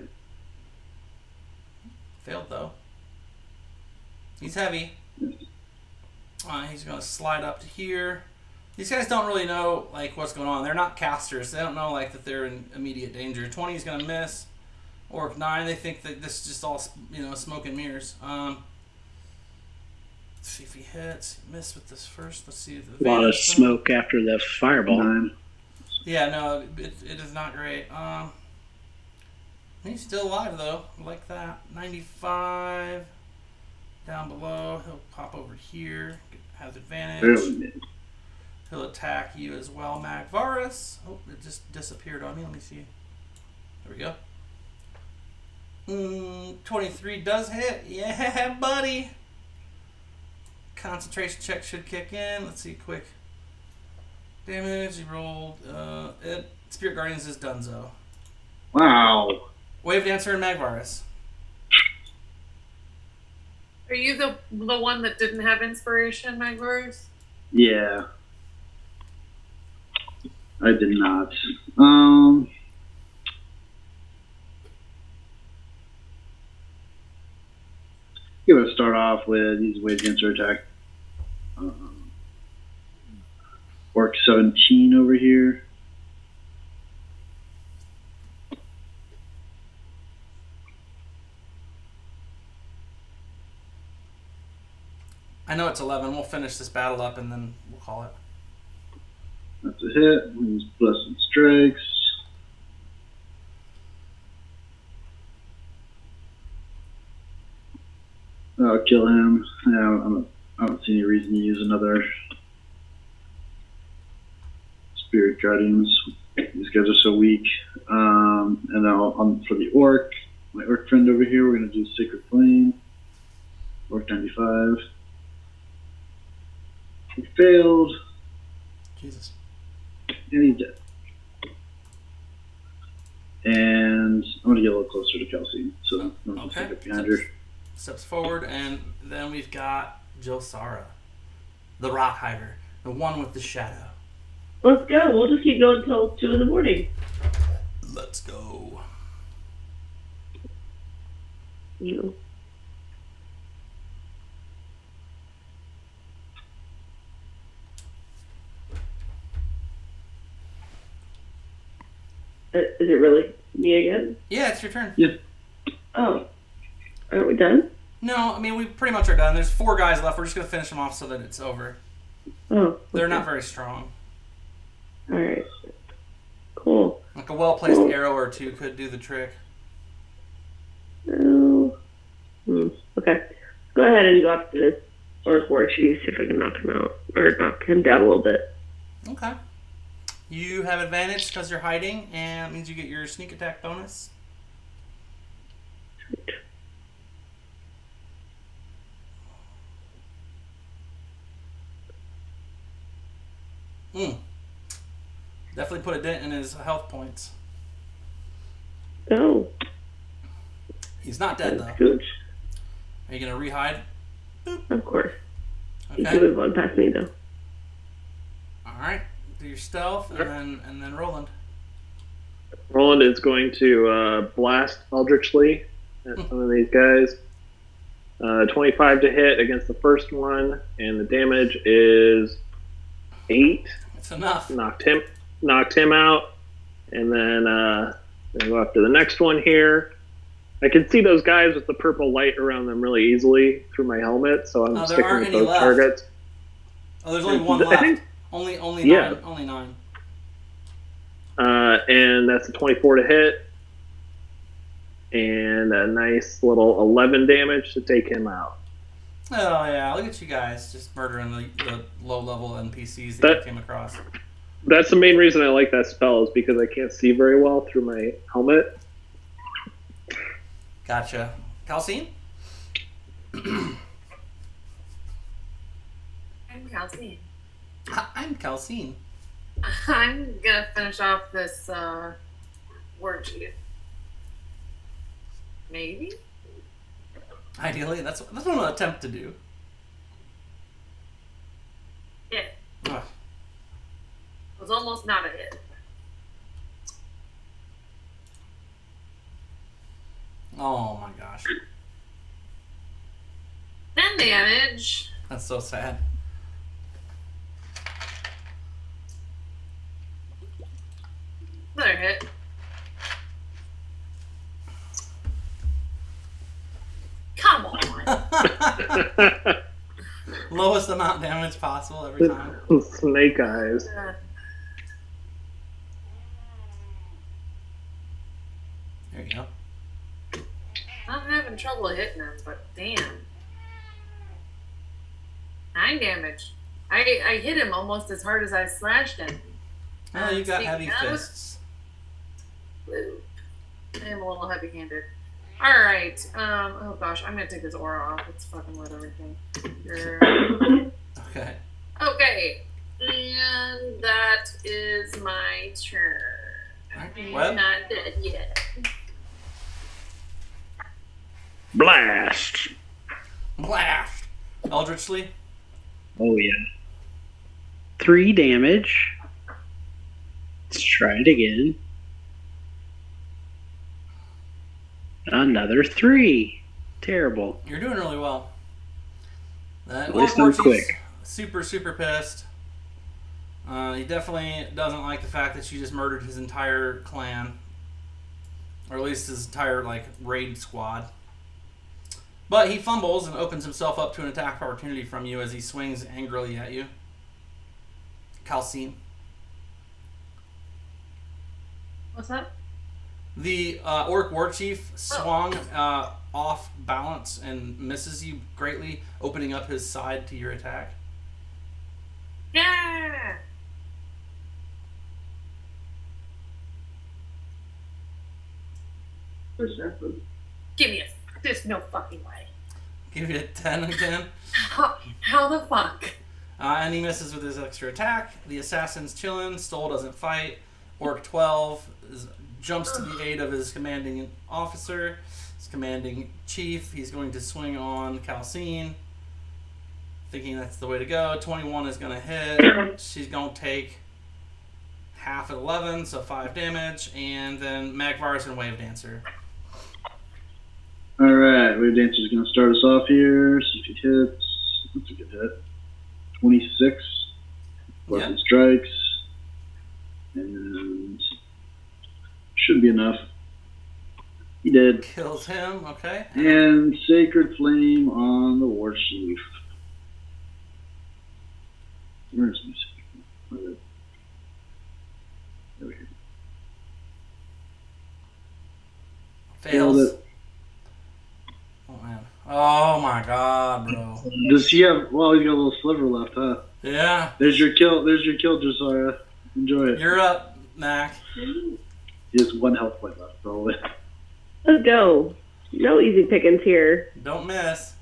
Failed though. He's heavy. He's going to slide up to here. These guys don't really know like what's going on. They're not casters. They don't know like that they're in immediate danger. 20 is going to miss. Orc 9, they think that this is just all smoke and mirrors. Let's see if he hits. He missed with this first. Let's see. A lot of smoke after the fireball. 9. Yeah, no, it is not great. He's still alive though. I like that. 95. Down below. He'll pop over here. Has advantage. Barely. He'll attack you as well, Magvaris. Oh, it just disappeared on me. Let me see. There we go. 23 does hit. Yeah, buddy. Concentration check should kick in. Let's see, quick damage. He rolled. Spirit Guardians is donezo. Wow. Wave Dancer and Magvaris. Are you the one that didn't have inspiration, Magvaris? Yeah. I did not. Give it a start off with use wave against her attack. Orc 17 over here. I know it's 11. We'll finish this battle up and then we'll call it. That's a hit. Use Blessed Strikes. I'll kill him. Yeah, I don't see any reason to use another Spirit Guardians. These guys are so weak. And now for the Orc, my Orc friend over here, we're going to do Sacred Flame. Orc 95. He failed. Jesus. And he's dead. And I'm going to get a little closer to Kelsey. So I'm going to Okay. stick up behind her. Steps forward, and then we've got Josara, the Rock Hider, the one with the shadow. Let's go. We'll just keep going until 2 in the morning. Let's go. You. Is it really me again? Yeah, it's your turn. Yeah. Oh. Aren't we done? No, I mean, we pretty much are done. There's 4 guys left. We're just going to finish them off so that it's over. Oh. They're okay. not very strong. Alright. Cool. Like a well-placed arrow or 2 could do the trick. Oh. Okay. Go ahead and go up to this Orc Warchief, see if I can knock him out. Or knock him down a little bit. Okay. You have advantage because you're hiding, and it means you get your sneak attack bonus. Definitely put a dent in his health points. Oh, He's not dead, though. Gooch. Are you going to rehide? Of course. You Okay. can move on past me, though. Alright. Do your stealth, and then Roland. Roland is going to blast eldritchly at some of these guys. 25 to hit against the first one, and the damage is 8. It's enough. Knocked him out, and then go after the next one here. I can see those guys with the purple light around them really easily through my helmet, so I'm there sticking aren't with any those left. targets. Oh, there's only one I left. think- Only Yeah. 9. Only 9. And that's a 24 to hit, and a nice little 11 damage to take him out. Oh, yeah. Look at you guys just murdering the low-level NPCs that you came across. That's the main reason I like that spell, is because I can't see very well through my helmet. Gotcha. Calcine? I'm Calcine. I'm Calcine. I'm gonna finish off this worksheet. Maybe? Ideally, that's what I'm gonna attempt to do. Yeah. Ugh. It was almost not a hit. Oh my gosh. 10 damage. That's so sad. Another hit. Come on. Lowest amount of damage possible every time. Snake eyes. There you go. I'm having trouble hitting him, but damn. 9 damage. I hit him almost as hard as I slashed him. Oh, you got Speaking heavy of- fists. Woo. I am a little heavy-handed. Alright, oh gosh, I'm gonna take this aura off. It's fucking with everything. Okay. Okay, and that is my turn. I'm Well. not dead yet. Blast. Blast! Eldritchly? Oh yeah. 3 damage. Let's try it again. Another 3. Terrible. You're doing really well. At least I'm quick. Super, super pissed. He definitely doesn't like the fact that you just murdered his entire clan. Or at least his entire, raid squad. But he fumbles and opens himself up to an attack opportunity from you as he swings angrily at you. Calcine. What's that? The Orc War Chief swung off balance and misses you greatly, opening up his side to your attack. Yeah! Give me a... There's no fucking way. Give you a 10 again. How the fuck? And he misses with his extra attack. The assassin's chillin'. Stoll doesn't fight. Orc 12 jumps to the aid of his commanding officer. His commanding chief. He's going to swing on Calcine. Thinking that's the way to go. 21 is going to hit. She's going to take half at 11, so 5 damage. And then Magvar's going to Wave Dancer. Alright, Wave Dancer's going to start us off here. See if he hits. That's a good hit. 26. Plus Yeah. it strikes. And should be enough. He did. Kills him, okay. And Sacred Flame on the War Chief. Where's my Sacred Flame? There we go. Killed Fails. it. Oh, man. Oh, my God, bro. Does he have? Well, he's got a little sliver left, huh? Yeah. There's your kill. There's your kill, Josiah. Enjoy it. You're up, Mac. He has 1 health point left, probably. Let's go. No easy pickings here. Don't miss.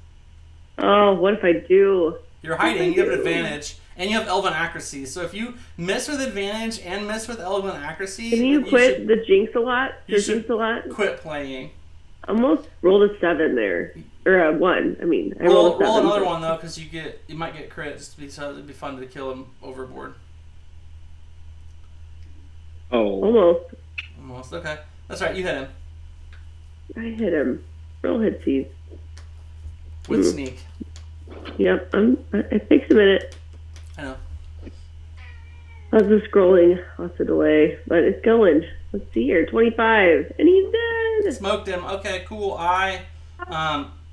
Oh, what if I do? You're hiding. You have an advantage. and you have Elven Accuracy. So if you miss with advantage and miss with Elven Accuracy, Can you quit the jinx a lot? You Jinx a lot? quit playing. Almost rolled a 7 there. Or a 1, I mean. I Roll rolled a 7. another one, though, because you might get crits, so it'd be fun to kill him overboard. Oh. Almost, okay. That's right, you hit him. I hit him. Roll hitsies. With sneak. Yep, it takes a minute. I know. Lots of scrolling, lots of delay, but it's going. Let's see here, 25, and he's dead. Smoked him. Okay, cool.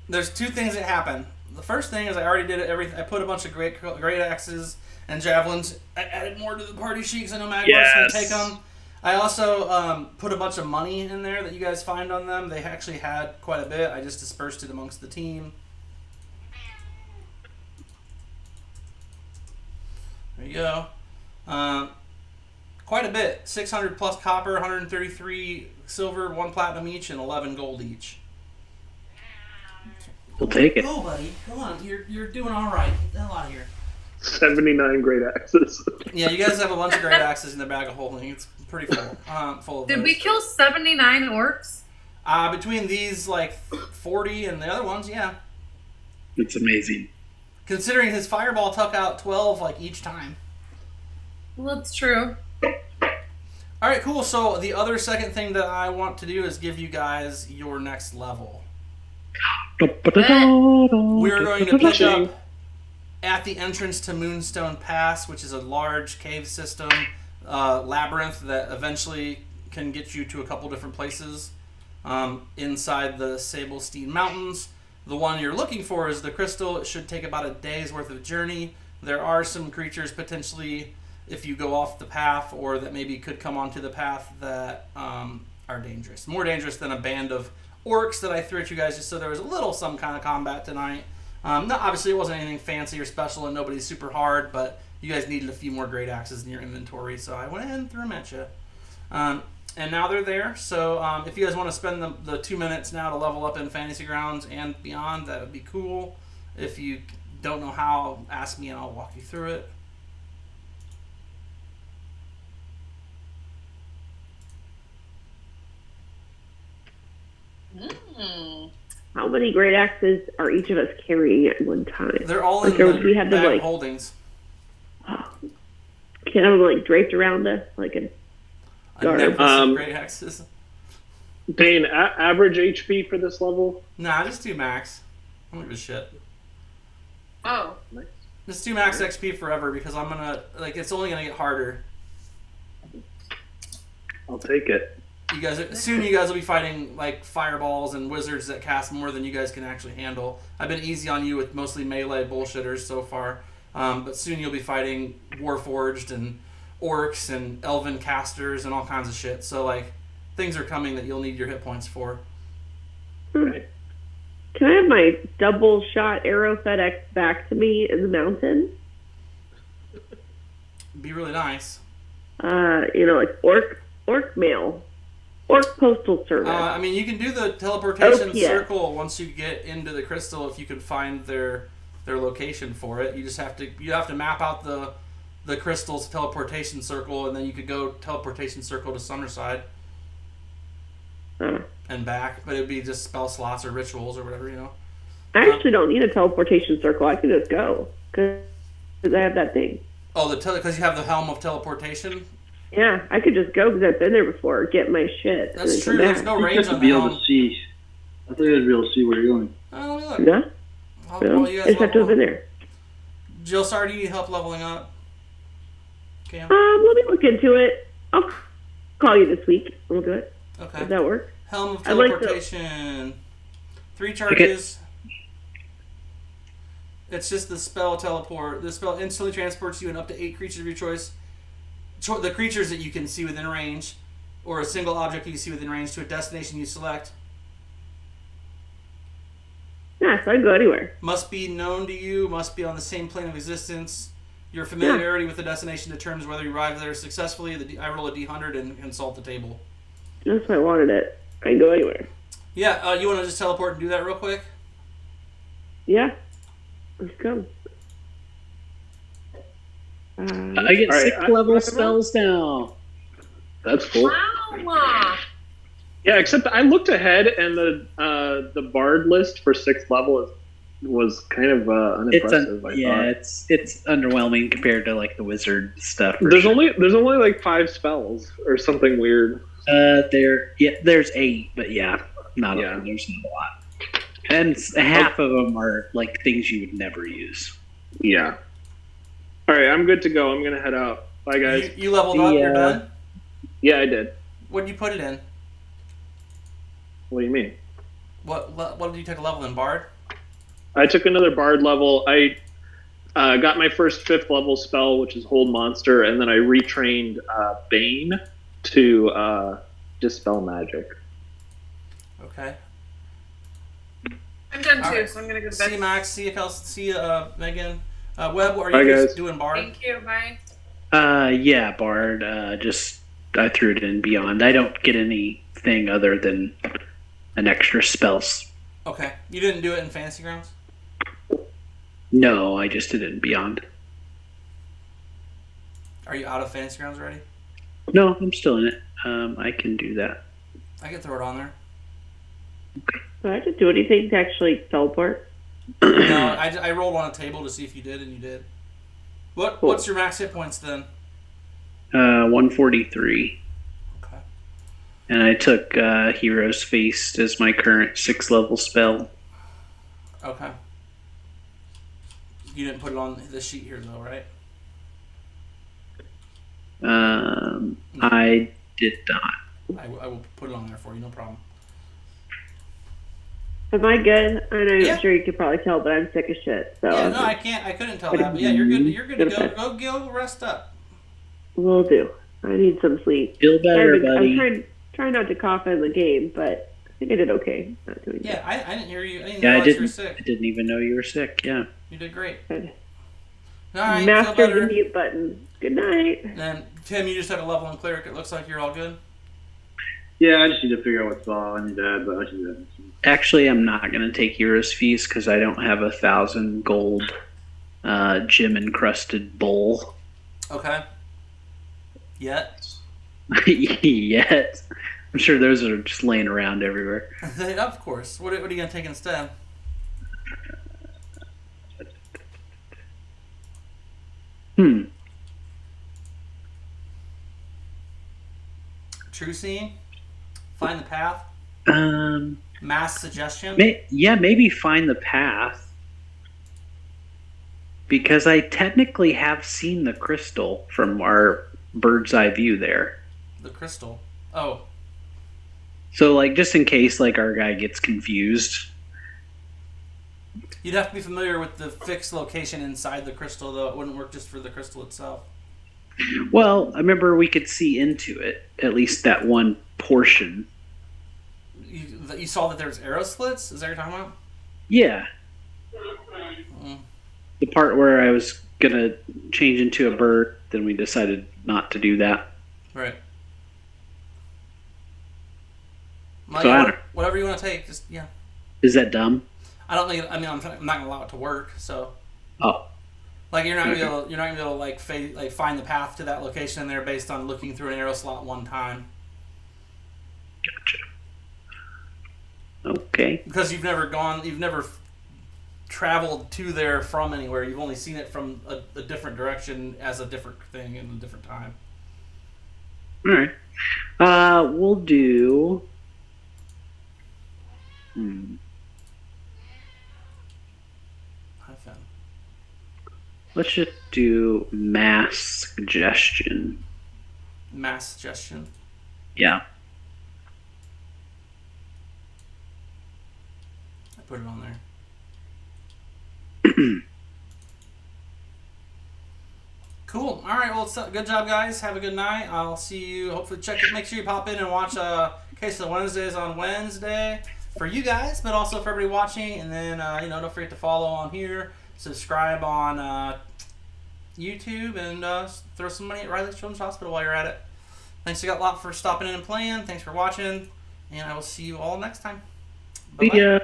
There's 2 things that happen. The first thing is I already did it. I put a bunch of great axes and javelins. I added more to the party sheet because I know Magmar's going to take them. I also put a bunch of money in there that you guys find on them. They actually had quite a bit. I just dispersed it amongst the team. There you go. Quite a bit. 600 plus copper, 133 silver, 1 platinum each, and 11 gold each. We'll take it. Go, buddy. Go on. You're doing all right. Get the hell out of here. 79 great axes. Yeah, you guys have a bunch of great axes in the bag of holding. It's pretty full. Full of Did those. we kill 79 orcs? Between these, 40 and the other ones, yeah. It's amazing. Considering his fireball took out 12, each time. Well, that's true. All right, cool. So the other second thing that I want to do is give you guys your next level. We're going to pick up at the entrance to Moonstone Pass, which is a large cave system, labyrinth that eventually can get you to a couple different places inside the Sablestein Mountains. The one you're looking for is the crystal. It should take about a day's worth of journey. There are some creatures potentially, if you go off the path, or that maybe could come onto the path, that are dangerous. More dangerous than a band of orcs that I threw at you guys just so there was some kind of combat tonight. Obviously it wasn't anything fancy or special and nobody's super hard, but you guys needed a few more great axes in your inventory, so I went ahead and threw them at you. And now they're there, so if you guys want to spend the 2 minutes now to level up in Fantasy Grounds and beyond, that would be cool. If you don't know how, ask me and I'll walk you through it. How many great axes are each of us carrying at one time? They're all Like, in or the do we have them, bag like- holdings. Can I have them draped around us like a I Guard. never seen great axes. Dane, average HP for this level? Nah, just do max. I don't give a shit. Oh. Just do max XP forever because I'm gonna it's only gonna get harder. I'll take it. Soon you guys will be fighting fireballs and wizards that cast more than you guys can actually handle. I've been easy on you with mostly melee bullshitters so far, but soon you'll be fighting Warforged and orcs and elven casters and all kinds of shit. So things are coming that you'll need your hit points for. Right. Can I have my double shot arrow FedEx back to me in the mountain? Be really nice. Orc mail. Orc postal service. You can do the teleportation OPS. circle once you get into the crystal if you can find their location for it. You just have to map out the crystal's teleportation circle, and then you could go teleportation circle to Summerside and back. But it'd be just spell slots or rituals or whatever, I actually don't need a teleportation circle. I can just go because I have that thing. Oh, because you have the helm of teleportation. Yeah, I could just go because I've been there before. Get my shit. and That's then true. come There's back. no You range have to on be the able helm. to see. I think I'd be able to see where you're going. Oh, let me look. Yeah. While you I guys just have to have level been up. there. Jill, sorry, do you need help leveling up? Cam? Let me look into it. I'll call you this week. We'll do it. Okay. Does that work? Helm of I'd like to- teleportation. 3 charges. It's just the spell teleport. The spell instantly transports you and up to 8 creatures of your choice. The creatures that you can see within range, or a single object you see within range, to a destination you select. Yeah, so I can go anywhere. Must be known to you. Must be on the same plane of existence. Your familiarity with the destination determines whether you arrive there successfully. I roll a d100 and consult the table. That's why I wanted it. I can go anywhere. Yeah, you want to just teleport and do that real quick? Yeah. Let's go. I get All right, 6th level spells now. That's cool. Wow. Yeah, except I looked ahead, and the bard list for 6th level was kind of unimpressive. I thought. It's underwhelming compared to like the wizard stuff. There's only like 5 spells or something weird. There's 8, but there's not a lot, and half of them are like things you would never use. Yeah. All right, I'm good to go. I'm gonna head out. Bye, guys. You leveled up. You're done. Yeah, I did. What did you put it in? What do you mean? What did you take a level in Bard? I took another bard level. I got my first 5th level spell, which is Hold Monster, and then I retrained Bane to Dispel Magic. Okay. I'm done too, Alright. so I'm gonna go to See bed. you, Max. See you, Kelsey. See you, Megan. Webb, are Bye, you guys. just doing Bard? Thank you. Bye. Bard. I threw it in beyond. I don't get anything other than an extra spells. Okay. You didn't do it in Fantasy Grounds? No, I just did it in beyond. Are you out of Fantasy Grounds already? No, I'm still in it. I can do that. I can throw it on there. Do I have to do anything to actually teleport? No, I rolled on a table to see if you did, and you did. What's your max hit points then? 143. Okay. And I took Hero's Feast as my current 6th level spell. Okay. You didn't put it on the sheet here though, right? I did not. I will put it on there for you, no problem. Am I good? I know Yeah. I'm sure you could probably tell, but I'm sick as shit. So Yeah, no, I couldn't tell that, but yeah, you're good. You're good to go. Go rest up. Will do. I need some sleep. Feel better, buddy. I'm trying not to cough in the game, but I think I did okay. Not doing Yeah, I didn't hear you. I didn't Yeah, realize you were I sick. didn't even know you were sick. Yeah. You did great. good. All right, feel Mastered better. the mute button. Good night. And then Tim, you just took a level in cleric. It looks like you're all good. Yeah, I just need to figure out what spell I need to add, but I can do that. Actually, I'm not going to take Hero's Feast because I don't have 1,000 gold gem encrusted bowl Okay. Yet. yet. I'm sure those are just laying around everywhere. Of course. What are you gonna take instead? True seeing. Find the path. Mass suggestion. Maybe find the path. Because I technically have seen the crystal from our bird's eye view there. The crystal. Oh. So, like, just in case, like, our guy gets confused. You'd have to be familiar with the fixed location inside the crystal, though. It wouldn't work just for the crystal itself. Well, I remember we could see into it, at least that one portion. You saw that there's arrow slits? Is that what you're talking about? Yeah. Mm. The part where I was going to change into a bird, then we decided not to do that. Right. So I don't- whatever you want to take, just, yeah. Is that dumb? I don't think, I'm not going to allow it to work, so. Oh. Like, you're not gonna be able to, like find the path to that location in there based on looking through an arrow slot one time. Gotcha. Okay. Because you've never traveled to there from anywhere. You've only seen it from a different direction as a different thing in a different time. All right. We'll do. Hi, Finn. Let's just do mass suggestion. Mass suggestion. Yeah. I put it on there. Cool. All right. Well, good job, guys. Have a good night. I'll see you. Hopefully, make sure you pop in and watch Case of Wednesdays on Wednesday for you guys, but also for everybody watching. And then don't forget to follow on here, subscribe on YouTube, and throw some money at Riley's Children's Hospital while you're at it. Thanks a lot for stopping in and playing. Thanks for watching, and I will see you all next time. Bye-bye. Yeah.